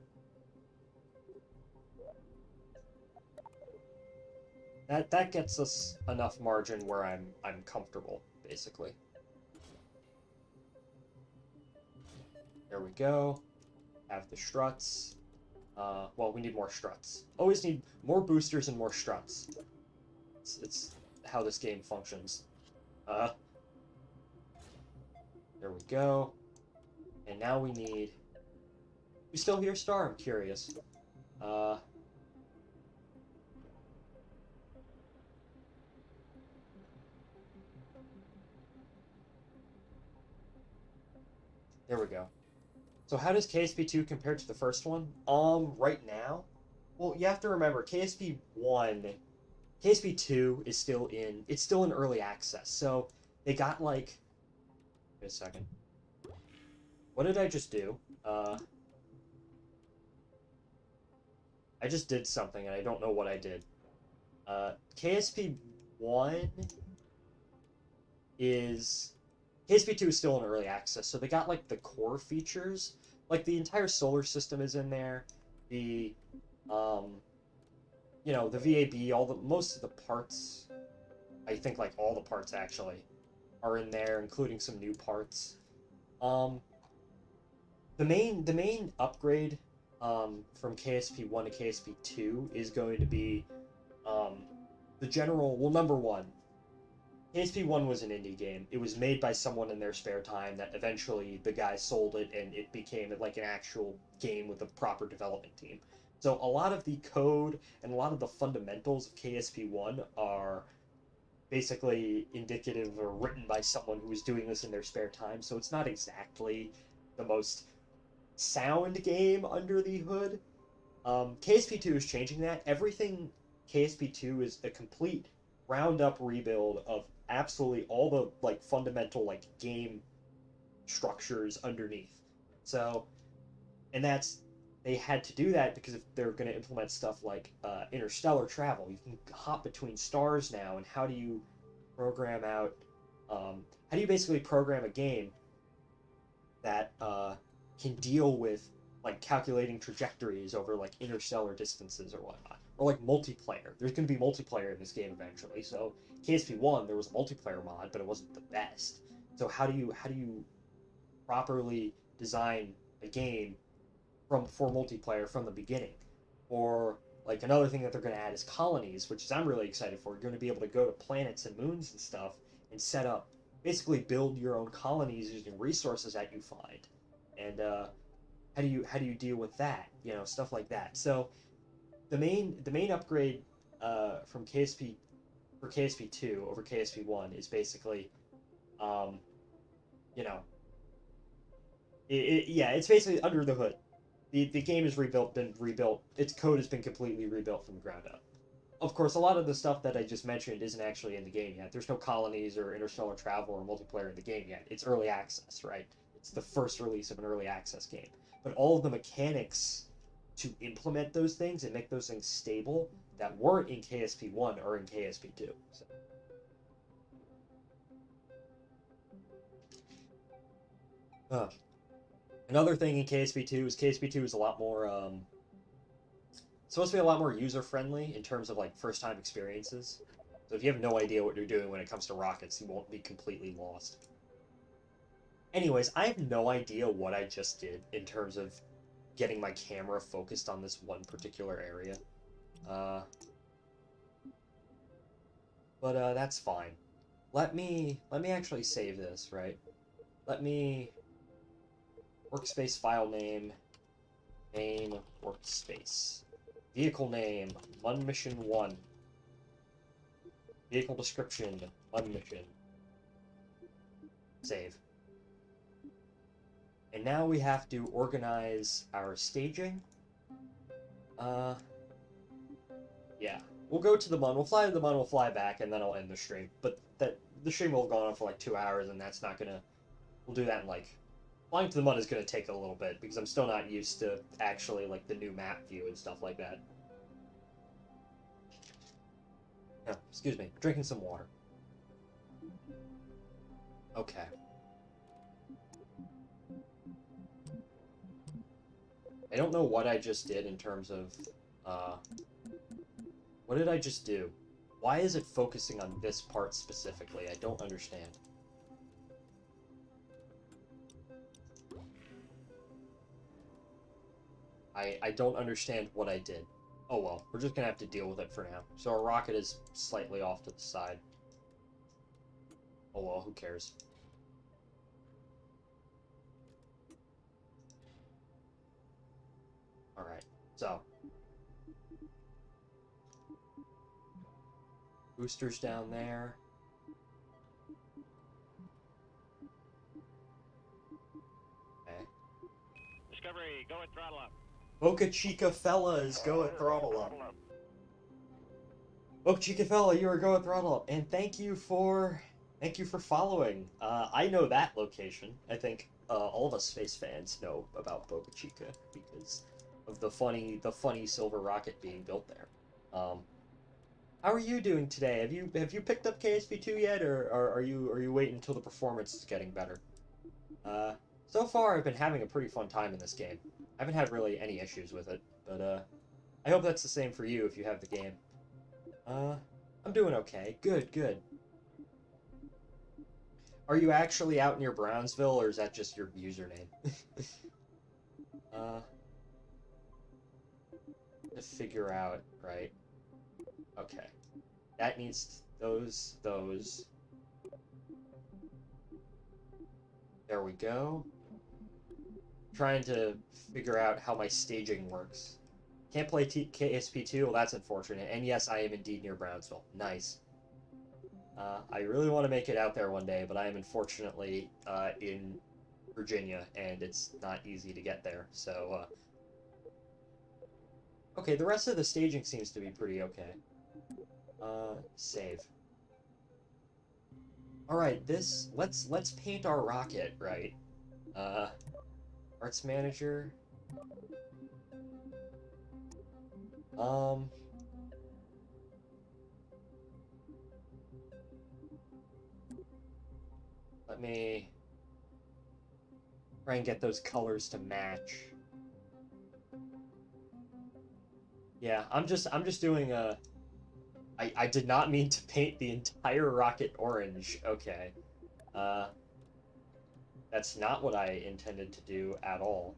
That gets us enough margin where I'm comfortable, basically. There we go. Have the struts. Well, we need more struts. Always need more boosters and more struts. It's how this game functions. There we go. And now we need... You still here, Star? I'm curious. There we go. So how does KSP2 compare to the first one? Right now? Well, you have to remember, KSP2 is still in early access. So they got like... Wait a second. What did I just do? I just did something and I don't know what I did. KSP2 is still in early access, so they got like the core features. Like the entire solar system is in there. The the VAB, most of the parts, I think like all the parts actually are in there, including some new parts. the main upgrade from KSP 1 to KSP 2 is going to be um, the general. Well, number one, KSP 1 was an indie game. It was made by someone in their spare time that eventually the guy sold it and it became like an actual game with a proper development team. So a lot of the code and a lot of the fundamentals of KSP 1 are basically indicative or written by someone who was doing this in their spare time. So it's not exactly the most sound game under the hood. KSP2 is changing that. Everything KSP2 is a complete round up rebuild of absolutely all the like fundamental like game structures underneath. So, and that's they had to do that because if they're going to implement stuff like interstellar travel, you can hop between stars now. And how do you program out? How do you basically program a game that can deal with like calculating trajectories over like interstellar distances or whatnot, or like multiplayer? There's going to be multiplayer in this game eventually. So KSP1 there was a multiplayer mod, but it wasn't the best. So how do you properly design a game for multiplayer from the beginning? Or like another thing that they're going to add is colonies, which is I'm really excited for. You're going to be able to go to planets and moons and stuff and set up, basically build your own colonies using resources that you find. And how do you deal with that? You know, stuff like that. So the main upgrade from KSP for KSP 2 over KSP 1 is basically um, you know yeah, it's basically under the hood. The game is been rebuilt. Its code has been completely rebuilt from the ground up. Of course, a lot of the stuff that I just mentioned isn't actually in the game yet. There's no colonies or interstellar travel or multiplayer in the game yet. It's early access, right? It's the first release of an early access game. But all of the mechanics to implement those things and make those things stable that weren't in KSP 1 are in KSP 2. So, uh, another thing in KSP 2 is KSP 2 is a lot more supposed to be a lot more user friendly in terms of like first time experiences. So if you have no idea what you're doing when it comes to rockets, you won't be completely lost. Anyways, I have no idea what I just did in terms of getting my camera focused on this one particular area. Uh, but that's fine. Let me actually save this, right? Let me workspace file name main workspace. Vehicle name Mun Mission 1. Vehicle description Mun Mission. Save. And now we have to organize our staging. Yeah. We'll go to the Mun, we'll fly to the Mun, we'll fly back, and then I'll end the stream. But the stream will have gone on for like 2 hours, and that's not gonna... We'll do that in like... Flying to the Mun is gonna take a little bit, because I'm still not used to actually like the new map view and stuff like that. Yeah, excuse me. Drinking some water. Okay. I don't know what I just did in terms of, what did I just do? Why is it focusing on this part specifically? I don't understand. I don't understand what I did. Oh well, we're just gonna have to deal with it for now. So our rocket is slightly off to the side. Oh well, who cares? Alright, so. Boosters down there. Okay. Discovery, go at throttle up. Boca Chica fellas, go at throttle up. Boca Chica fella, you are go at throttle up. And thank you for following. I know that location. I think all of us space fans know about Boca Chica because of the funny silver rocket being built there. How are you doing today? Have you picked up KSP2 yet, or are you waiting until the performance is getting better? So far I've been having a pretty fun time in this game. I haven't had really any issues with it, but I hope that's the same for you if you have the game. I'm doing okay. Good, good. Are you actually out near Brownsville, or is that just your username? To figure out, right? Okay. That needs those. There we go. Trying to figure out how my staging works. Can't play KSP2? Well, that's unfortunate. And yes, I am indeed near Brownsville. Nice. I really want to make it out there one day, but I am unfortunately in Virginia, and it's not easy to get there. So, okay, the rest of the staging seems to be pretty okay. Save. All right, let's paint our rocket, right? Arts manager. Let me try and get those colors to match. Yeah, I'm just doing a. I did not mean to paint the entire rocket orange. Okay. That's not what I intended to do at all.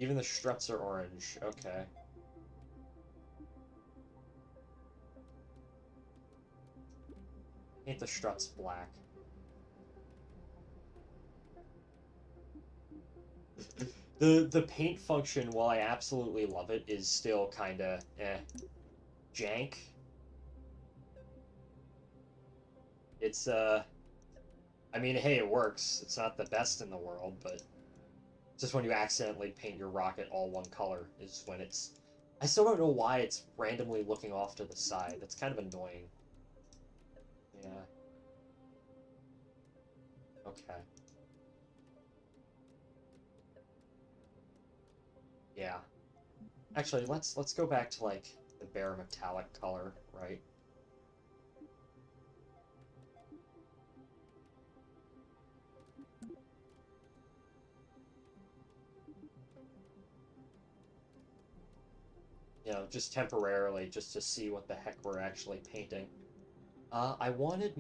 Even the struts are orange. Okay. Paint the struts black. The paint function, while I absolutely love it, is still kinda jank. It's I mean, hey, it works. It's not the best in the world, but just when you accidentally paint your rocket all one color is when it's. I still don't know why it's randomly looking off to the side. That's kind of annoying. Yeah. Okay. Yeah. Actually, let's go back to like the bare metallic color, right? You know, just temporarily, just to see what the heck we're actually painting. I wanted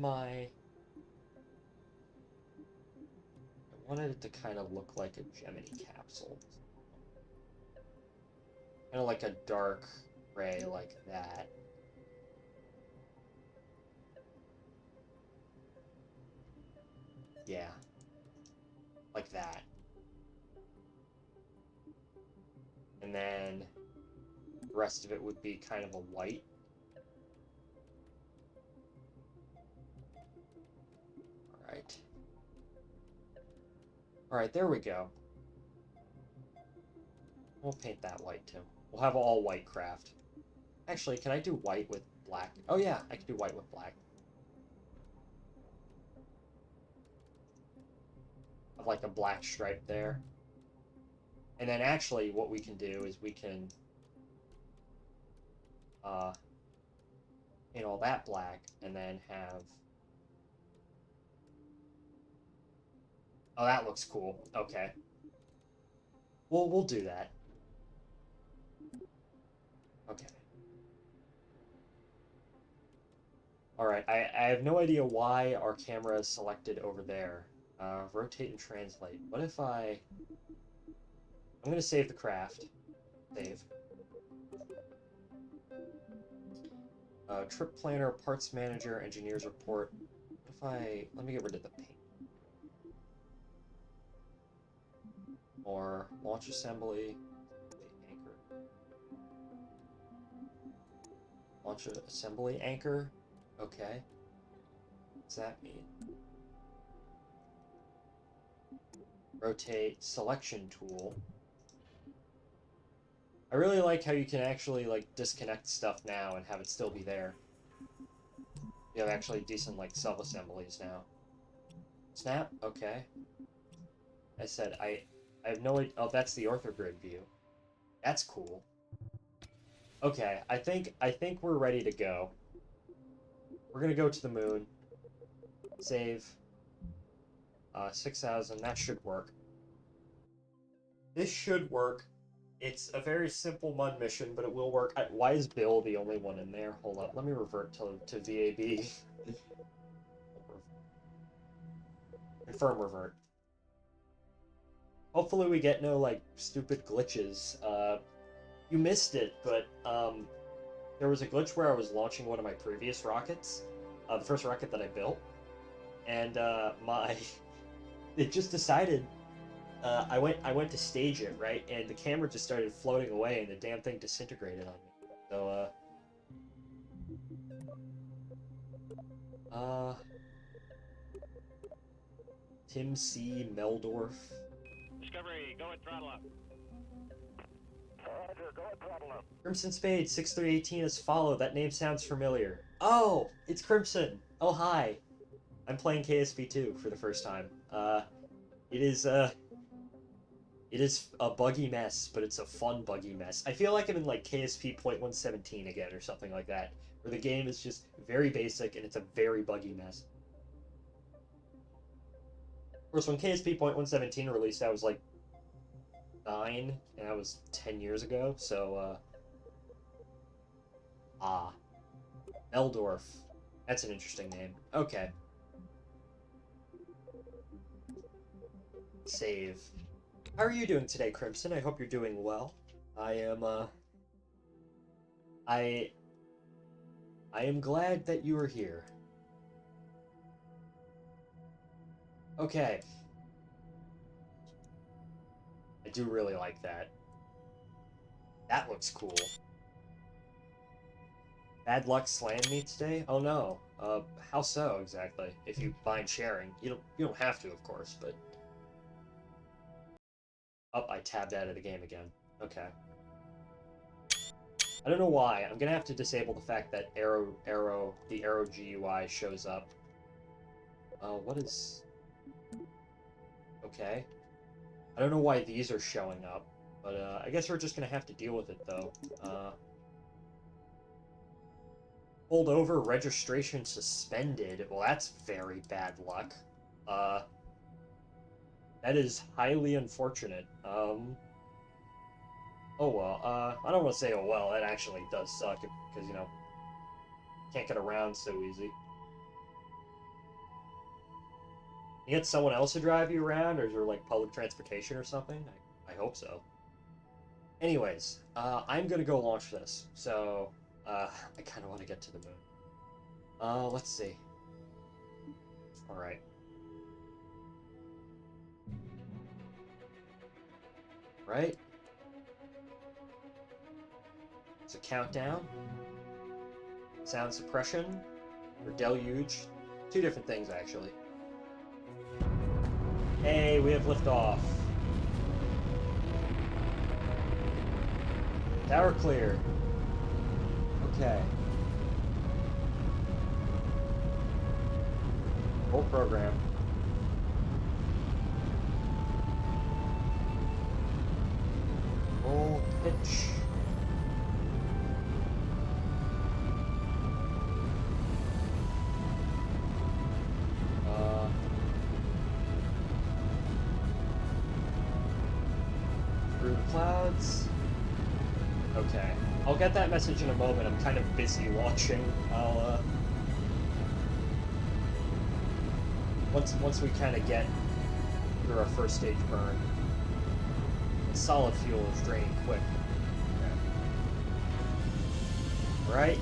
it to kind of look like a Gemini capsule. Kind of like a dark gray like that. Yeah. Like that. And then the rest of it would be kind of a white. Alright. Alright, there we go. We'll paint that white too. We'll have all white craft. Actually, can I do white with black? Oh yeah, I can do white with black. Have like a black stripe there. And then actually what we can do is we can paint all that black and then have. Oh, that looks cool. Okay. Well, we'll do that. Okay. Alright, I have no idea why our camera is selected over there. Rotate and translate. What if I'm going to save the craft. Save. Trip planner, parts manager, engineer's report. What if let me get rid of the paint. Or launch assembly, anchor. Launch assembly anchor. Okay. What does that mean? Rotate selection tool. I really like how you can actually like disconnect stuff now and have it still be there. You have actually decent like sub-assemblies now. Snap? Okay. I said I have no idea. Oh, that's the orthogrid view. That's cool. Okay, I think we're ready to go. We're gonna go to the moon. Save. 6,000. That should work. This should work It's a very simple mud mission, but it will work. Why is Bill the only one in there? Hold up, let me revert to VAB. Confirm revert. Hopefully we get no, like, stupid glitches. You missed it, but, there was a glitch where I was launching one of my previous rockets, the first rocket that I built, and, it just decided, I went to stage it, right, and the camera just started floating away, and the damn thing disintegrated on me. So, Tim C. Meldorf. Discovery, go and throttle up. Roger, go and throttle up. Crimson Spade 6318 is followed. That name sounds familiar. Oh, it's Crimson. Oh, hi. I'm playing KSP2 for the first time. It is a buggy mess, but it's a fun buggy mess. I feel like I'm in like KSP.117 again or something like that, where the game is just very basic and it's a very buggy mess. Of course, when KSP.117 released, I was like 9, and that was 10 years ago, so, Meldorf. That's an interesting name. Okay. Save. How are you doing today, Crimson? I hope you're doing well. I am glad that you are here. Okay. I do really like that. That looks cool. Bad luck slammed me today? Oh no. How so exactly? If you mind sharing. You don't have to, of course, but... Oh, I tabbed out of the game again. Okay. I don't know why. I'm gonna have to disable the fact that the arrow GUI shows up. What is... Okay. I don't know why these are showing up, but I guess we're just gonna have to deal with it, though. Pulled over, registration suspended. Well, that's very bad luck. That is highly unfortunate. Oh well, I don't want to say oh well, that actually does suck, because, you know, can't get around so easy. You get someone else to drive you around, or is there, like, public transportation or something? I hope so. Anyways, I'm gonna go launch this, so, I kind of want to get to the moon. Let's see. Alright. Right? It's a countdown. Sound suppression, or deluge. Two different things, actually. Hey, we have liftoff. Tower clear. Okay. Full program. Full pitch. Through the clouds. Okay. I'll get that message in a moment. I'm kind of busy launching. Once we kind of get through our first stage burn, solid fuel is draining quick. Okay. Alright.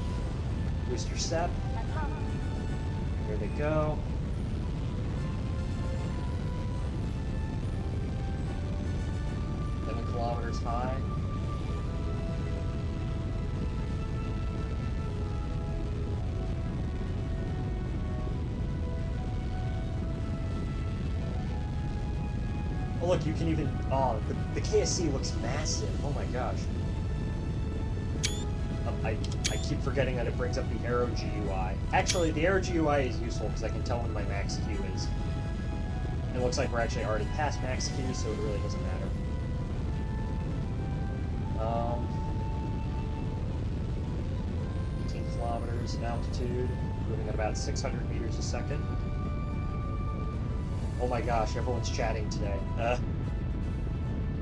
Booster step. Here they go. 7 kilometers high. Oh look, you can even... Oh, the KSC looks massive. Oh my gosh. I keep forgetting that it brings up the Aero GUI. Actually, the Aero GUI is useful because I can tell when my max Q is. And it looks like we're actually already past max Q, so it really doesn't matter. 18 kilometers in altitude, moving at about 600 meters a second. Oh my gosh, everyone's chatting today.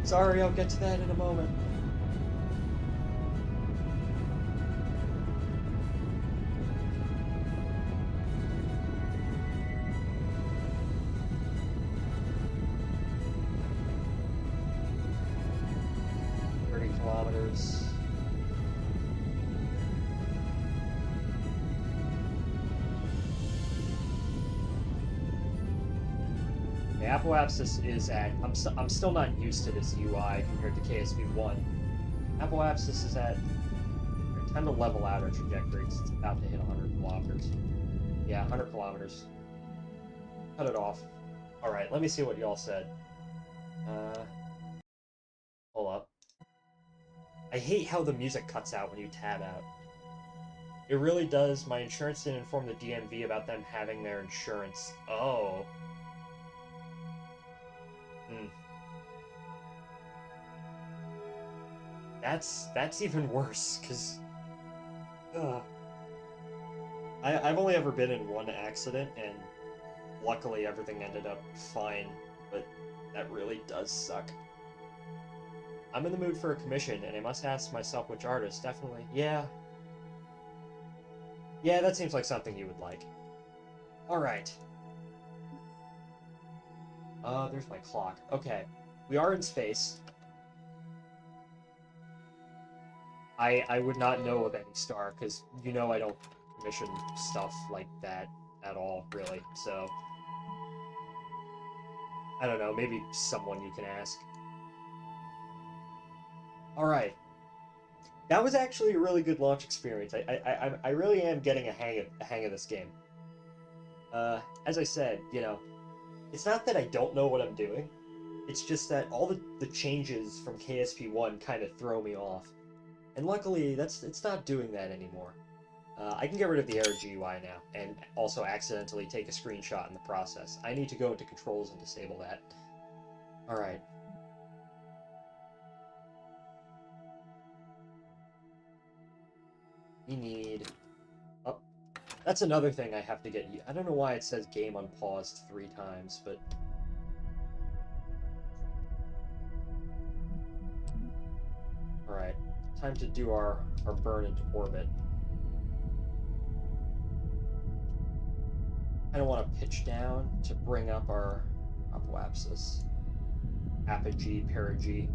Sorry, I'll get to that in a moment. orbs. The Apoapsis is at... I'm still not used to this UI compared to KSP1. Apoapsis is at... Time to level out our trajectory because it's about to hit 100 kilometers. Yeah, 100 kilometers. Cut it off. Alright, let me see what y'all said. Hold up. I hate how the music cuts out when you tab out. It really does. My insurance didn't inform the DMV about them having their insurance. Oh. That's even worse, because... I've only ever been in one accident, and luckily everything ended up fine, but that really does suck. I'm in the mood for a commission, and I must ask myself which artist. Definitely. Yeah. Yeah, that seems like something you would like. Alright. There's my clock. Okay. We are in space. I would not know of any star, because you know I don't commission stuff like that at all, really, so... I don't know, maybe someone you can ask. Alright. That was actually a really good launch experience. I really am getting a hang of this game. As I said, you know, it's not that I don't know what I'm doing, it's just that all the changes from KSP1 kind of throw me off. And luckily, it's not doing that anymore. I can get rid of the error GUI now, and also accidentally take a screenshot in the process. I need to go into controls and disable that. Alright. We need... Oh, that's another thing I have to get... I don't know why it says game unpaused 3 times, but... Alright. Time to do our burn into orbit. I don't want to pitch down to bring up our apoapsis. Apogee, perigee.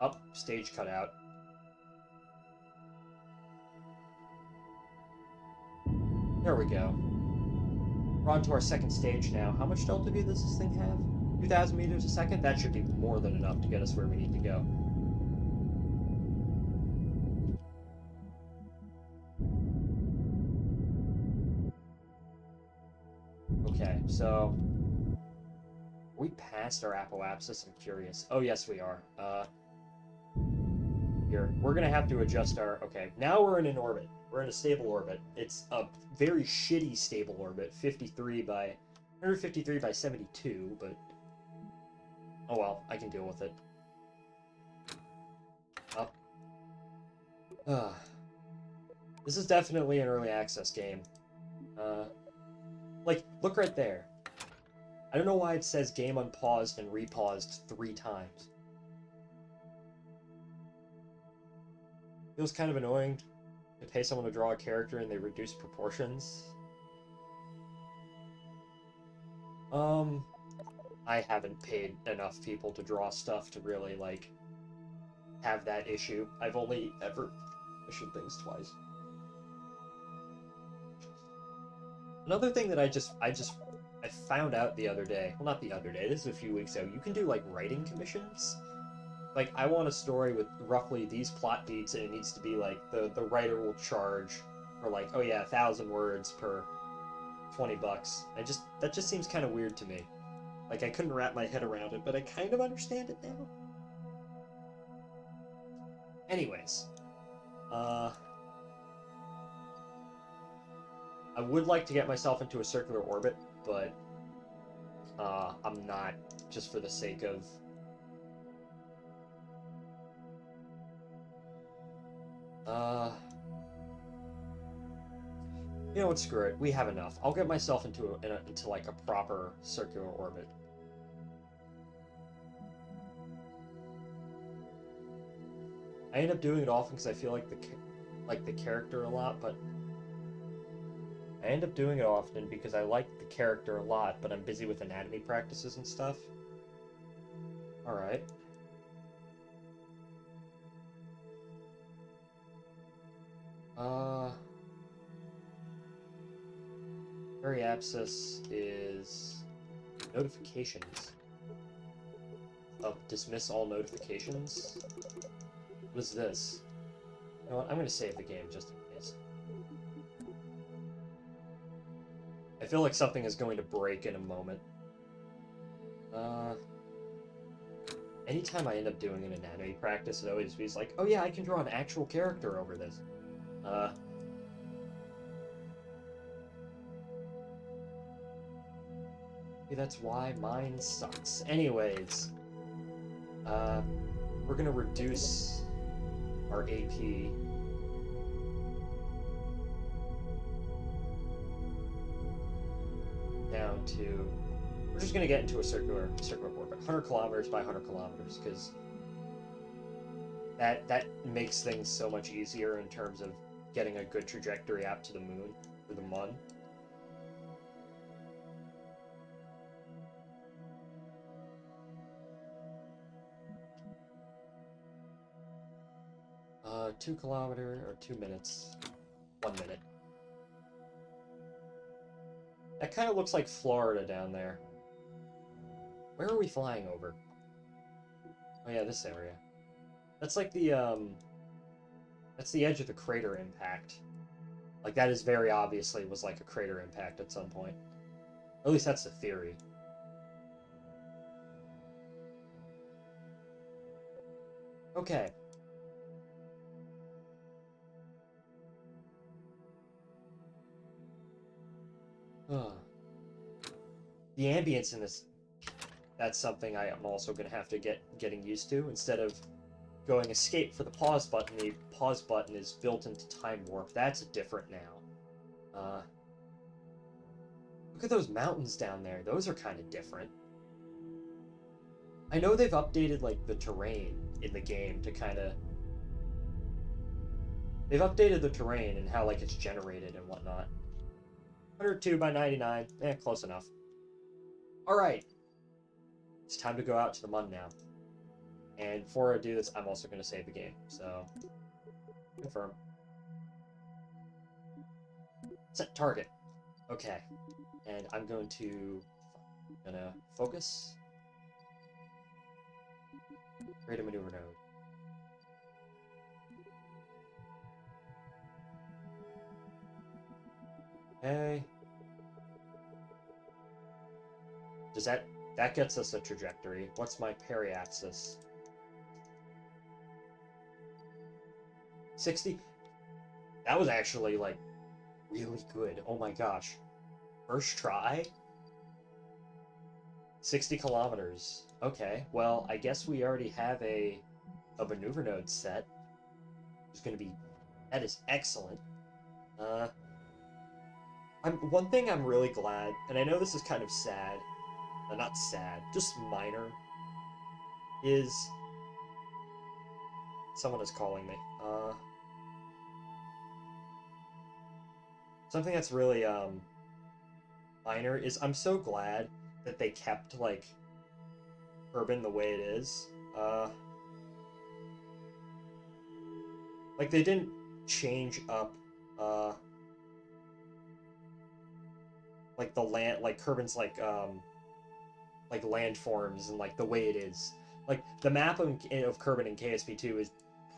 Up, stage cut out. There we go. We're on to our second stage now. How much delta V does this thing have? 2,000 meters a second? That should be more than enough to get us where we need to go. Okay, so... Are we past our apoapsis? I'm curious. Oh, yes, we are. Here, we're gonna have to adjust our... Okay, now we're in an orbit. We're in a stable orbit. It's a very shitty stable orbit. 153 by 72, but... Oh well, I can deal with it. Up. This is definitely an early access game. Like, look right there. I don't know why it says game unpaused and repaused 3 times. Feels kind of annoying to pay someone to draw a character and they reduce proportions. I haven't paid enough people to draw stuff to really, like, have that issue. I've only ever issued things twice. Another thing that I found out the other day, well, not the other day, this is a few weeks ago, you can do, like, writing commissions. Like, I want a story with roughly these plot beats, and it needs to be, like, the writer will charge for, like, oh yeah, 1,000 words per $20. That just seems kind of weird to me. Like, I couldn't wrap my head around it, but I kind of understand it now. Anyways. I would like to get myself into a circular orbit, but I'm not, just for the sake of... You know what, screw it. We have enough. I'll get myself into like a proper circular orbit. I end up doing it often because I feel like the character a lot, but I end up doing it often because I like the character a lot, but I'm busy with anatomy practices and stuff. Alright. Periapsis is notifications. Dismiss all notifications. What is this? You know what? I'm going to save the game just in case. I feel like something is going to break in a moment. Anytime I end up doing an anatomy practice, it always feels like, oh yeah, I can draw an actual character over this. Maybe that's why mine sucks. Anyways, we're gonna reduce our AP down to, we're just gonna get into a circular orbit, 100 kilometers by 100 kilometers, because that makes things so much easier in terms of getting a good trajectory out to the moon, or the mun. 2 kilometer, or 2 minutes, 1 minute. That kind of looks like Florida down there. Where are we flying over? Oh yeah, this area. That's like the, that's the edge of the crater impact. Like, that is very obviously was like a crater impact at some point. Or at least that's the theory. Okay. The ambience in this, that's something I am also going to have to getting used to. Instead of going escape for the pause button, the pause button is built into Time Warp. That's different now. Look at those mountains down there. Those are kind of different. I know they've updated, like, the terrain in the game to kind of... They've updated the terrain and how, like, it's generated and whatnot. 102 by 99. Close enough. Alright. It's time to go out to the mun now. And before I do this, I'm also going to save the game. So, confirm. Set target. Okay. And I'm going to... focus. Create a maneuver node. Okay. Does that gets us a trajectory. What's my periapsis? 60? That was actually, like, really good. Oh my gosh. First try? 60 kilometers. Okay, well, I guess we already have a maneuver node set. It's gonna be... That is excellent. One thing I'm really glad, and I know this is kind of sad, not sad, just minor, is... Someone is calling me. Something that's really, minor is I'm so glad that they kept, like, Urban the way it is. Like, they didn't change up, like, the land, like, Kerbin's, like, landforms and, like, the way it is. Like, the map of Kerbin in KSP2 is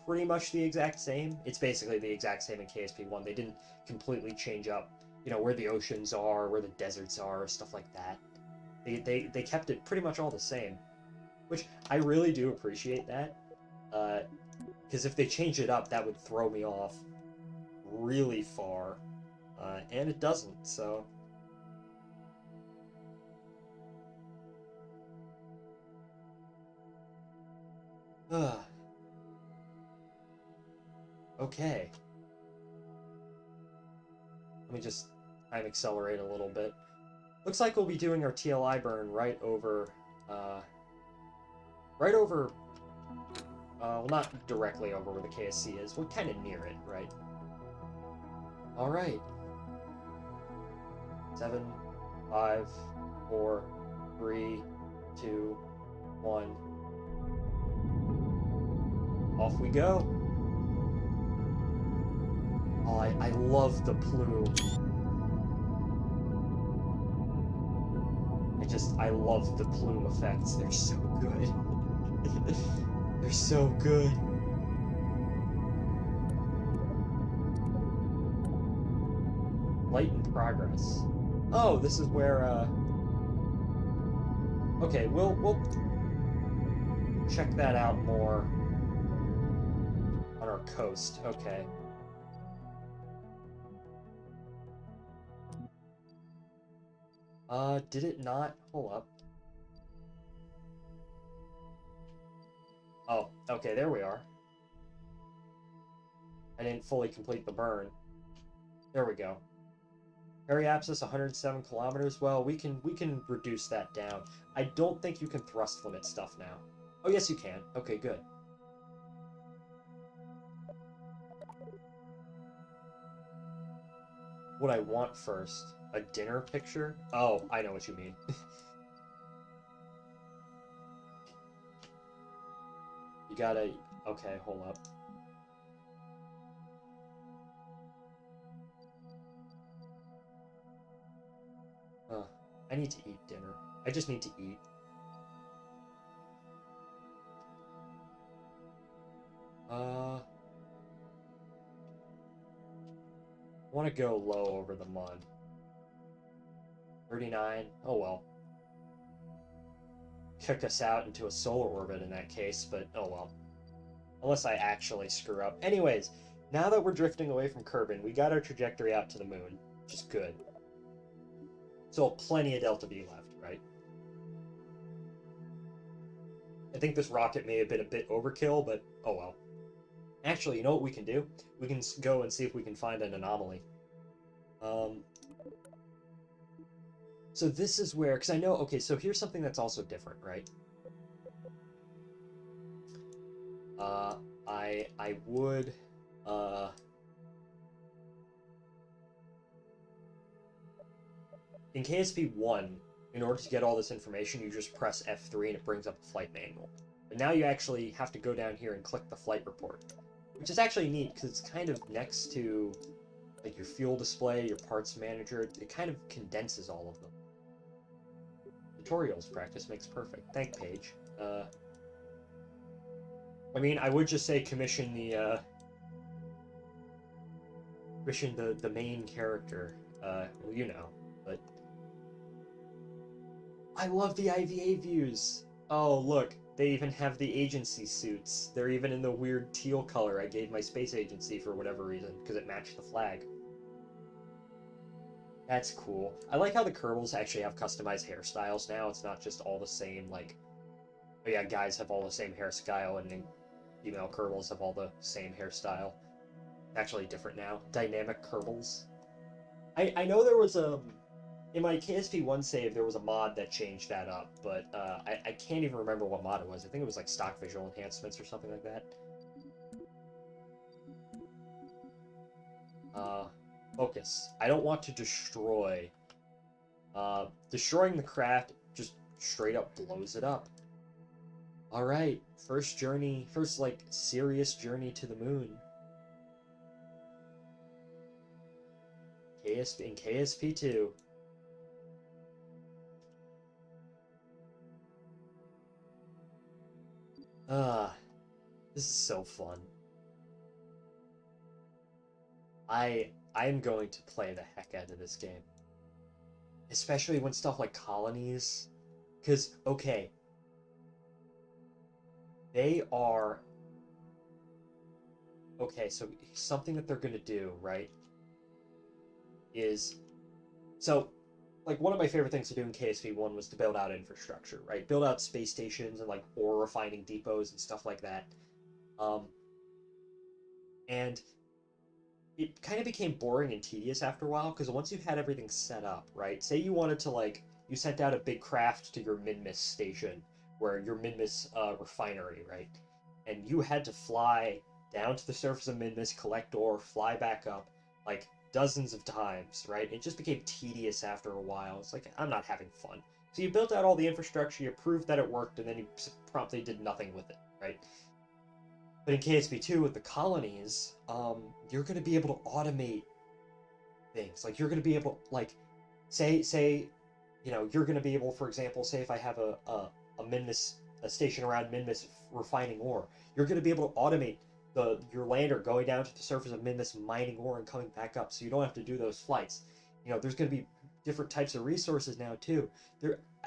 pretty much the exact same. It's basically the exact same in KSP1. They didn't completely change up, you know, where the oceans are, where the deserts are, stuff like that. They kept it pretty much all the same. Which, I really do appreciate that. Because if they change it up, that would throw me off really far. And it doesn't, so... Okay. Let me just time accelerate a little bit. Looks like we'll be doing our TLI burn right over, well, not directly over where the KSC is. We're kind of near it, right? Alright. 7, 5, 4, 3, 2, 1. Off we go. Oh, I love the plume. I love the plume effects. They're so good. They're so good. Light in progress. Oh, this is where, okay, we'll check that out more on our coast. Okay. Did it not? Hold up. Oh, okay, there we are. I didn't fully complete the burn. There we go. Periapsis, 107 kilometers. Well, we can reduce that down. I don't think you can thrust limit stuff now. Oh, yes, you can. Okay, good. What I want first, a dinner picture? Oh, I know what you mean. You gotta... Okay, hold up. I need to eat dinner. I just need to eat. I want to go low over the mud. 39. Oh well. Kick us out into a solar orbit in that case, but oh well. Unless I actually screw up. Anyways, now that we're drifting away from Kerbin, we got our trajectory out to the moon, which is good. So plenty of Delta V left, right? I think this rocket may have been a bit overkill, but oh well. Actually, you know what we can do? We can go and see if we can find an anomaly. So this is where, because I know, okay, so here's something that's also different, right? I would, in KSP1, in order to get all this information, you just press F3 and it brings up a flight manual. But now you actually have to go down here and click the flight report, which is actually neat because it's kind of next to like your fuel display, your parts manager. It kind of condenses all of them. Tutorials practice makes perfect. Thank Paige. I mean, I would just say commission the main character. Well, you know, but I love the IVA views. Oh, look, they even have the agency suits. They're even in the weird teal color I gave my space agency for whatever reason, because it matched the flag. That's cool. I like how the Kerbals actually have customized hairstyles now. It's not just all the same, like, oh yeah, guys have all the same hairstyle, and then female Kerbals have all the same hairstyle. Actually different now. Dynamic Kerbals. I know there was a... In my KSP1 save, there was a mod that changed that up, but I can't even remember what mod it was. I think it was like stock visual enhancements or something like that. Focus. I don't want to destroy. Destroying the craft just straight up blows it up. Alright, first journey, first like serious journey to the moon. In KSP2. This is so fun. I'm going to play the heck out of this game. Especially when stuff like colonies. Because, okay. They are... Okay, so something that they're going to do, right? Is... So, like, one of my favorite things to do in KSP1 was to build out infrastructure, right? Build out space stations and, like, ore refining depots and stuff like that. And it kind of became boring and tedious after a while, because once you had everything set up, right? Say you wanted to, like, you sent out a big craft to your Minmus station, where your Minmus refinery, right? And you had to fly down to the surface of Minmus, collect ore, fly back up, like, dozens of times, right? It just became tedious after a while. It's like, I'm not having fun. So you built out all the infrastructure, you proved that it worked, and then you promptly did nothing with it, right? But in KSP2 with the colonies, you're going to be able to automate things. Like you're going to be able, like, say, you know, you're going to be able, for example, say if I have a Minmus, a station around Minmus refining ore, you're going to be able to automate your lander going down to the surface of Minmus, mining ore, and coming back up, so you don't have to do those flights. You know, there's going to be different types of resources now too.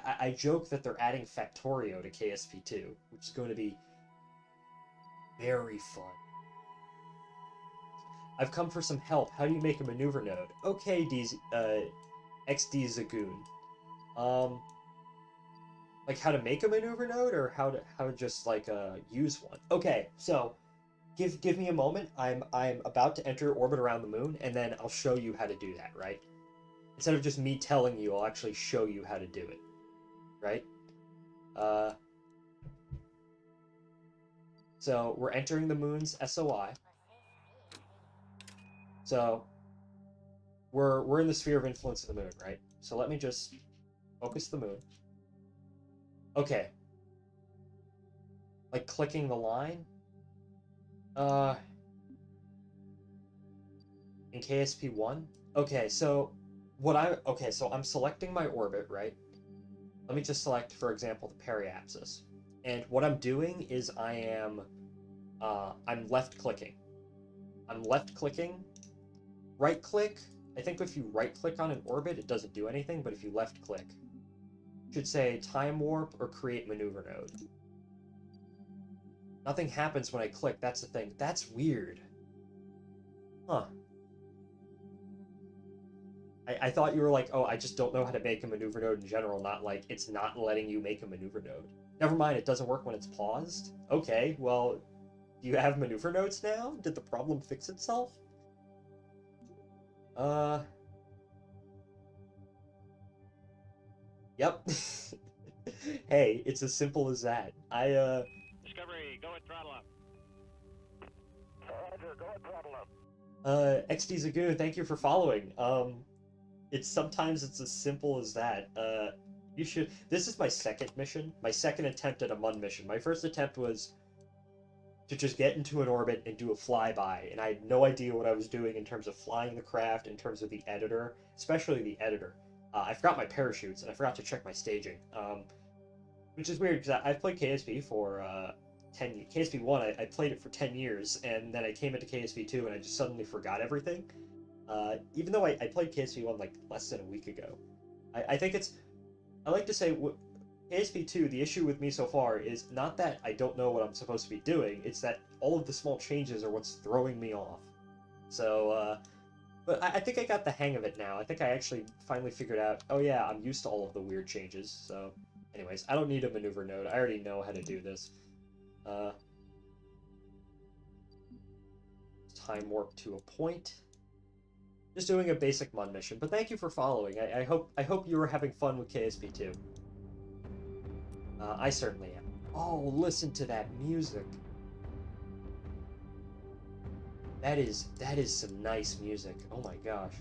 I joke that they're adding Factorio to KSP2, which is going to be very fun. I've come for some help. How do you make a maneuver node? Okay, XD Zagoon. Like how to make a maneuver node, or how to just like use one. Okay, so give me a moment. I'm about to enter orbit around the moon, and then I'll show you how to do that, right? Instead of just me telling you, I'll actually show you how to do it, right? So we're entering the moon's SOI. So we're in the sphere of influence of the moon, right? So let me just focus the moon. Okay. Like clicking the line. In KSP1. Okay, so so I'm selecting my orbit, right? Let me just select, for example, the periapsis. And what I'm doing is I'm left clicking. I'm left clicking. Right click. I think if you right click on an orbit, it doesn't do anything, but if you left click, it should say time warp or create maneuver node. Nothing happens when I click, that's the thing. That's weird. Huh. I thought you were like, oh, I just don't know how to make a maneuver node in general, not like it's not letting you make a maneuver node. Never mind, it doesn't work when it's paused. Okay, well, do you have maneuver nodes now? Did the problem fix itself? Yep. Hey, it's as simple as that. Discovery, go and throttle up. Roger, go and throttle up. XD Zagoon, thank you for following. Sometimes it's as simple as that. You should. This is my second mission, my second attempt at a MUN mission. My first attempt was to just get into an orbit and do a flyby, and I had no idea what I was doing in terms of flying the craft, in terms of the editor, especially the editor. I forgot my parachutes, and I forgot to check my staging, which is weird because I've played KSP for 10 years. KSP1, I played it for 10 years, and then I came into KSP2, and I just suddenly forgot everything. Even though I played KSP1 like less than a week ago. I think it's... I like to say, KSP2, the issue with me so far is not that I don't know what I'm supposed to be doing, it's that all of the small changes are what's throwing me off. So, but I think I got the hang of it now. I think I actually finally figured out, oh yeah, I'm used to all of the weird changes, so... Anyways, I don't need a maneuver node. I already know how to do this. Time warp to a point. Just doing a basic MUN mission, but thank you for following. I hope you were having fun with KSP2. I certainly am. Oh, listen to that music. That is some nice music. Oh my gosh.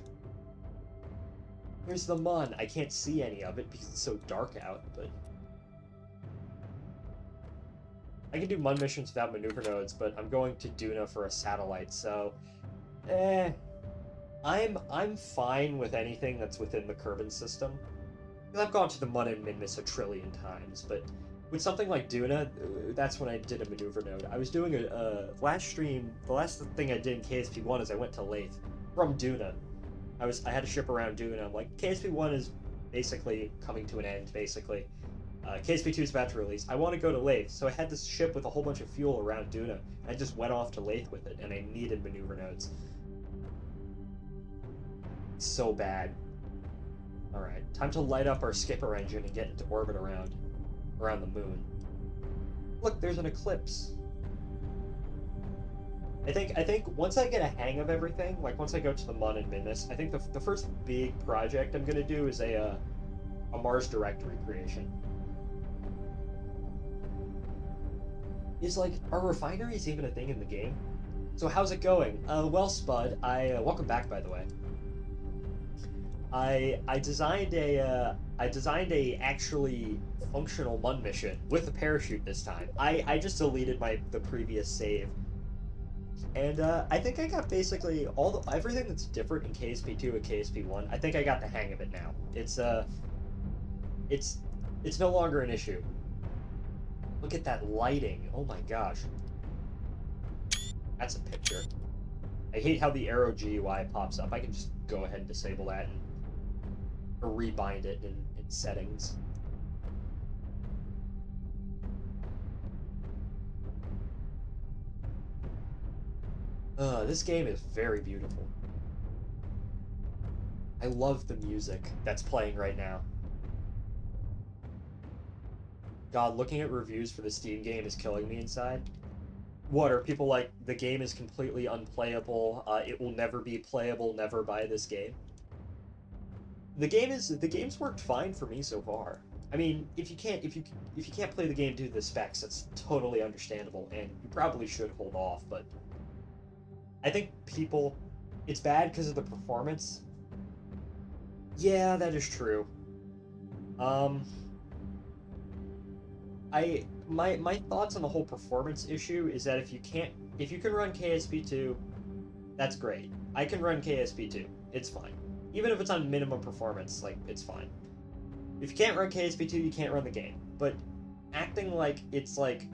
Here's the MUN. I can't see any of it because it's so dark out, but I can do MUN missions without maneuver nodes, but I'm going to Duna for a satellite, so I'm fine with anything that's within the Kerbal system. I've gone to the MUN and Minmus a trillion times, but with something like Duna, that's when I did a maneuver node. I was doing a last stream. The last thing I did in KSP1 is I went to Lathe from Duna. I had a ship around Duna. I'm like, KSP1 is basically coming to an end. Basically, KSP2 is about to release. I want to go to Lathe, so I had this ship with a whole bunch of fuel around Duna. I just went off to Lathe with it, and I needed maneuver nodes. So bad. Alright, time to light up our skipper engine and get into orbit around the moon. Look, there's an eclipse. I think once I get a hang of everything, like once I go to the MUN and Minmus, I think the first big project I'm gonna do is a Mars directory creation. Is like, are refineries even a thing in the game? So how's it going? Well, Spud, welcome back, by the way. I designed a I designed a actually functional MUN mission with a parachute this time. I just deleted the previous save. And I think I got basically everything that's different in KSP2 and KSP1. I think I got the hang of it now. It's no longer an issue. Look at that lighting. Oh my gosh. That's a picture. I hate how the arrow GUI pops up. I can just go ahead and disable that and rebind it in settings. This game is very beautiful. I love the music that's playing right now. God, looking at reviews for the Steam game is killing me inside. What, are people like, the game is completely unplayable, it will never be playable, never buy this game? The game's worked fine for me so far. I mean, if you can't play the game due to the specs, that's totally understandable, and you probably should hold off, but I think it's bad because of the performance. Yeah, that is true. My thoughts on the whole performance issue is that if you can run KSP2, that's great. I can run KSP2. It's fine. Even if it's on minimum performance, like, it's fine. If you can't run KSP2, you can't run the game. But acting like it's like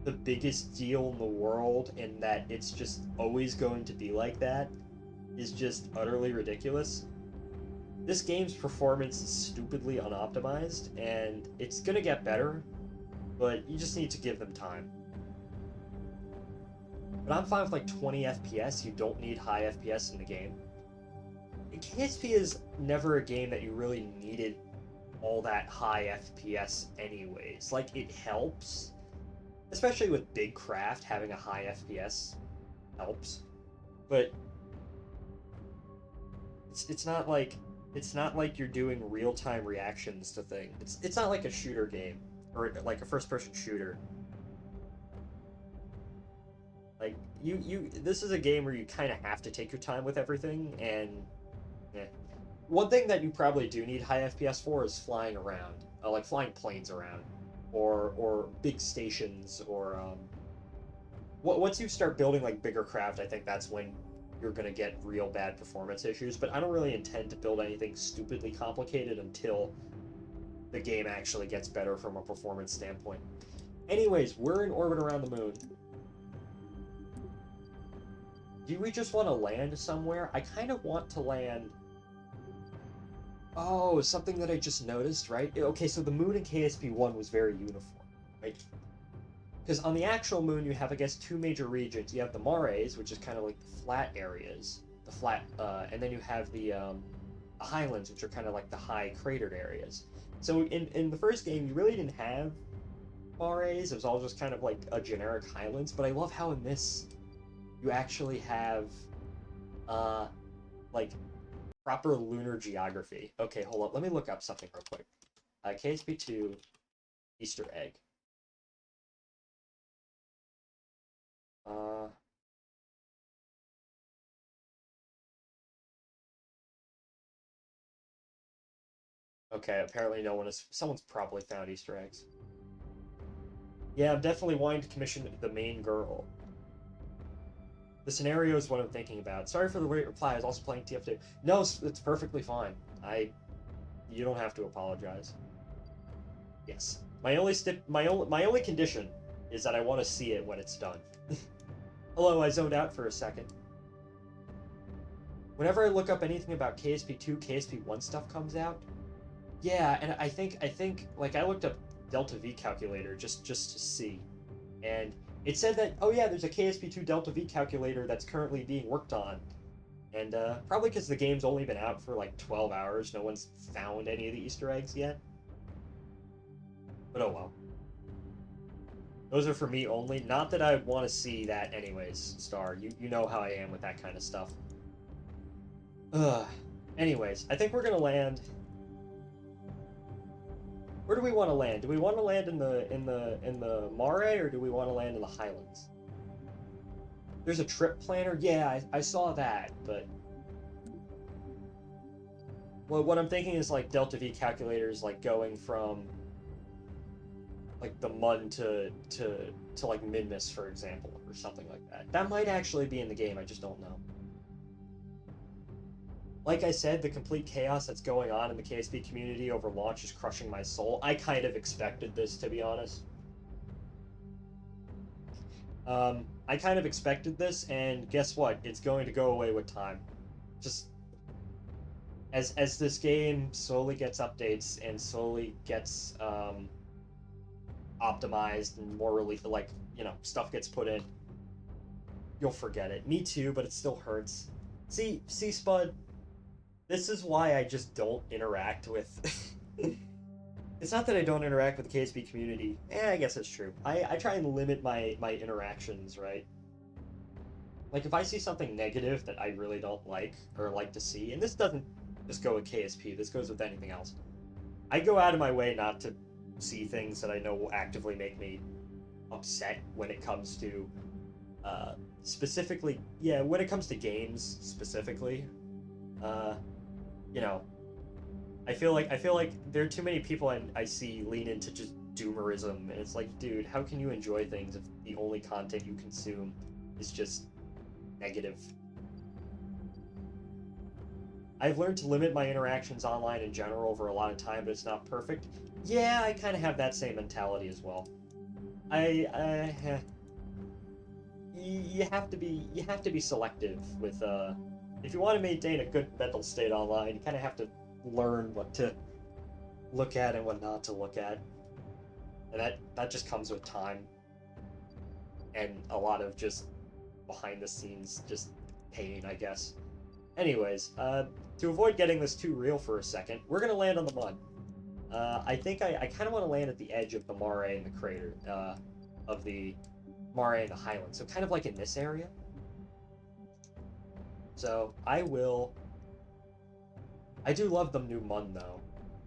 the biggest deal in the world and that it's just always going to be like that is just utterly ridiculous. This game's performance is stupidly unoptimized, and it's gonna get better, but you just need to give them time. But I'm fine with like 20 FPS. You don't need high FPS in the game. And KSP is never a game that you really needed all that high FPS anyways. Like, it helps. Especially with big craft, having a high FPS helps. But it's not like you're doing real-time reactions to things. It's not like a shooter game or like a first-person shooter. Like, this is a game where you kind of have to take your time with everything, and one thing that you probably do need high FPS for is flying around, like flying planes around, or big stations, or once you start building like bigger craft, I think that's when you're gonna get real bad performance issues. But I don't really intend to build anything stupidly complicated until the game actually gets better from a performance standpoint. Anyways, we're in orbit around the moon. Do we just want to land somewhere? I kind of want to land... Oh, something that I just noticed, right? Okay, so the moon in KSP1 was very uniform, right? Because on the actual moon, you have, I guess, two major regions. You have the mares, which is kind of like the flat areas, and then you have the highlands, which are kind of like the high cratered areas. So in the first game, you really didn't have mares. It was all just kind of like a generic highlands. But I love how in this, you actually have, like, proper lunar geography. Okay, hold up. Let me look up something real quick. KSP2 Easter egg. Okay, apparently someone's probably found Easter eggs. Yeah, I'm definitely wanting to commission the main girl. The scenario is what I'm thinking about. Sorry for the late reply. I was also playing TF2. No, it's perfectly fine. You don't have to apologize. Yes. My only condition is that I want to see it when it's done. Hello, I zoned out for a second. Whenever I look up anything about KSP2, KSP1 stuff comes out. Yeah, and I think like I looked up Delta V calculator just to see, and it said that, oh yeah, there's a KSP2 Delta V calculator that's currently being worked on, and probably because the game's only been out for like 12 hours, no one's found any of the Easter eggs yet. But oh well. Those are for me only. Not that I want to see that anyways, Star. You know how I am with that kind of stuff. Ugh. Anyways, I think we're gonna land. Where do we want to land? Do we want to land in the Mare, or do we want to land in the Highlands? There's a trip planner. Yeah, I saw that, but Well, what I'm thinking is like delta V calculators, like going from like the MUN to like Minmus, for example, or something like that. That might actually be in the game. I just don't know. Like I said, the complete chaos that's going on in the KSP community over launch is crushing my soul. I kind of expected this, to be honest. I kind of expected this, and guess what? It's going to go away with time. Just as this game slowly gets updates and slowly gets optimized and more like, you know, stuff gets put in, you'll forget it. Me too, but it still hurts. See, Spud, this is why I just don't interact with. It's not that I don't interact with the KSP community. I guess it's true. I try and limit my interactions, right? Like, if I see something negative that I really don't like or like to see, and this doesn't just go with KSP, this goes with anything else, I go out of my way not to see things that I know will actively make me upset when it comes to, specifically, yeah, when it comes to games, specifically. You know, I feel like there are too many people I see lean into just doomerism, and it's like, dude, how can you enjoy things if the only content you consume is just negative? I've learned to limit my interactions online in general over a lot of time, but it's not perfect. Yeah, I kind of have that same mentality as well. You have to be selective with if you want to maintain a good mental state online, you kind of have to learn what to look at and what not to look at, and that just comes with time and a lot of just behind the scenes just pain, I guess. Anyways, to avoid getting this too real for a second, we're gonna land on the mud. I think I kind of want to land at the edge of the Mare and the crater, of the Mare and the Highlands, so kind of like in this area. So I do love the new MUN, though.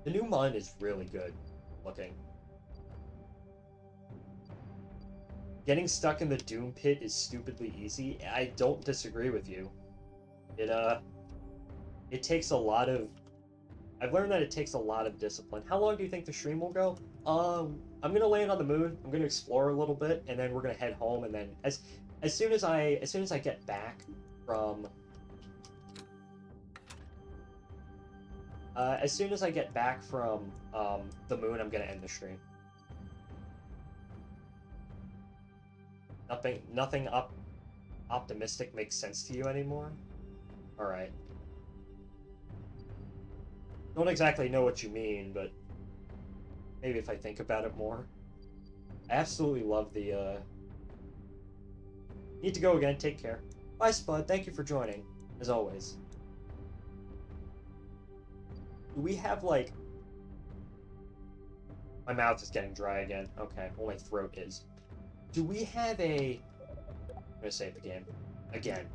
The new MUN is really good looking. Getting stuck in the Doom Pit is stupidly easy. I don't disagree with you. It takes a lot of... I've learned that it takes a lot of discipline. How long do you think the stream will go? I'm gonna land on the moon. I'm gonna explore a little bit, and then we're gonna head home. And then as soon as I get back from the moon, I'm gonna end the stream. Nothing optimistic makes sense to you anymore? Alright. Don't exactly know what you mean, but maybe if I think about it more. I absolutely love the, Need to go again, take care. Bye, Spud, thank you for joining, as always. Do we have, like... My mouth is getting dry again. Okay, well, my throat is. Do we have a... I'm gonna save the game. Again.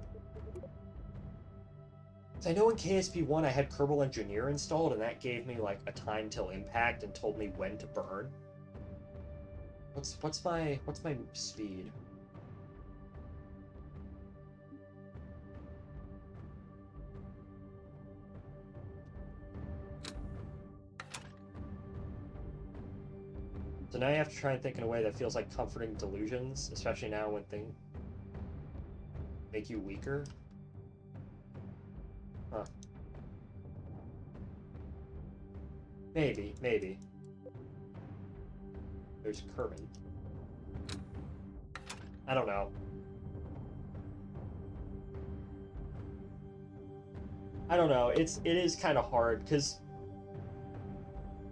I know in KSP1 I had Kerbal Engineer installed, and that gave me, like, a time till impact and told me when to burn. What's my speed? So now you have to try and think in a way that feels like comforting delusions, especially now when things make you weaker. Huh. Maybe. There's Kerbal. I don't know. It is kind of hard, because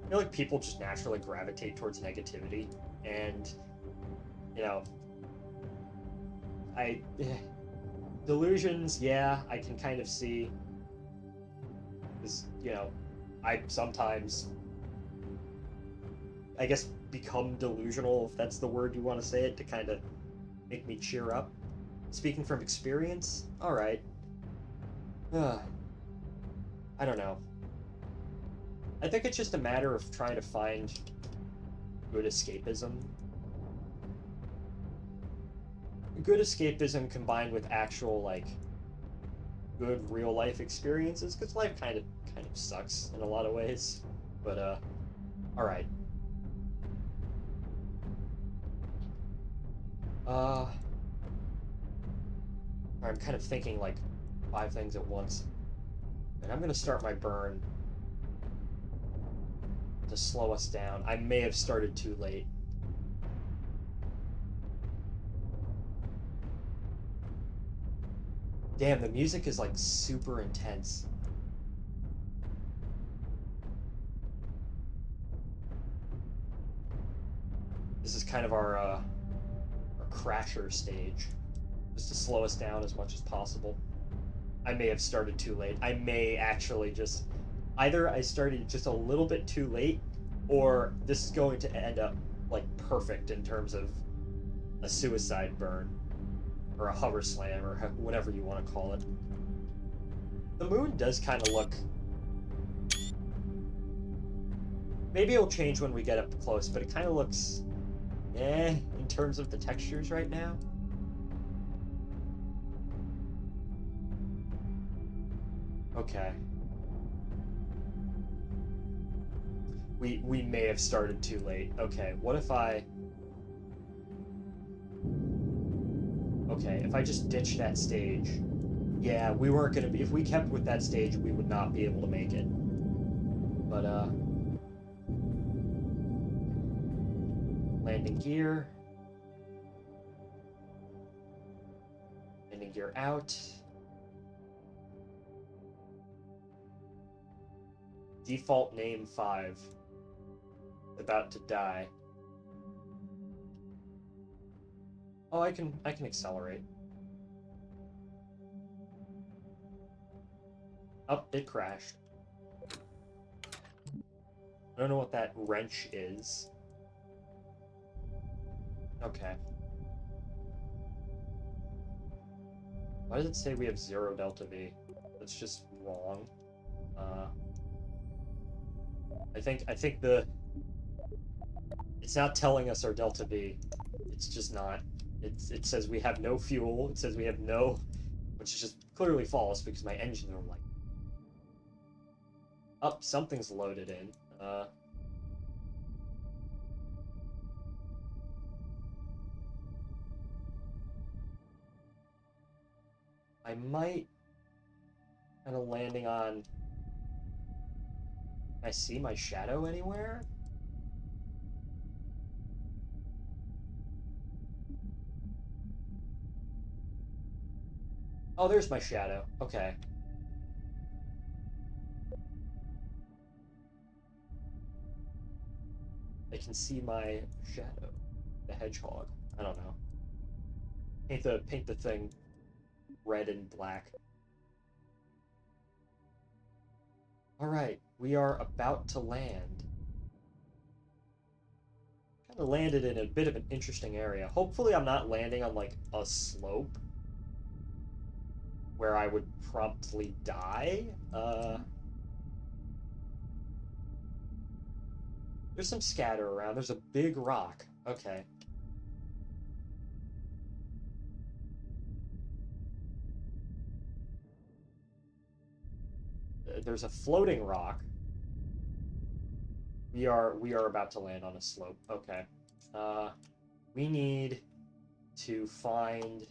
I feel like people just naturally gravitate towards negativity, and, you know, delusions, yeah, I can kind of see, because, you know, I sometimes, I guess, become delusional, if that's the word you want to say it, to kind of make me cheer up. Speaking from experience, alright. I don't know. I think it's just a matter of trying to find good escapism. Good escapism combined with actual, like, good real life experiences, because life kind of sucks in a lot of ways. But all right. I'm kind of thinking like 5 things at once, and I'm gonna start my burn to slow us down. I may have started too late. Damn, the music is like super intense. This is kind of our crasher stage, just to slow us down as much as possible. I may have started too late. I may actually just... Either I started just a little bit too late, or this is going to end up, like, perfect in terms of a suicide burn, or a hover slam, or whatever you want to call it. The moon does kind of look... Maybe it'll change when we get up close, but it kind of looks... in terms of the textures right now. Okay. We may have started too late. Okay, what if I... Okay, if I just ditch that stage... Yeah, we weren't gonna be... If we kept with that stage, we would not be able to make it. But, landing gear. Landing gear out. Default name 5. About to die. Oh, I can accelerate. Oh, it crashed. I don't know what that wrench is. Okay. Why does it say we have 0 delta V? That's just wrong. I think the... It's not telling us our delta V. It's just not. It says we have no fuel. It says we have no... Which is just clearly false because my engines are like... Oh, something's loaded in. I might... Kind of landing on... Can I see my shadow anywhere? Oh, there's my shadow. Okay. I can see my shadow. The hedgehog. I don't know. Paint the thing red and black. Alright, we are about to land. Kind of landed in a bit of an interesting area. Hopefully I'm not landing on, like, a slope where I would promptly die. There's some scatter around. There's a big rock. Okay. There's a floating rock. We are about to land on a slope. Okay. We need to find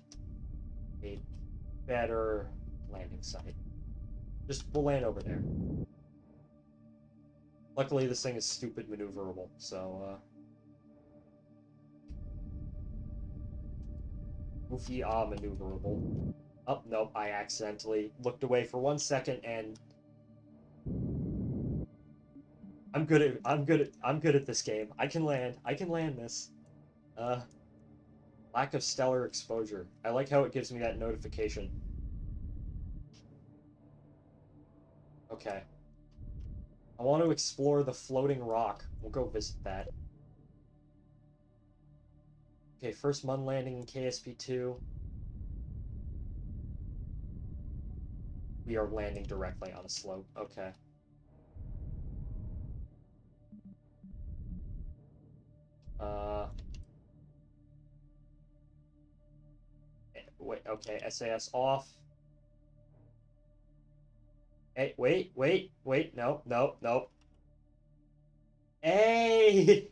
a better landing site. We'll land over there. Luckily, this thing is stupid maneuverable, so, goofy maneuverable. Oh, nope, I accidentally looked away for 1 second and... I'm good at this game. I can land this. Lack of stellar exposure. I like how it gives me that notification. Okay. I want to explore the floating rock. We'll go visit that. Okay, first Mun landing in KSP2. We are landing directly on a slope. Okay. Wait, okay, SAS off. Hey, wait, no, no, no. Hey!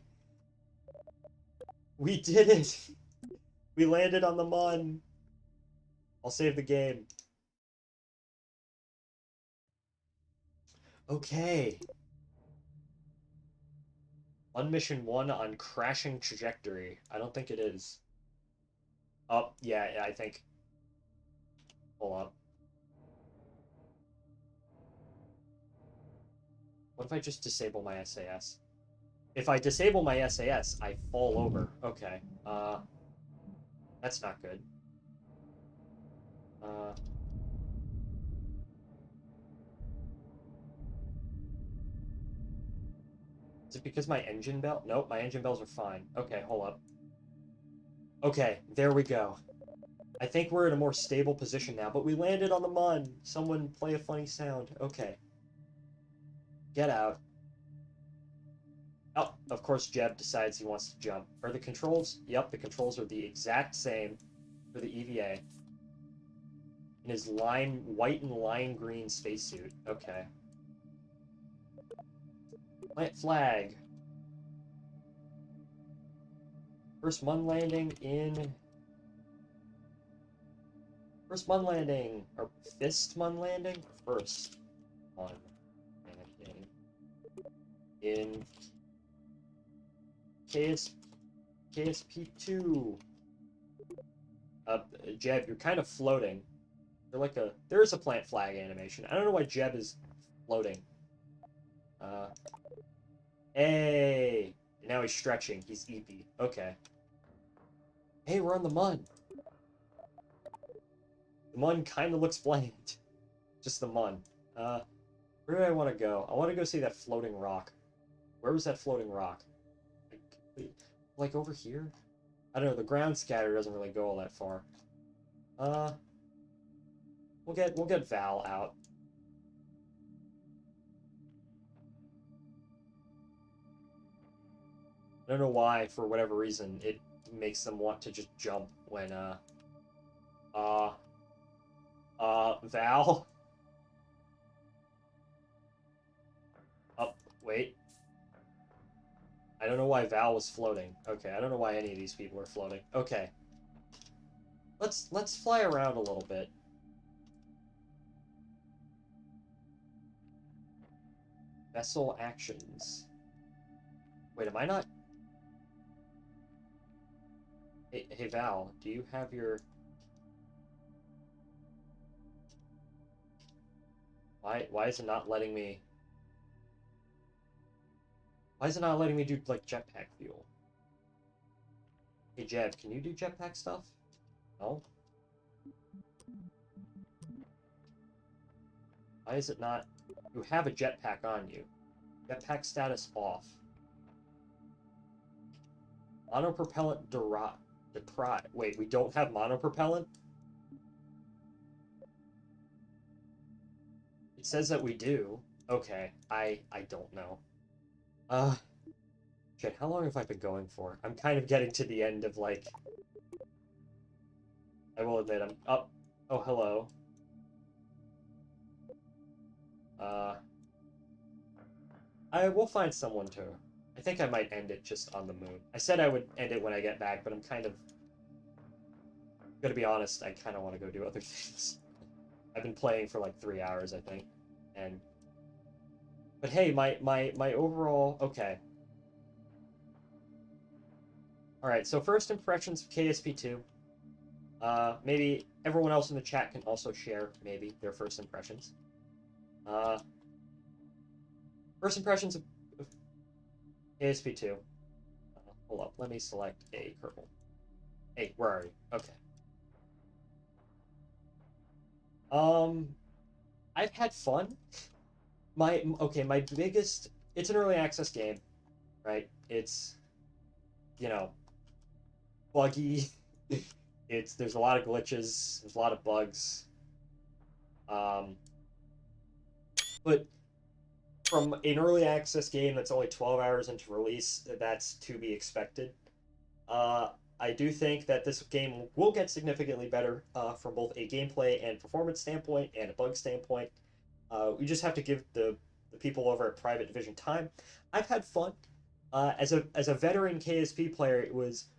We did it! We landed on the Mun. I'll save the game. Okay. Mun mission 1 on crashing trajectory. I don't think it is. Oh, yeah, I think. Hold on. What if I just disable my SAS? If I disable my SAS, I fall over. Okay. That's not good. Uh, is it because my engine bell? Nope, my engine bells are fine. Okay, hold up. Okay, there we go. I think we're in a more stable position now, but we landed on the Mun. Someone play a funny sound. Okay. Get out. Oh, of course Jeb decides he wants to jump. Are the controls? Yep, the controls are the exact same for the EVA. In his white and lime green spacesuit. Okay. Plant flag. First Mun landing in... First Mun landing. Or Fist Mun landing? First Mun landing. In... KSP2. Jeb, you're kind of floating. You're like a... There is a plant flag animation. I don't know why Jeb is floating. Hey! Now he's stretching. He's eepy. Okay. Hey, we're on the Mun. The Mun kind of looks bland. Just the Mun. Where do I want to go? I want to go see that floating rock. Where was that floating rock? Like over here? I don't know. The ground scatter doesn't really go all that far. We'll get Val out. I don't know why, for whatever reason, it makes them want to just jump when, Val? Oh, wait. I don't know why Val was floating. Okay, I don't know why any of these people are floating. Okay. Let's fly around a little bit. Vessel actions. Wait, am I not... Hey Val, do you have your... Why is it not letting me... Why is it not letting me do, like, jetpack fuel? Hey Jeb, can you do jetpack stuff? No? Why is it not... You have a jetpack on you. Jetpack status off. Monopropellant deprived. Wait, we don't have monopropellant? It says that we do. Okay, I don't know. Shit, how long have I been going for? I'm kind of getting to the end of, like... I will admit, I'm up. Oh, hello. I will find someone to... I think I might end it just on the moon. I said I would end it when I get back, but I'm kind of... Gonna be honest, I kind of want to go do other things. I've been playing for like 3 hours, I think. And... But hey, my overall... Okay. Alright, so first impressions of KSP2. Maybe everyone else in the chat can also share, maybe, their first impressions. First impressions of KSP2. Hold up, let me select a Kerbal. Hey, where are you? Okay. I've had fun. My biggest... It's an early access game, right? It's, you know, buggy. There's a lot of glitches. There's a lot of bugs. But from an early access game that's only 12 hours into release, that's to be expected. I do think that this game will get significantly better from both a gameplay and performance standpoint and a bug standpoint. We just have to give the people over at Private Division time. I've had fun. As a veteran KSP player, it was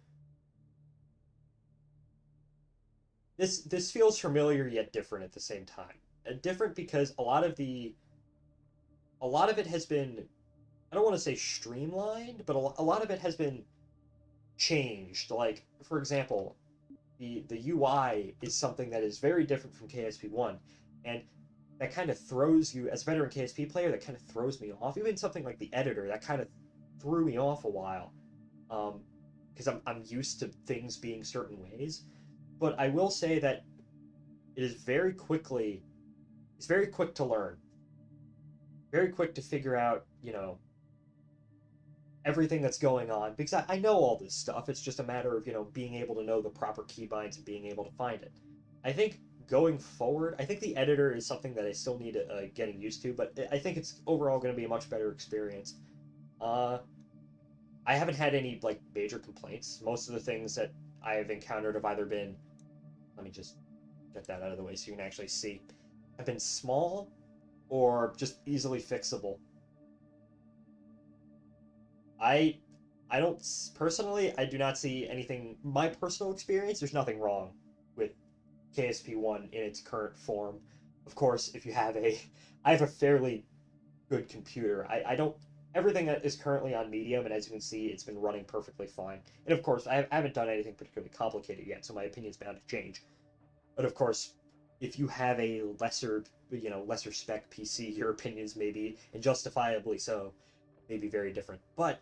this feels familiar yet different at the same time. Different because a lot of it has been, I don't want to say streamlined, but a lot of it has been changed. Like, for example, the UI is something that is very different from KSP1, and that kind of throws you, as a veteran KSP player, that kind of throws me off. Even something like the editor, that kind of threw me off a while, because I'm used to things being certain ways. But I will say that it is it's very quick to learn, very quick to figure out, everything that's going on, because I know all this stuff. It's just a matter of, being able to know the proper keybinds and being able to find it. I think going forward, I think the editor is something that I still need getting used to, but I think it's overall going to be a much better experience. Uh, I haven't had any like major complaints. Most of the things that I have encountered have either been, let me just get that out of the way so you can actually see, have been small or just easily fixable. I I don't personally, I do not see anything. My personal experience, there's nothing wrong with KSP1 in its current form. Of course, if you have I have a fairly good computer. I don't, everything that is currently on medium, and as you can see, it's been running perfectly fine. And of course, I haven't done anything particularly complicated yet, so my opinion's bound to change. But of course, if you have a lesser spec PC, your opinions may be, and justifiably so, may be very different. But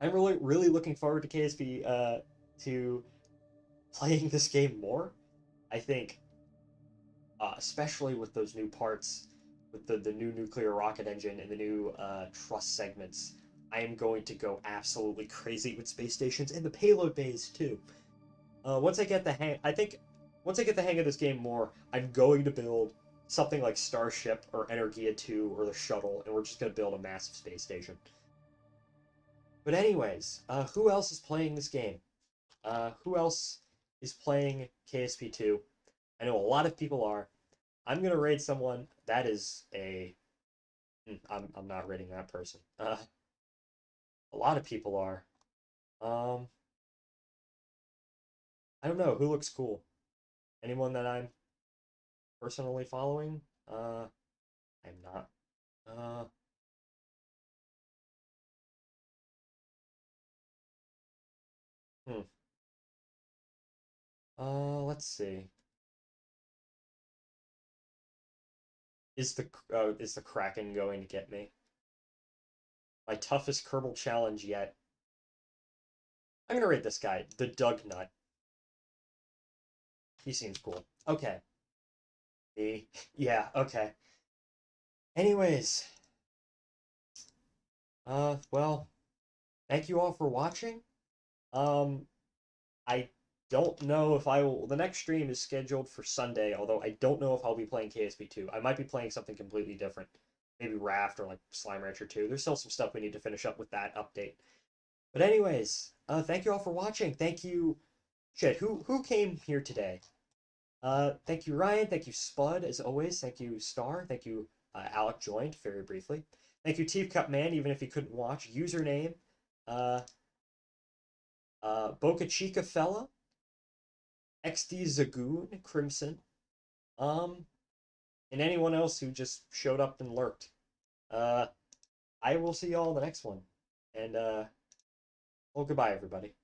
I'm really looking forward to KSP to playing this game more. I think, especially with those new parts, with the new nuclear rocket engine and the new truss segments, I am going to go absolutely crazy with space stations and the payload bays too. Once I get the hang, I think once I get the hang of this game more, I'm going to build something like Starship or Energia 2 or the shuttle, and we're just going to build a massive space station. But anyways, who else is playing this game? Who else is playing KSP2? I know a lot of people are. I'm gonna raid someone that is a. I'm not raiding that person. A lot of people are. Um, I don't know who looks cool. Anyone that I'm personally following? I'm not. Uh, hmm. Let's see. Is the Kraken going to get me? My toughest Kerbal challenge yet. I'm gonna rate this guy, the Doug Nut. He seems cool. Okay. Yeah, okay. Anyways, well, thank you all for watching. Um, I don't know if I will. The next stream is scheduled for Sunday, although I don't know if I'll be playing KSP2. I might be playing something completely different. Maybe Raft or like Slime Rancher 2. There's still some stuff we need to finish up with that update. But anyways, thank you all for watching. Thank you, shit, who came here today? Thank you, Ryan. Thank you, Spud, as always. Thank you, Star. Thank you, Alec joined very briefly. Thank you, Teeth Cup Man, even if he couldn't watch. Username, uh, Boca Chica Fella, XD Zagoon, Crimson, um, and anyone else who just showed up and lurked. Uh, I will see y'all in the next one. And, well, goodbye, everybody.